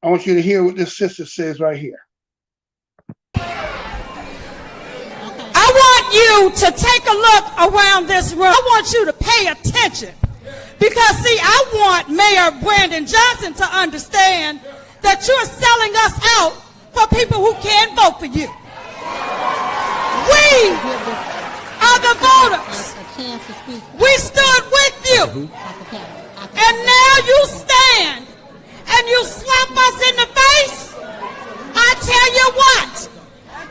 I want you to hear what this sister says right here. I want you to take a look around this room. I want you to pay attention. Because, see, I want Mayor Brandon Johnson to understand that you're selling us out for people who can't vote for you. We are the voters. We stood with you. And now you stand and you slap us in the face. I tell you what,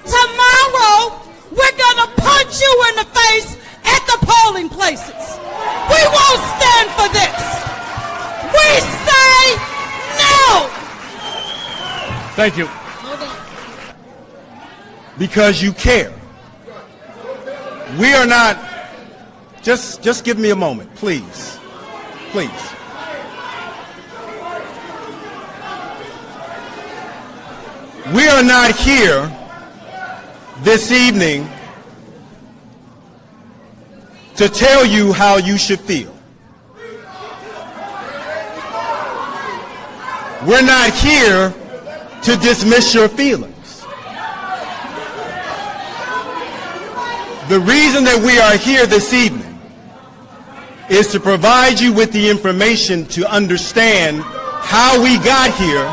tomorrow we're going to punch you in the face at the polling places. We won't stand for this. We say no. Thank you. Because you care. We are not, just give me a moment, please. Please. We are not here this evening to tell you how you should feel. We're not here to dismiss your feelings. The reason that we are here this evening is to provide you with the information to understand how we got here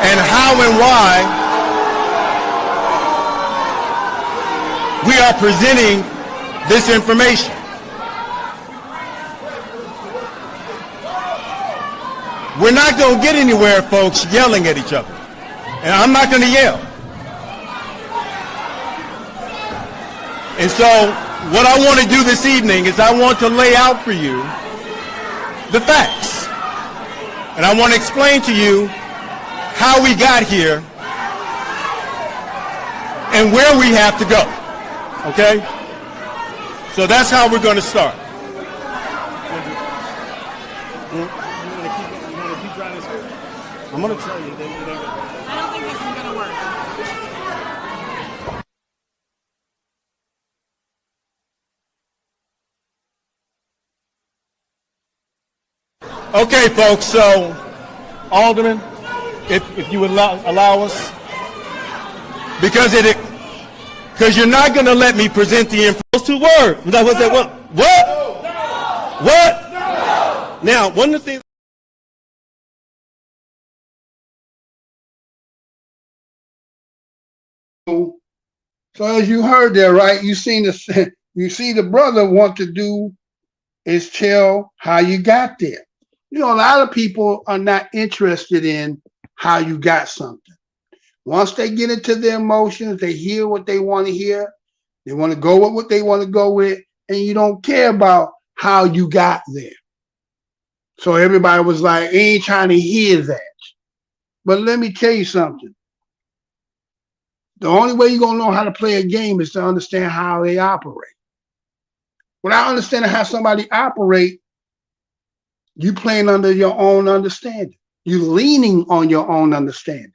and how and why we are presenting this information. We're not going to get anywhere, folks, yelling at each other. And I'm not going to yell. And so what I want to do this evening is I want to lay out for you the facts. And I want to explain to you how we got here and where we have to go. Okay? So that's how we're going to start. I'm going to tell you. I don't think this is going to work. Okay, folks, so, Alderman, if you would allow us, because you're not going to let me present the info. Those 2 words. What's that? What? Now, one of the things. So as you heard there, right? You see the brother want to do is tell how you got there. You know, a lot of people are not interested in how you got something. Once they get into their emotions, they hear what they want to hear. They want to go with what they want to go with, and you don't care about how you got there. So everybody was like, ain't trying to hear that. But let me tell you something. The only way you're going to know how to play a game is to understand how they operate. Without understanding how somebody operates, you playing under your own understanding. You're leaning on your own understanding.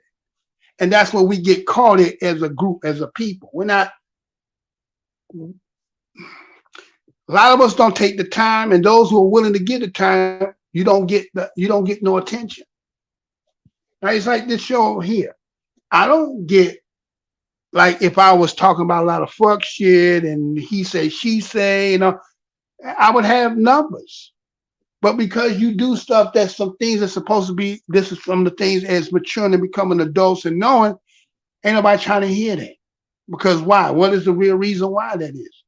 And that's where we get caught in as a group, as a people. We're not, a lot of us don't take the time, and those who are willing to give the time, you don't get no attention. Now, it's like this show here. I don't get, like, if I was talking about a lot of fuck shit and he say, she say, you know, I would have numbers. But because you do stuff that's some things that's supposed to be, this is some of the things as maturing and becoming adults and knowing, ain't nobody trying to hear that. Because why? What is the real reason why that is?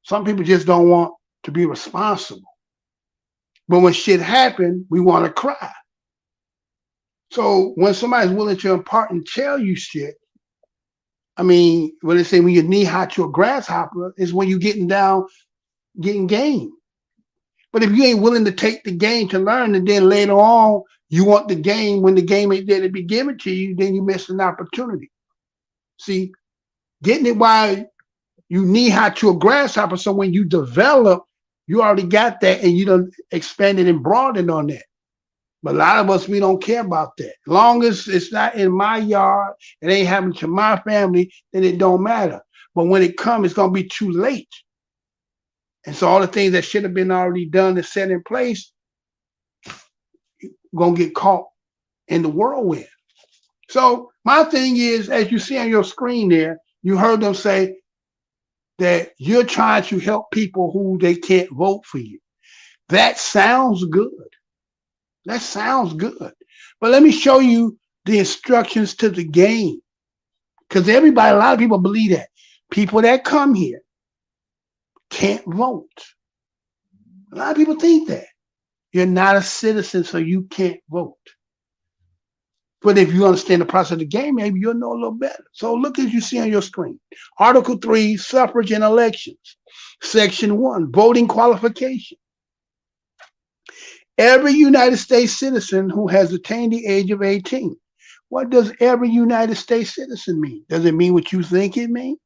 Some people just don't want to be responsible. But when shit happens, we want to cry. So when somebody's willing to impart and tell you shit, I mean, when they say when you're knee high to a grasshopper, is when you're getting game. But if you ain't willing to take the game to learn, and then later on You want the game when the game ain't there to be given to you, then you miss an opportunity. See, getting it while you knee high to a grasshopper, so when you develop, you already got that and you done expanded and broadened on that. But a lot of us, we don't care about that. Long as it's not in my yard, it ain't happening to my family, then it don't matter. But when it comes, it's going to be too late. And so all the things that should have been already done and set in place, going to get caught in the whirlwind. So my thing is, as you see on your screen there, you heard them say that you're trying to help people who they can't vote for you. That sounds good. That sounds good. But let me show you the instructions to the game. Because a lot of people believe that. People that come here can't vote. A lot of people think that. You're not a citizen, so you can't vote. But if you understand the process of the game, maybe you'll know a little better. So look as you see on your screen. Article 3, suffrage and elections. Section 1, voting qualification. Every United States citizen who has attained the age of 18. What does every United States citizen mean? Does it mean what you think it means?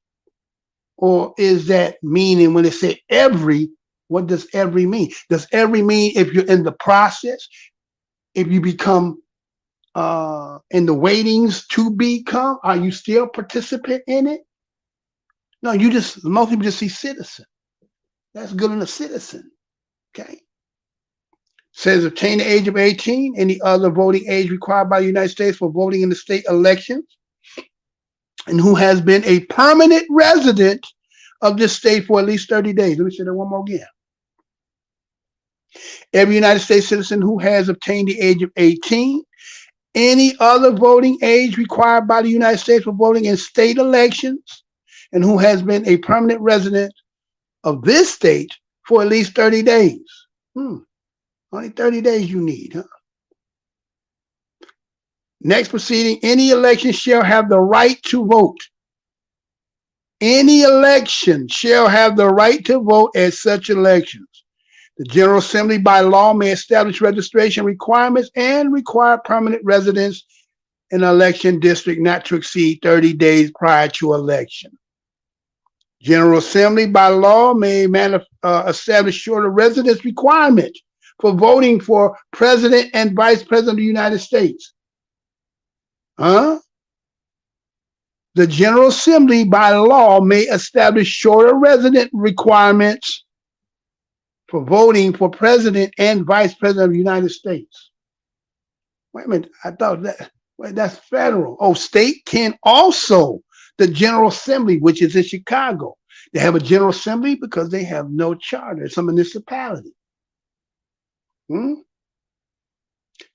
Or is that meaning when they say every, what does every mean? Does every mean if you're in the process, if you become in the waitings to become, are you still participant in it? No, most people just see citizen. That's good in a citizen, okay? Says obtain the age of 18, any other voting age required by the United States for voting in the state elections, and who has been a permanent resident of this state for at least 30 days. Let me say that one more again. Every United States citizen who has obtained the age of 18, any other voting age required by the United States for voting in state elections, and who has been a permanent resident of this state for at least 30 days. Only 30 days you need, huh? Next proceeding, any election shall have the right to vote. Any election shall have the right to vote at such elections. The General Assembly by law may establish registration requirements and require permanent residence in an election district not to exceed 30 days prior to election. General Assembly by law may establish shorter residence requirements for voting for President and Vice President of the United States. The General Assembly by law may establish shorter resident requirements for voting for President and Vice President of the United States. Wait a minute, I thought that's federal. Oh, state can also, the General Assembly, which is in Chicago, they have a General Assembly because they have no charter. It's a municipality.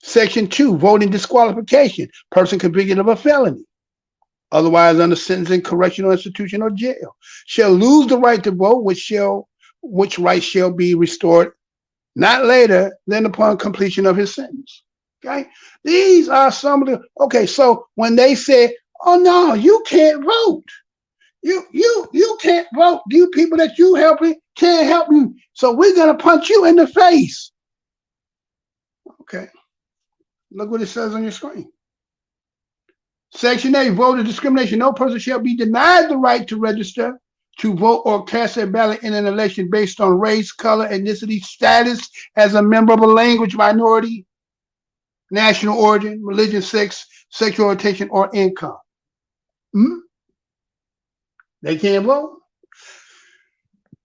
Section 2, voting disqualification. Person convicted of a felony, otherwise under sentencing, correctional institution, or jail, shall lose the right to vote, which right shall be restored not later than upon completion of his sentence. Okay, these are some of the. Okay, so when they say, "Oh no, you can't vote," you can't vote. You people that you helping can't help you, so we're gonna punch you in the face. Okay, look what it says on your screen. Section 8, voter discrimination. No person shall be denied the right to register to vote or cast a ballot in an election based on race, color, ethnicity, status as a member of a language minority, national origin, religion, sex, sexual orientation, or income. They can't vote.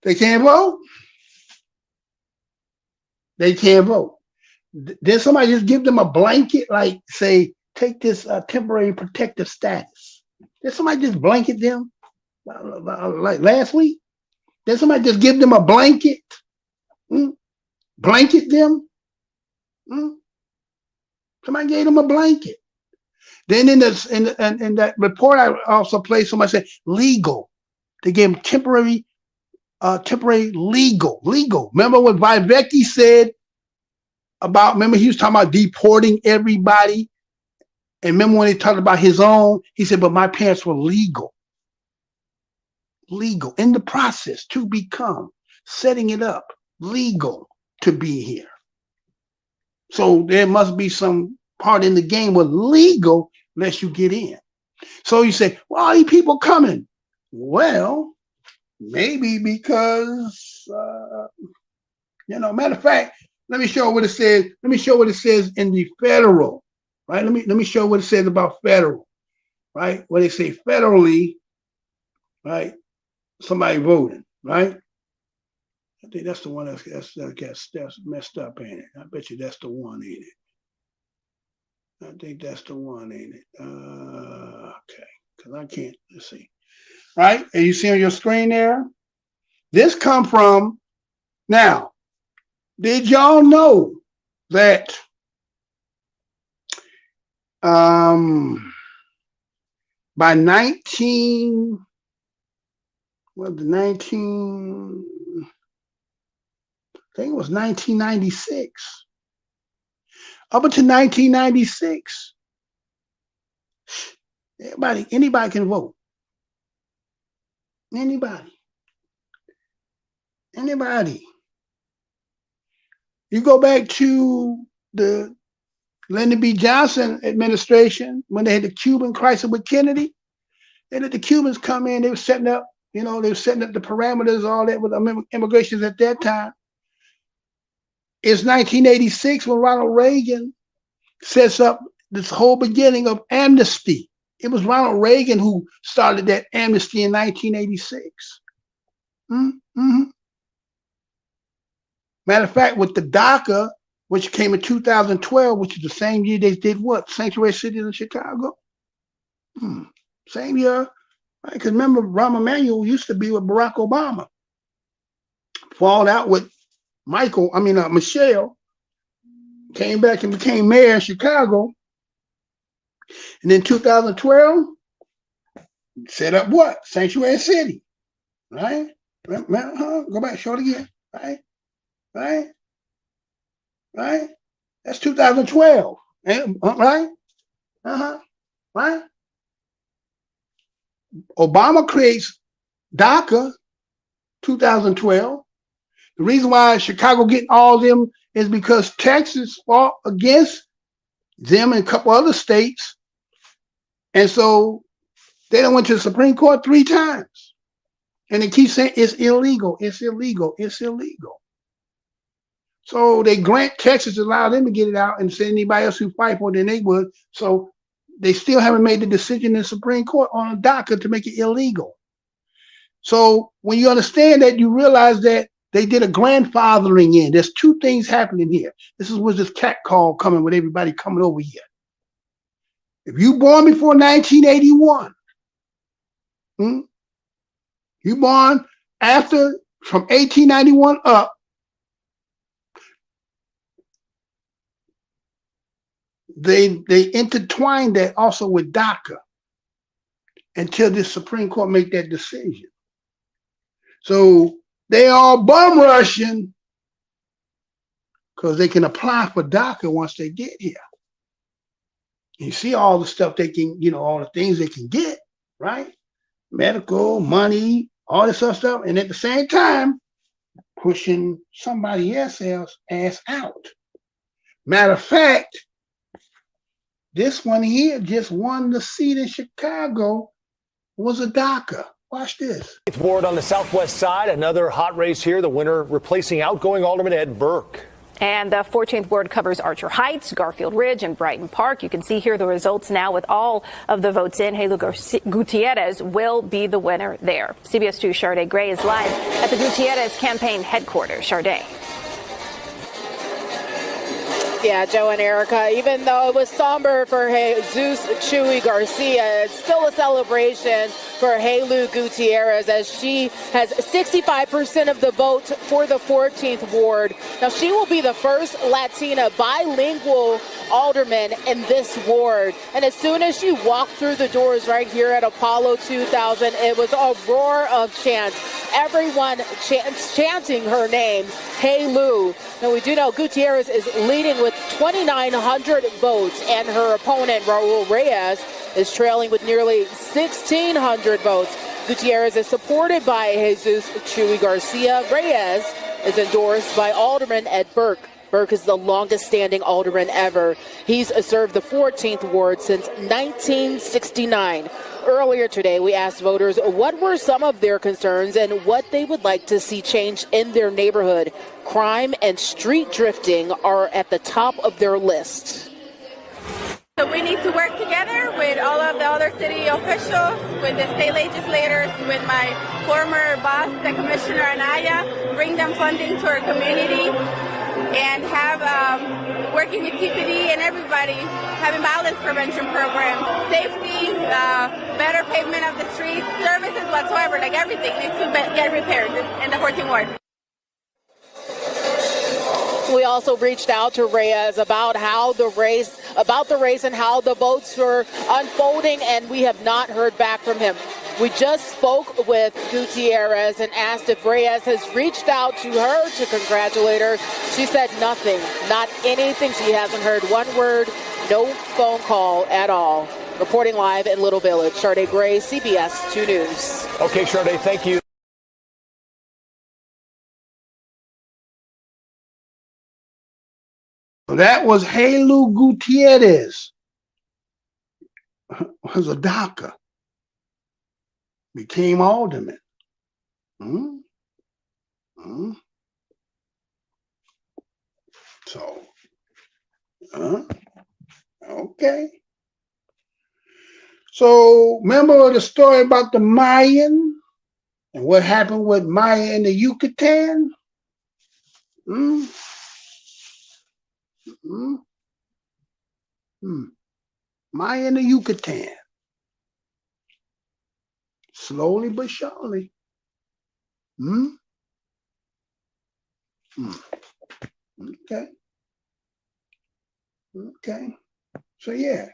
They can't vote. They can't vote. Then somebody just give them a blanket, like say, take this temporary protective status. Did somebody just blanket them like last week? Did somebody just give them a blanket? Blanket them? Somebody gave them a blanket. Then in that report, I also placed somebody said legal. They gave them temporary legal. Remember what Viveki said about, remember he was talking about deporting everybody? And remember when he talked about his own, he said, but my parents were legal in the process to become, setting it up, legal to be here. So there must be some part in the game where legal lets you get in. So you say, well, all these people coming. Well, maybe because, matter of fact, let me show what it says. Let me show what it says in the federal, right? Let me show what it says about federal, right? When they say federally, right? Somebody voting, right? I think that's the one that's messed up, ain't it? I bet you that's the one, ain't it? I think that's the one, ain't it? Okay, because I can't, let's see. Right, and you see on your screen there? This come from, now, did y'all know that by 1996. Up until 1996, anybody can vote. Anybody. You go back to the Lyndon B. Johnson administration when they had the Cuban crisis with Kennedy. They let the Cubans come in. They were setting up, they were setting up the parameters, all that with immigration at that time. It's 1986 when Ronald Reagan sets up this whole beginning of amnesty. It was Ronald Reagan who started that amnesty in 1986. Mm-hmm. Matter of fact, with the DACA, which came in 2012, which is the same year they did what? Sanctuary cities in Chicago? Same year. Right? Because remember, Rahm Emanuel used to be with Barack Obama. Falled out with Michelle, came back and became mayor in Chicago. And then 2012, set up what? Sanctuary City, right? Go back, show it again, right? That's 2012, right? Right? Obama creates DACA, 2012. The reason why Chicago getting all of them is because Texas fought against them and a couple other states. And so they done went to the Supreme Court 3 times. And they keep saying it's illegal, it's illegal, it's illegal. So they grant Texas, allow them to get it out and send anybody else who fight for it, then they would. So they still haven't made the decision in the Supreme Court on a DACA to make it illegal. So when you understand that, you realize that they did a grandfathering in. There's 2 things happening here. This is what's this cat call coming with everybody coming over here. If you born before 1981, you born after, from 1891 up, they intertwined that also with DACA until the Supreme Court make that decision. So they all bum rushing because they can apply for DACA once they get here. You see all the stuff they can, all the things they can get, right? Medical, money, all this other stuff. And at the same time, pushing somebody else's ass out. Matter of fact, this one here just won the seat in Chicago, was a DACA. Watch this. 8th Ward on the southwest side, another hot race here, the winner replacing outgoing Alderman Ed Burke. And the 14th Ward covers Archer Heights, Garfield Ridge, and Brighton Park. You can see here the results now with all of the votes in. Helu Gutierrez will be the winner there. CBS 2's Sharday Gray is live at the Gutierrez campaign headquarters. Sharday. Yeah, Joe and Erica, even though it was somber for Jesus Chuy Garcia, it's still a celebration for Helu Gutierrez as she has 65% of the vote for the 14th Ward. Now, she will be the first Latina bilingual alderman in this ward. And as soon as she walked through the doors right here at Apollo 2000, it was a roar of chants. Everyone chanting her name, Helu. Now, we do know Gutierrez is leading with 2,900 votes, and her opponent, Raul Reyes, is trailing with nearly 1,600 votes. Gutierrez is supported by Jesus Chuy Garcia. Reyes is endorsed by Alderman Ed Burke. Burke is the longest standing alderman ever. He's served the 14th ward since 1969. Earlier today, we asked voters what were some of their concerns and what they would like to see changed in their neighborhood. Crime and street drifting are at the top of their list. So we need to work together with all of the other city officials, with the state legislators, with my former boss, the Commissioner Anaya, bring them funding to our community, and have working with TPD and everybody, having violence prevention programs, safety, better pavement of the streets, services whatsoever, like everything needs to get repaired in the 14th ward. We also reached out to Reyes about the race and how the votes were unfolding, and we have not heard back from him. We just spoke with Gutierrez and asked if Reyes has reached out to her to congratulate her. She said nothing, not anything. She hasn't heard one word, no phone call at all. Reporting live in Little Village, Sade Gray, CBS 2 News. Okay, Sade, thank you. That was Helu Gutierrez. Was a DACA. Became alderman. So, okay. So, remember the story about the Mayan and what happened with Maya in the Yucatan? Maya in the Yucatan. Slowly but surely. Okay. Okay. So yeah.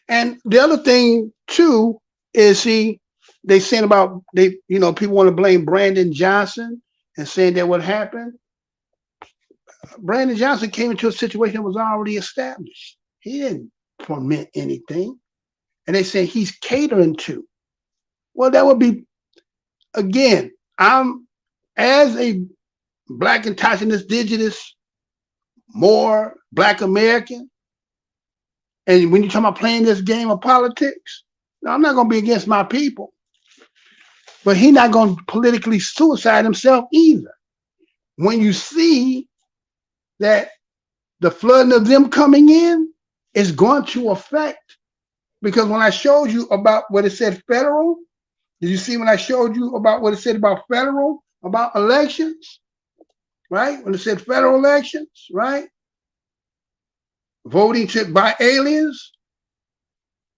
And the other thing too is they saying about people want to blame Brandon Johnson and saying that what happened. Brandon Johnson came into a situation that was already established. He didn't permit anything. And they say he's catering to. Well, that would be, again, I'm, as a Black indigenous, more Black American, and when you're talking about playing this game of politics, no, I'm not going to be against my people. But he's not going to politically suicide himself either. When you see that the flooding of them coming in is going to affect, because when I showed you about what it said federal, did you see when I showed you about what it said about federal, about elections, right? When it said federal elections, right? Voting by aliens,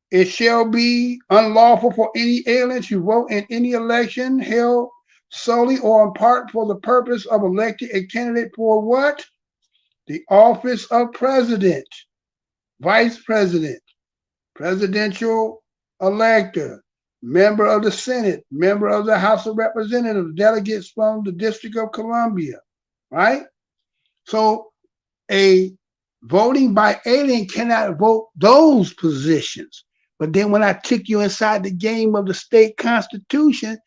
it shall be unlawful for any alien to vote in any election held solely or in part for the purpose of electing a candidate for what? The office of president, vice president, presidential elector, member of the Senate, member of the House of Representatives, delegates from the District of Columbia, right? So a voting by alien cannot vote those positions. But then when I took you inside the game of the state constitution,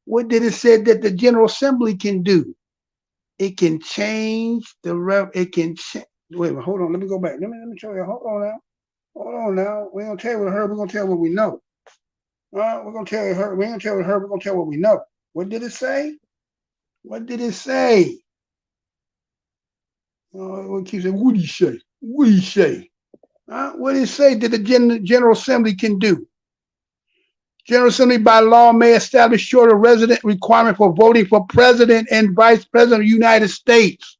what did it say that the General Assembly can do? It can change the wait a minute, hold on, let me go back. Let me show you. Hold on now. We ain't gonna tell you what her, we're gonna tell you what we know. We're gonna tell you her, we ain't gonna tell you her, we're gonna tell you what we know. What did it say? What did it say? It keeps saying, what do you say? What do you say? What did it say that the General Assembly can do? General Assembly by law may establish shorter resident requirement for voting for president and vice president of the United States.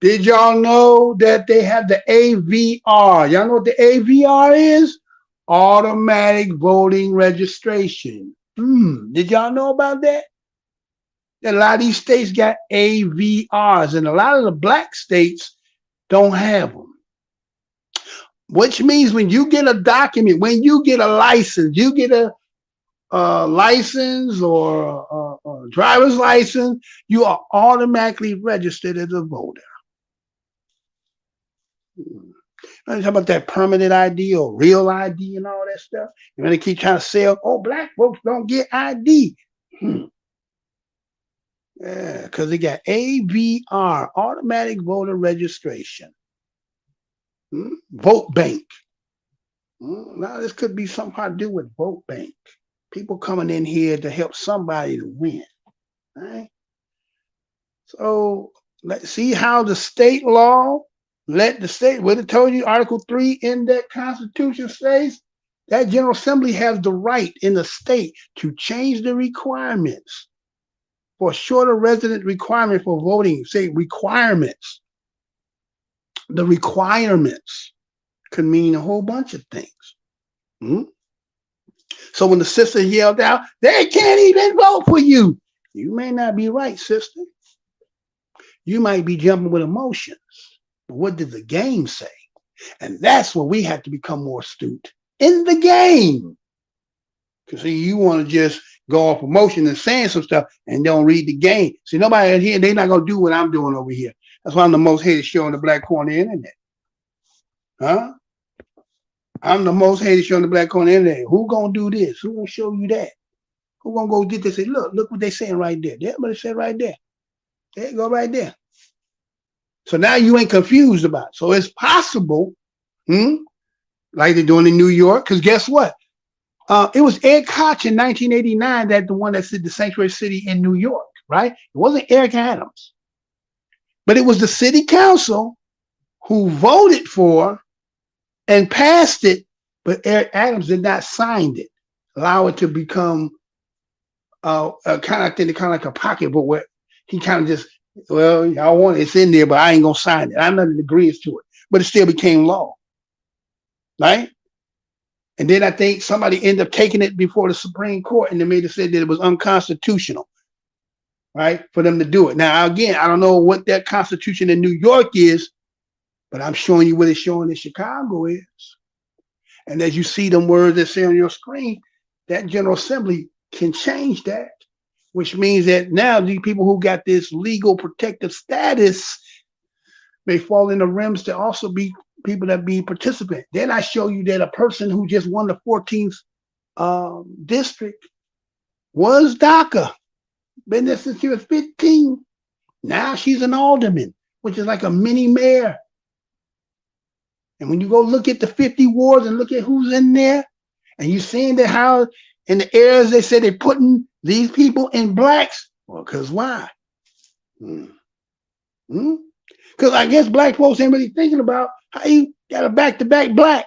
Did y'all know that they have the AVR? Y'all know what the AVR is? Automatic voting registration. Did y'all know about that? A lot of these states got AVRs, and a lot of the Black states don't have them. Which means when you get a document, when you get a license, you get a license or a driver's license, you are automatically registered as a voter. I'm talking about that permanent ID or real ID and all that stuff. And they keep trying to sell, Black folks don't get ID. Yeah, because they got AVR, automatic voter registration. Vote bank. Now this could be something to do with vote bank. People coming in here to help somebody to win. Right? So let's see how the state law let the state, what it told you, Article 3 in that Constitution says that General Assembly has the right in the state to change the requirements for shorter resident requirement for voting. Say requirements. The requirements could mean a whole bunch of things. So when the sister yelled out, they can't even vote for you. You may not be right, sister. You might be jumping with emotions. But what did the game say? And that's where we have to become more astute in the game. Because see, you want to just go off emotion and saying some stuff and don't read the game. See, nobody in here, they're not going to do what I'm doing over here. That's why I'm the most hated show on the black corner of the internet. Huh? I'm the most hated show on the black corner of the internet. Who going to do this? Who going to show you that? Who going to go get this? Say, look what they saying right there. That's what they said right there. There you go right there. So now you ain't confused about it. So it's possible, like they're doing in New York, because guess what? It was Ed Koch in 1989 that the one that said the sanctuary city in New York, right? It wasn't Eric Adams. But it was the city council who voted for and passed it, but Eric Adams did not sign it, allow it to become kind of like a pocketbook where he kind of just, well, y'all want it, it's in there, but I ain't gonna sign it. I'm not in agreement to it, but it still became law, right? And then I think somebody ended up taking it before the Supreme Court, and they made it say that it was unconstitutional, right, for them to do it. Now, again, I don't know what that constitution in New York is, but I'm showing you what it's showing in Chicago is. And as you see them words that say on your screen, that General Assembly can change that, which means that now these people who got this legal protective status may fall in the rims to also be people that be participant. Then I show you that a person who just won the 14th district was DACA. Been there since she was 15. Now she's an alderman, which is like a mini mayor. And when you go look at the 50 wards and look at who's in there, and you're seeing that how in the areas they say they're putting these people in blacks. Well, because why? Because I guess black folks ain't really thinking about how you got a back-to-back black.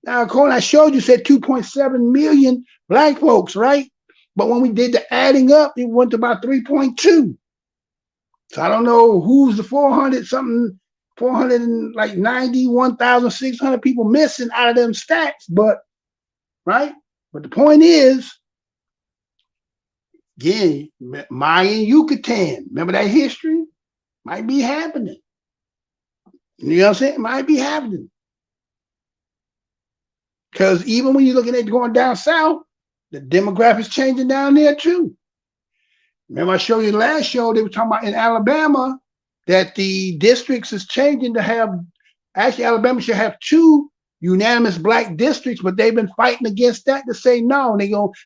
Now, according I showed you, said 2.7 million black folks, right? But when we did the adding up, it went to about 3.2. So I don't know who's the 491,600 people missing out of them stats, but right? But the point is, again, Mayan Yucatan, remember that history? Might be happening. You know what I'm saying? It might be happening. Because even when you're looking at going down south, the demographics changing down there too. Remember I showed you the last show, they were talking about in Alabama that the districts is changing to have, actually Alabama should have 2 unanimous black districts, but they've been fighting against that to say no.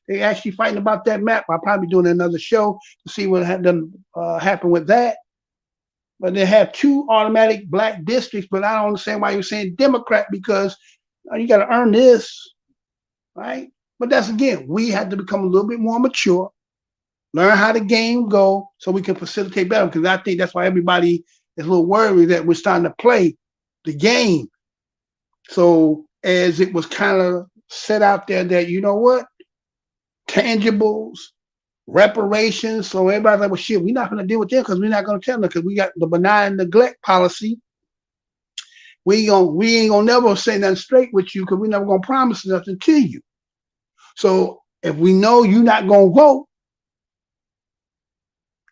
They actually fighting about that map. I'll probably be doing another show to see what happened with that. But they have 2 automatic black districts, but I don't understand why you're saying Democrat, because you got to earn this, right? But that's, again, we have to become a little bit more mature, learn how the game go so we can facilitate better, because I think that's why everybody is a little worried that we're starting to play the game. So as it was kind of set out there that, you know what, tangibles, reparations, so everybody's like, well, shit, we're not going to deal with them because we're not going to tell them, because we got the benign neglect policy. We ain't gonna never say nothing straight with you because we're never gonna promise nothing to you. So if we know you're not gonna vote,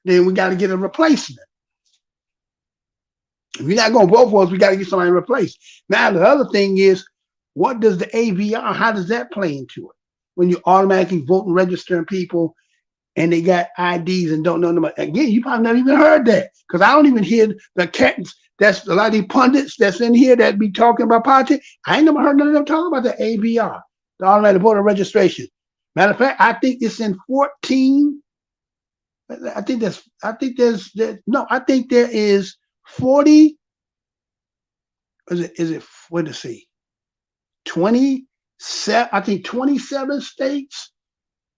then we got to get a replacement. If you're not gonna vote for us, we got to get somebody replaced. Now the other thing is, what does the AVR? How does that play into it? When you automatically vote and registering people, and they got IDs and don't know them. Again, you probably never even heard that, because I don't even hear the cats. That's a lot of these pundits that's in here that be talking about politics. I ain't never heard none of them talking about the AVR, the automatic voter registration. Matter of fact, I think it's in 14 I think there is 40. Is it what to see? 27. I think 27 states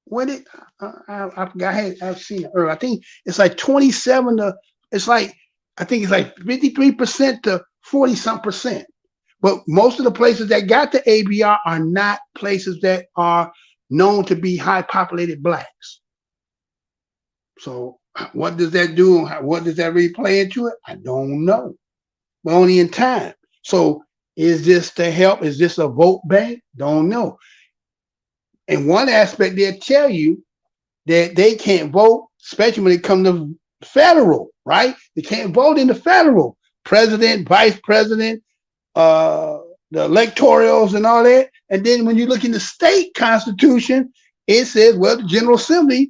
with it. I forgot. I've seen it earlier. I think it's like 27 to. It's like I think it's like 53% to 40-some%. But most of the places that got the ABR are not places that are known to be high populated blacks. So what does that do? What does that really play into it? I don't know. But only in time. So is this to help? Is this a vote bank? Don't know. In one aspect, they'll tell you that they can't vote, especially when it comes to federal, right? They can't vote in the federal. President, vice president, the electorals and all that. And then when you look in the state constitution, it says, well, the General Assembly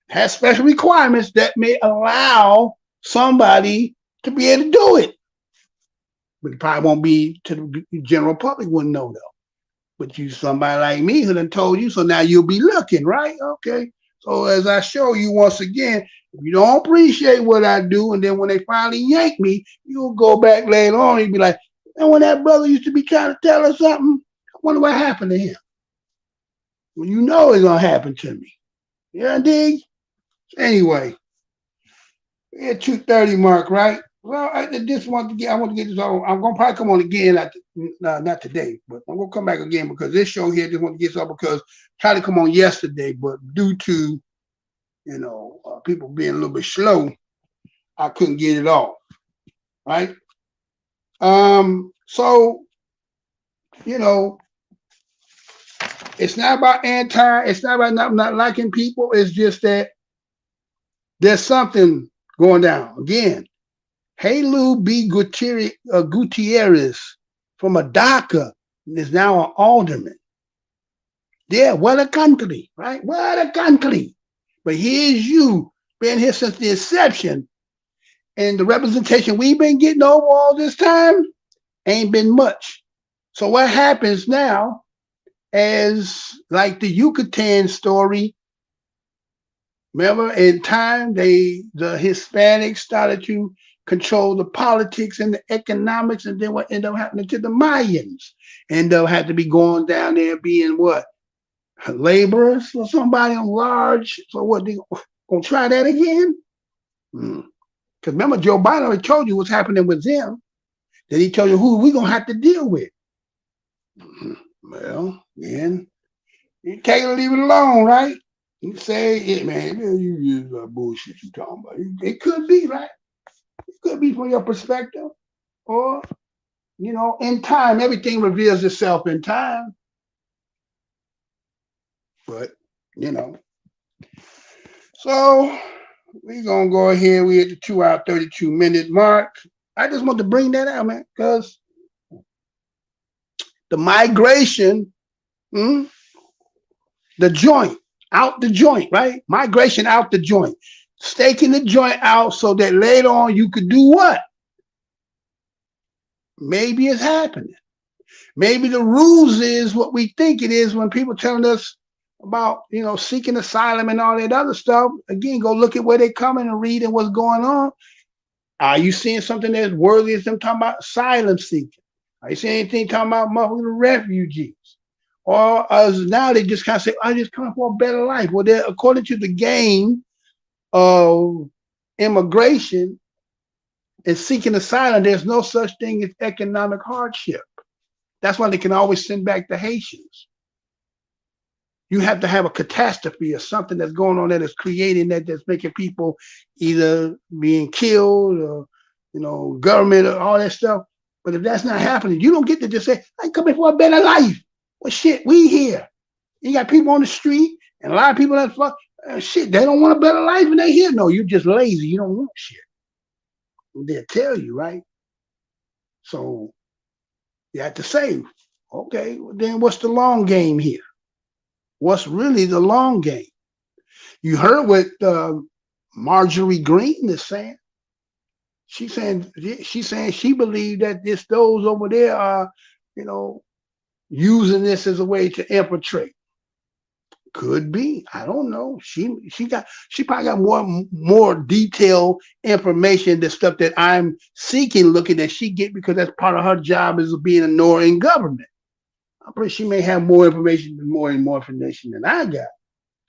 has special requirements that may allow somebody to be able to do it. But it probably won't be to the general public, wouldn't know though. But you, somebody like me who done told you, so now you'll be looking, right? Okay. So as I show you once again, if you don't appreciate what I do, and then when they finally yank me, you'll go back later on and you'll be like, and when that brother used to be trying to tell us something, I wonder what happened to him. Well, you know it's gonna happen to me. Yeah, dig? Anyway, we're at 2:30 mark, right? Well, I want to get this on. I'm gonna probably come on again, not today, but I'm gonna come back again because this show here just want to get this up because I tried to come on yesterday, but due to people being a little bit slow, I couldn't get it off. Right? So it's not about it's not about not liking people. It's just that there's something going down again. Helu B. Gutierrez from a DACA is now an alderman. Yeah, what a country, right? What a country. But here's you, been here since the inception, and the representation we've been getting over all this time ain't been much. So what happens now, as like the Yucatan story, remember in time, the Hispanics started to control the politics and the economics, and then what ended up happening to the Mayans? End up had to be going down there being what? Laborers or somebody on large. So what, they gonna try that again? Because remember, Joe Biden already told you what's happening with them. Then he told you who we gonna have to deal with. Well, man, you take it or leave it alone, right? You say, yeah, man, you just bullshit you talking about. It could be, right? It could be from your perspective, or in time, everything reveals itself in time. But so we're gonna go ahead. We at the 2-hour 32-minute mark. I just want to bring that out, man, because the migration, the joint, out the joint, right? Migration out the joint. Staking the joint out so that later on you could do what? Maybe it's happening. Maybe the rules is what we think it is when people telling us about, seeking asylum and all that other stuff. Again, go look at where they coming and read and what's going on. Are you seeing something that's worthy of them talking about asylum seeking? Are you seeing anything talking about motherfucking refugees? Or now they just kind of say, I just come for a better life. Well, according to the game of immigration and seeking asylum, there's no such thing as economic hardship. That's why they can always send back the Haitians. You have to have a catastrophe or something that's going on that is creating that's making people either being killed or, government or all that stuff. But if that's not happening, you don't get to just say, I'm coming for a better life. Well, shit, we here. You got people on the street and a lot of people that shit, they don't want a better life and they here. No, you're just lazy. You don't want shit. They'll tell you, right? So you have to say, okay, well, then what's the long game here? What's really the long game? You heard what Marjorie Greene is saying. She's saying she believed that those over there are, using this as a way to infiltrate. Could be. I don't know. She probably got more detailed information, the stuff that I'm seeking, looking that she get, because that's part of her job is being a Nora in government. I'm pretty she may have more information than I got.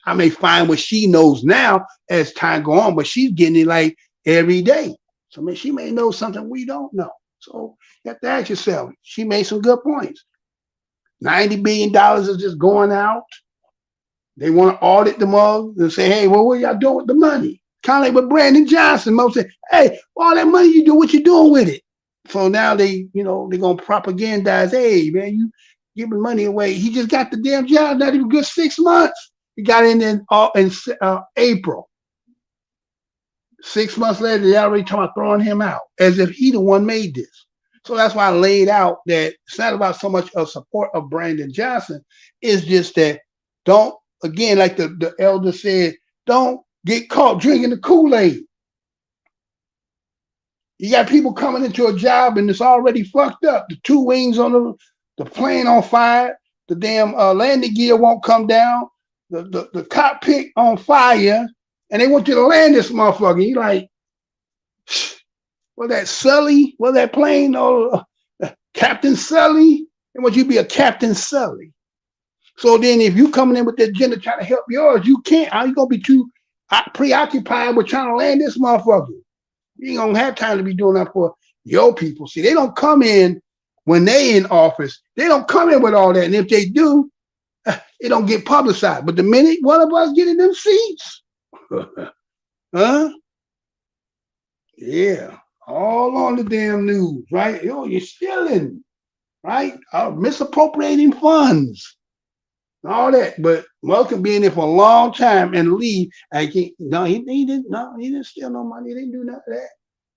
I may find what she knows now as time go on, but she's getting it like every day. So she may know something we don't know. So you have to ask yourself. She made some good points. $90 billion is just going out. They want to audit the mug and say, hey, well, what y'all doing with the money? Kind of like with Brandon Johnson. Most say, hey, all that money you do, what you doing with it? So now they're going to propagandize, hey, man, you giving money away. He just got the damn job, not even good 6 months. He got in April. 6 months later, they already talking about throwing him out as if he the one made this. So that's why I laid out that it's not about so much of support of Brandon Johnson. It's just that don't, again, like the elder said, don't get caught drinking the Kool-Aid. You got people coming into a job and it's already fucked up. The 2 wings on the plane on fire. The damn landing gear won't come down. The cockpit on fire. And they want you to land this motherfucker. You like, well, that Sully, well, that plane, or Captain Sully. They want you to be a Captain Sully. So then if you coming in with that agenda trying to help yours, you can't. How you going to be too preoccupied with trying to land this motherfucker? You ain't going to have time to be doing that for your people. See, they don't come in when they in office. They don't come in with all that. And if they do, it don't get publicized. But the minute one of us get in them seats, huh? Yeah, all on the damn news, right? Yo, you're stealing, right? Misappropriating funds, all that. But Musk can be in there for a long time and leave. He didn't steal no money. He didn't do none of that.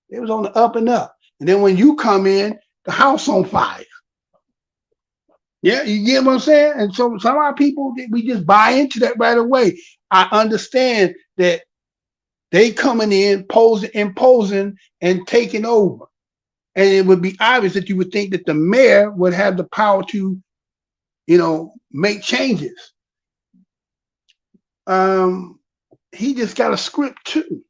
It was on the up and up. And then when you come in, the house on fire. Yeah, you get what I'm saying? And so some of our people, we just buy into that right away. I understand that they coming in, imposing, and taking over. And it would be obvious that you would think that the mayor would have the power to, make changes. He just got a script too.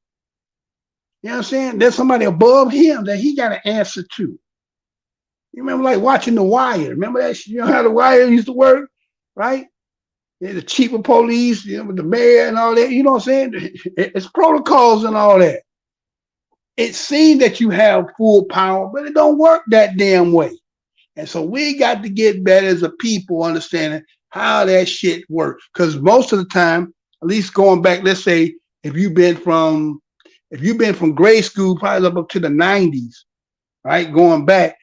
You know what I'm saying? There's somebody above him that he got to answer to. You remember like watching The Wire? Remember that? You know how The Wire used to work, right? The chief of police, with the mayor and all that. You know what I'm saying? It's protocols and all that. It seems that you have full power, but it don't work that damn way. And so we got to get better as a people understanding how that shit works. Because most of the time, at least going back, let's say if you've been from grade school probably up to the 90s, right? Going back,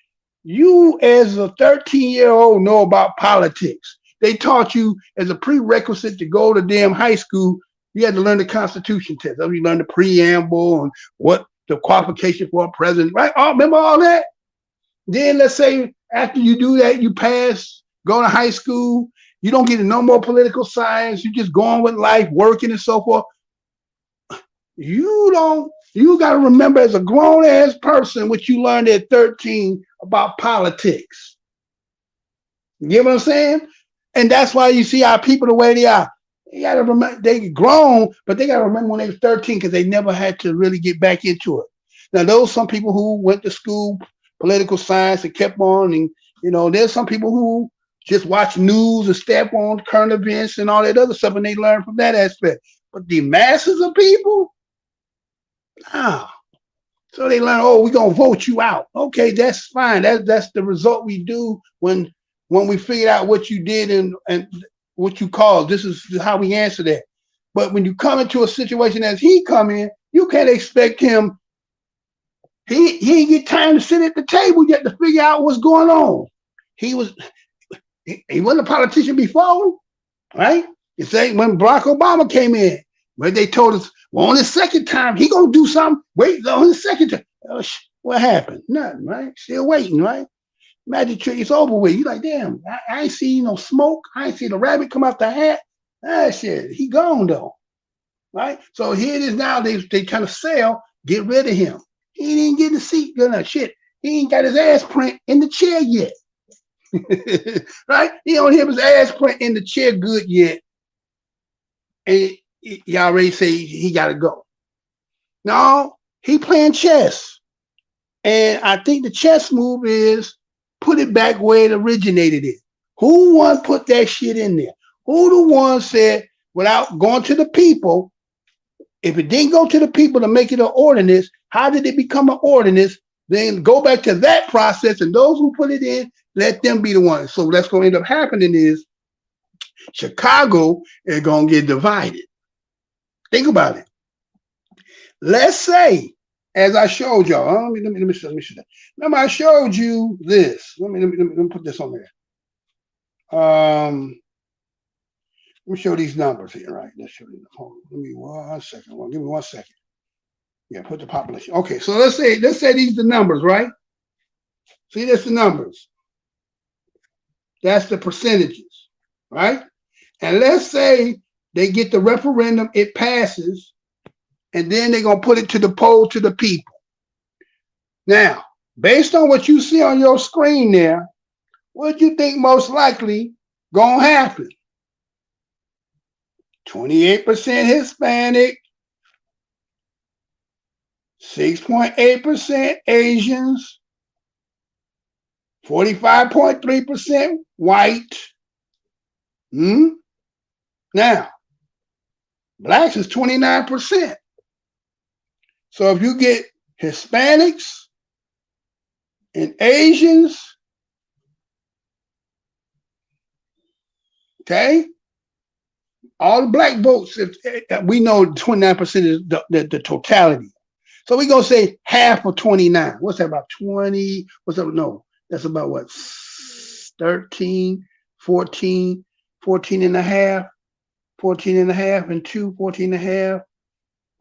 you as a 13-year-old know about politics. They taught you as a prerequisite to go to damn high school, you had to learn the Constitution test. You learn the preamble and what the qualification for a president, right? Oh, remember all that? Then let's say after you do that, you pass, go to high school, you don't get no more political science, you just go on with life, working and so forth. You got to remember as a grown ass person what you learned at 13 about politics. You get what I'm saying? And that's why you see our people the way they are. You got to remember they grown, but they got to remember when they was 13 because they never had to really get back into it. Now, some people who went to school, political science, and kept on, and there's some people who just watch news and step on current events and all that other stuff, and they learn from that aspect. But the masses of people, so they learn, we're going to vote you out. Okay, that's fine. That's the result we do when we figured out what you did and what you called. This is how we answer that. But when you come into a situation as he come in, you can't expect him. He didn't get time to sit at the table yet to figure out what's going on. He wasn't a politician before, right? You say when Barack Obama came in, but they told us, well, on the second time, he gonna do something. Wait, on the second time. What happened? Nothing, right? Still waiting, right? Magic trick, it's over with. You like, damn, I ain't see no smoke. I ain't see the rabbit come out the hat. Shit, he gone though, right? So here it is now. They trying to sell, get rid of him. He didn't get the seat. Shit, he ain't got his ass print in the chair yet, right? He don't have his ass print in the chair good yet. and you already say he got to go. No, he playing chess. And I think the chess move is put it back where it originated in. Who one put that shit in there? Who the one said, without going to the people, if it didn't go to the people to make it an ordinance, how did it become an ordinance? Then go back to that process, and those who put it in, let them be the ones. So that's going to end up happening is Chicago is going to get divided. Think about it. Let's say, as I showed y'all, let me show that. Remember, I showed you this. Let me put this on there. Let me show these numbers here, right? Let's show you. Hold on. Give me 1 second. Well, give me 1 second. Yeah, put the population. Okay, so let's say these are the numbers, right? See, that's the numbers. That's the percentages, right? And let's say they get the referendum, it passes, and then they're gonna put it to the poll to the people. Now, based on what you see on your screen there, what do you think most likely gonna happen? 28% Hispanic, 6.8% Asians, 45.3% white. Now, blacks is 29%. So if you get Hispanics and Asians, okay, all the black votes, if we know 29% is the totality. So we're going to say half of 29. What's that, about 20? What's that? No, that's about what? 13, 14, 14 and a half, 14 and a half, and 2, 14 and a half,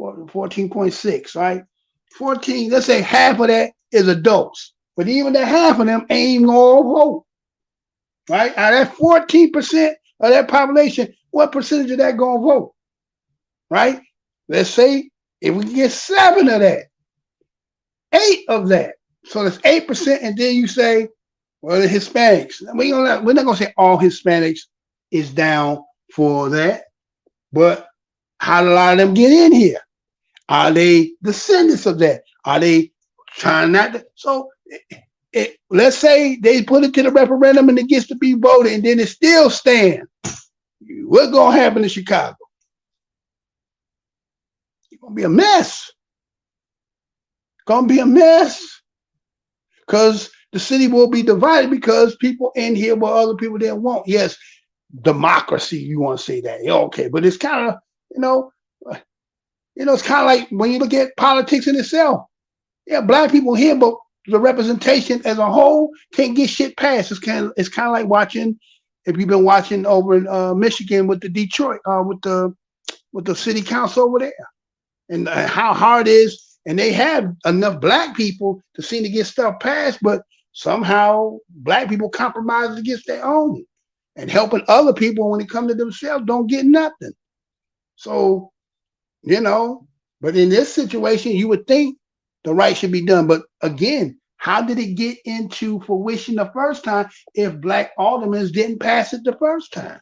14.6, right? 14, let's say half of that is adults. But even that half of them ain't going to vote, right? Out of that 14% of that population, what percentage of that going to vote, right? Let's say if we get 7 of that, 8 of that, so that's 8%, and then you say, well, the Hispanics. We're not going to say all Hispanics is down for that, but how did a lot of them get in here? Are they descendants of that? Are they trying not to? So let's say they put it to the referendum and it gets to be voted, and then it still stands. What's going to happen in Chicago? It's going to be a mess. It's going to be a mess because the city will be divided because people in here what other people didn't want. Yes, democracy, you want to say that. Okay, but it's kind of, it's kind of like when you look at politics in itself. Yeah, black people here, but the representation as a whole can't get shit passed. It's kind of like watching, if you've been watching over in Michigan with the Detroit, with the city council over there, and how hard it is, and they have enough black people to seem to get stuff passed, but somehow black people compromise against their own, and helping other people when it comes to themselves don't get nothing. So, but in this situation, you would think the right should be done. But again, how did it get into fruition the first time if black aldermen didn't pass it the first time?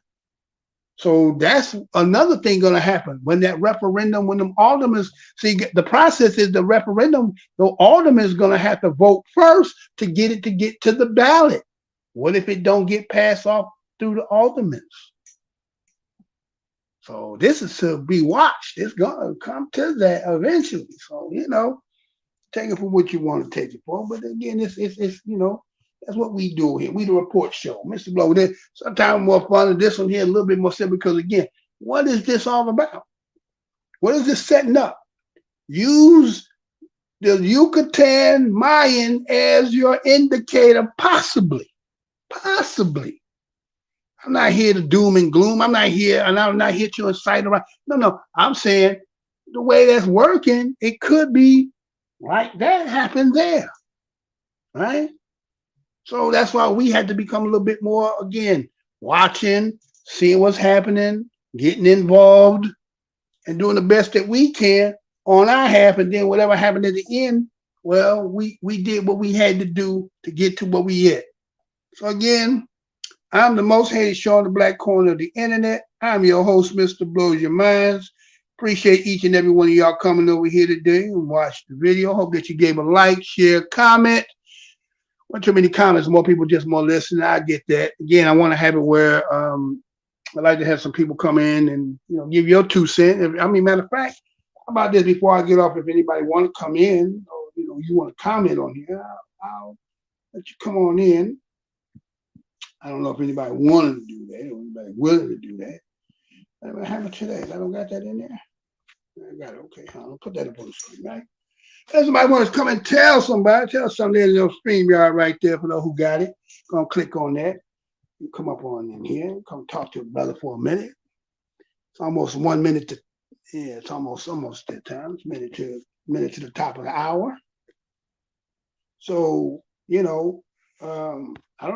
So that's another thing going to happen when that referendum, when them aldermen, see, the process is the referendum, the aldermen is going to have to vote first to get to the ballot. What if it don't get passed off through the aldermen? So this is to be watched. It's going to come to that eventually. So, take it for what you want to take it for. But again, it's that's what we do here. We the report show. Mr. Blow, sometimes more fun than this one here, a little bit more simple, because again, what is this all about? What is this setting up? Use the Yucatan Mayan as your indicator, possibly. Possibly. I'm not here to doom and gloom. I'm not here to incite around. No. I'm saying the way that's working, it could be like that happened there. Right? So that's why we had to become a little bit more, again, watching, seeing what's happening, getting involved, and doing the best that we can on our half. And then whatever happened at the end, well, we did what we had to do to get to where we at. So again, I'm the most hated show on the black corner of the internet. I'm your host, Mr. Blows Your Minds. Appreciate each and every one of y'all coming over here today and watch the video. Hope that you gave a like, share, comment. Not too many comments, more people, just more listening. I get that. Again, I want to have it where I like to have some people come in and give your 2 cents. Matter of fact, how about this before I get off? If anybody want to come in, or you want to comment on here, I'll let you come on in. I don't know if anybody wanted to do that or anybody willing to do that. What happened to that? I don't got that in there. I got it. Okay, I'll put that up on the screen, right? If somebody wants to come and tell somebody in your StreamYard right there for those who got it. Gonna click on that. You come up on in here. Come talk to a brother for a minute. It's almost 1 minute to. Yeah, it's almost that time. It's minute to the top of the hour. So I don't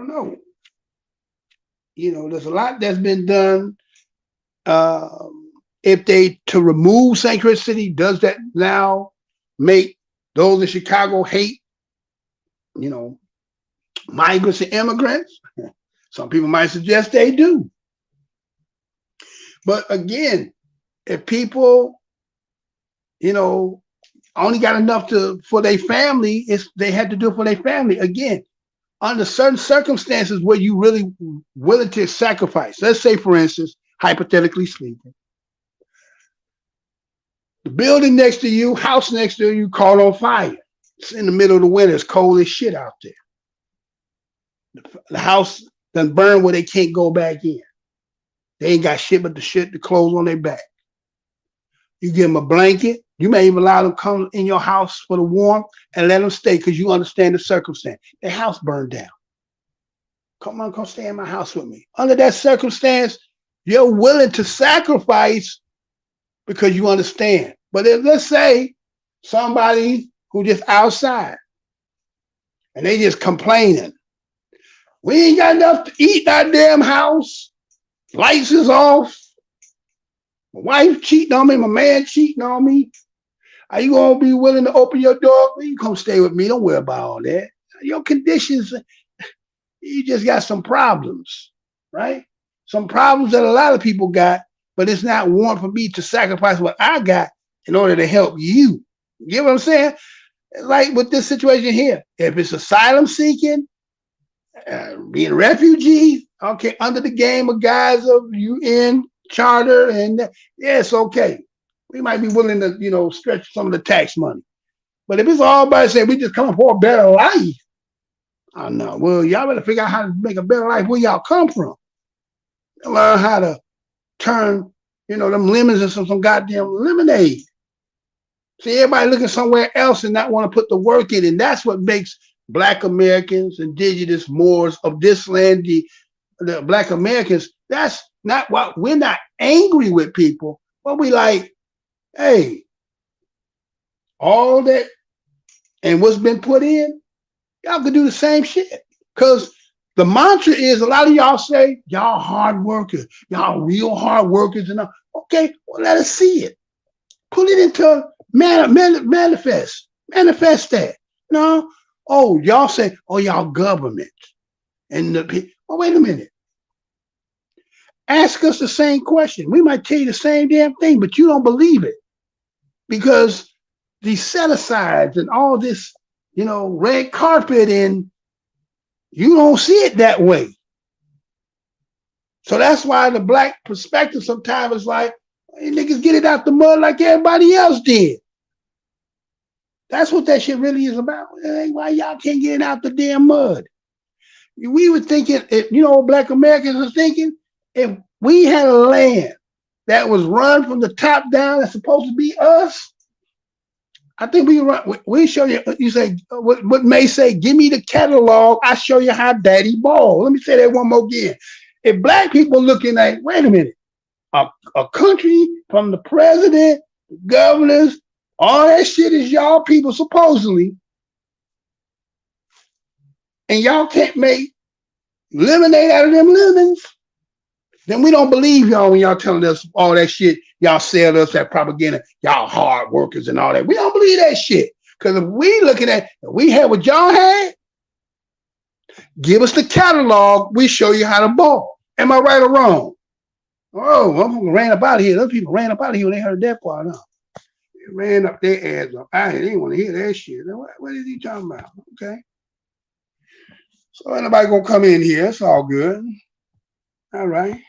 know. There's a lot that's been done. If to remove Sanctuary City, does that now make those in Chicago hate, migrants and immigrants? Some people might suggest they do. But again, if people, only got enough for their family, they had to do it for their family. Again, under certain circumstances where you really willing to sacrifice. Let's say, for instance, hypothetically speaking, the building next to you, house next to you, caught on fire. It's in the middle of the winter. It's cold as shit out there. The house done burned where they can't go back in. They ain't got shit but the clothes on their back. You give them a blanket. You may even allow them to come in your house for the warmth and let them stay because you understand the circumstance. Their house burned down. Come stay in my house with me. Under that circumstance, you're willing to sacrifice because you understand. But if, let's say, somebody who just outside and they just complaining, we ain't got enough to eat in our damn house, lights is off, my wife cheating on me, my man cheating on me, are you going to be willing to open your door? Well, you come stay with me, don't worry about all that. Your conditions, you just got some problems, right? Some problems that a lot of people got, but it's not warrant for me to sacrifice what I got in order to help you. You get what I'm saying? Like with this situation here, if it's asylum seeking, being refugees, okay, under the game of guise of UN charter, and yes, okay, we might be willing to, stretch some of the tax money. But if it's all by saying we just come for a better life, I don't know. Well, y'all better figure out how to make a better life where y'all come from. Learn how to turn, them lemons into some goddamn lemonade. See, everybody looking somewhere else and not want to put the work in. And that's what makes Black Americans, indigenous Moors of this land, the Black Americans, that's not what we're not angry with people, but we like, hey, all that and what's been put in, y'all could do the same shit. Because the mantra is a lot of y'all say, y'all hard workers, y'all real hard workers. And okay, well, let us see it. Put it into manifest that. No, oh, y'all say, oh, y'all government. And wait a minute. Ask us the same question. We might tell you the same damn thing, but you don't believe it. Because these set-asides and all this, red carpet, and you don't see it that way. So that's why the Black perspective sometimes is like, hey, niggas get it out the mud like everybody else did. That's what that shit really is about. Why y'all can't get it out the damn mud? We were thinking, what Black Americans are thinking? If we had a land that was run from the top down, that's supposed to be us, I think we show you, you say, what May say, give me the catalog, I show you how daddy ball. Let me say that one more again. If Black people looking at, wait a minute, a country from the president, governors, all that shit is y'all people supposedly, and y'all can't make lemonade out of them lemons, then we don't believe y'all when y'all telling us all that shit. Y'all sell us that propaganda, y'all hard workers and all that. We don't believe that shit. Because if we looking at, if we had what y'all had, give us the catalog, we show you how to ball. Am I right or wrong? Oh, motherfucker ran up out of here. Those people ran up out of here when they heard that part, huh? They ran up their ass up out here. They didn't want to hear that shit. What is he talking about? Okay. So ain't nobody gonna come in here. It's all good. All right.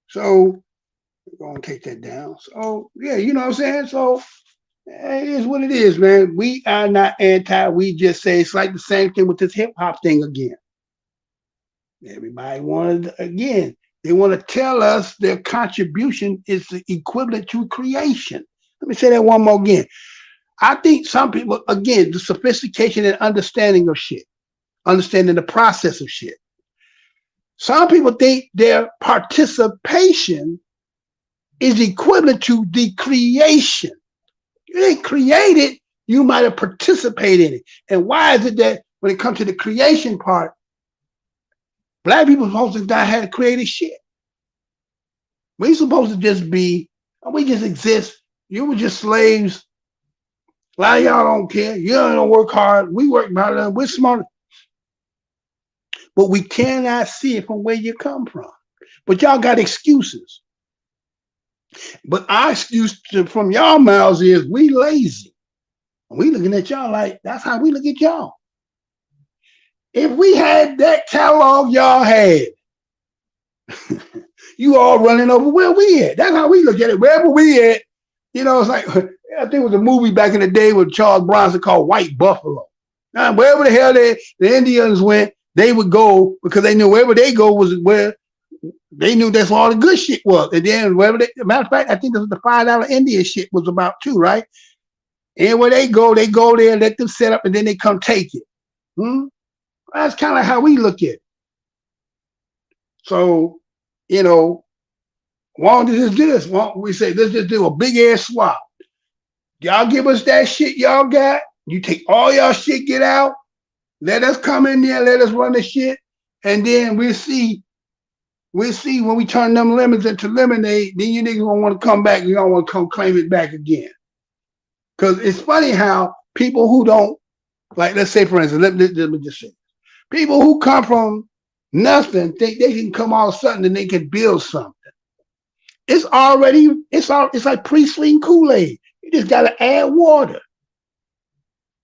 So we're gonna take that down. So yeah, you know what I'm saying? So it is what it is, man. We are not anti. We just say it's like the same thing with this hip hop thing again. Everybody wanted, again, they want to tell us their contribution is the equivalent to creation. Let me say that one more again. I think some people, again, the sophistication and understanding of shit, understanding the process of shit. Some people think their participation is equivalent to the creation. You didn't create it, you might have participated in it. And why is it that when it comes to the creation part, Black people are supposed to not have created shit? We supposed to just be, we just exist. You were just slaves. A lot of y'all don't care. You don't work hard. We work harder. We're smarter. But we cannot see it from where you come from. But y'all got excuses. But our excuse from y'all mouths is we lazy. We looking at y'all like, that's how we look at y'all. If we had that catalog y'all had, you all running over where we at. That's how we look at it. Wherever we at, you know, it's like, I think it was a movie back in the day with Charles Bronson called White Buffalo. Now, wherever the hell the Indians went, they would go because they knew wherever they go was where they knew that's where all the good shit was. And then wherever matter of fact, I think this was the $5 Indian shit was about too, right? And where they go there, let them set up, and then they come take it. That's kind of how we look at it. So, you know, why don't we just do this? Why don't we say, let's just do a big ass swap. Y'all give us that shit y'all got. You take all y'all shit, get out. Let us come in there, let us run the shit. And then we'll see when we turn them lemons into lemonade, then you niggas gonna want to come back. You don't want to come claim it back again. Because it's funny how people who don't, like, let's say, for instance, let me just say, people who come from nothing think they can come all of a sudden and they can build something. It's like pre-sweetened Kool-Aid. You just got to add water,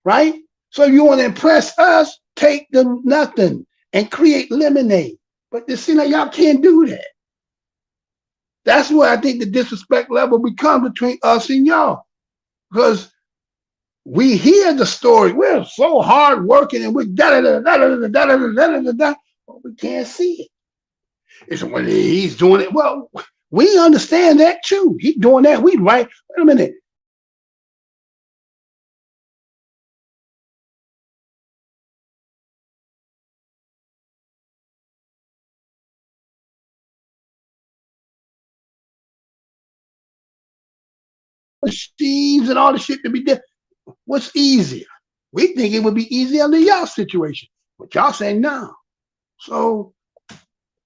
right? So if you want to impress us, take the nothing and create lemonade. But it seems like y'all can't do that. That's where I think the disrespect level becomes between us and y'all. Because we hear the story. We're so hard working and we're da-da-da-da-da-da-da-da-da-da-da, but we can't see it. It's when he's doing it. Well, we understand that too. He's doing that. We right. Wait a minute. Machines and all the shit to be done. What's easier? We think it would be easier under y'all situation, but y'all say no. So,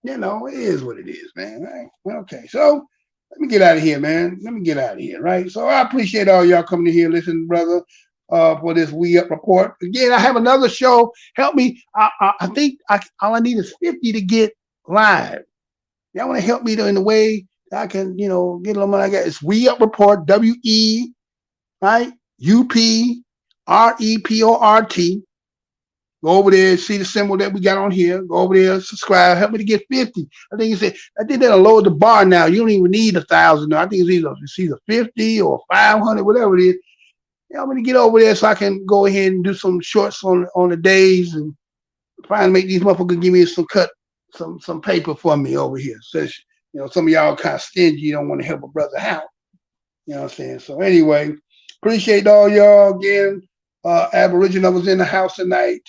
you know, it is what it is, man. Right? Okay, so let me get out of here, man. Let me get out of here, right? So I appreciate all y'all coming in here, listening, brother, for this WeUpReport. Again, I have another show. Help me. I think all I need is 50 to get live. Y'all want to help me in the way I can, you know, get a little money. I got it's WeUpReport, WE, right? UPREPORT. Go over there, see the symbol that we got on here. Go over there, subscribe. Help me to get 50. I think that'll lower the bar now. You don't even need 1,000. I think it's either 50 or 500, whatever it is. Help me to get over there so I can go ahead and do some shorts on the days and finally make these motherfuckers give me some paper for me over here. So, you know, some of y'all kind of stingy. You don't want to help a brother out. You know what I'm saying? So anyway, appreciate all y'all again. Aboriginal was in the house tonight.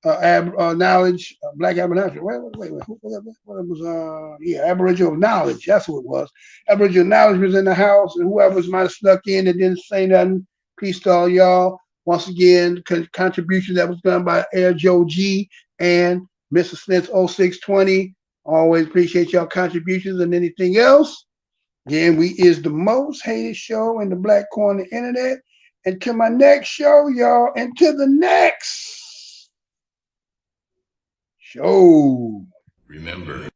Knowledge, Black Aboriginal. Wait. What was Aboriginal Knowledge. That's what it was. Aboriginal Knowledge was in the house, and whoever might have snuck in and didn't say nothing. Peace to all y'all. Once again, contribution that was done by Air Joe G and Mr. Smith 0620. Always appreciate y'all contributions and anything else. Again, we is the most hated show in the Black corner of the internet. Until my next show, y'all. Until the next show. Remember,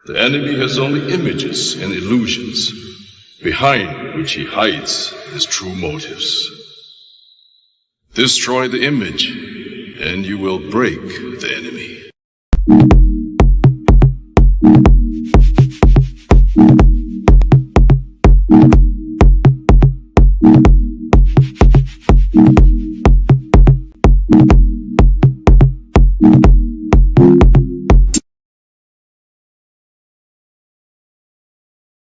The enemy has only images and illusions, behind which he hides his true motives. Destroy the image, and you will break the enemy.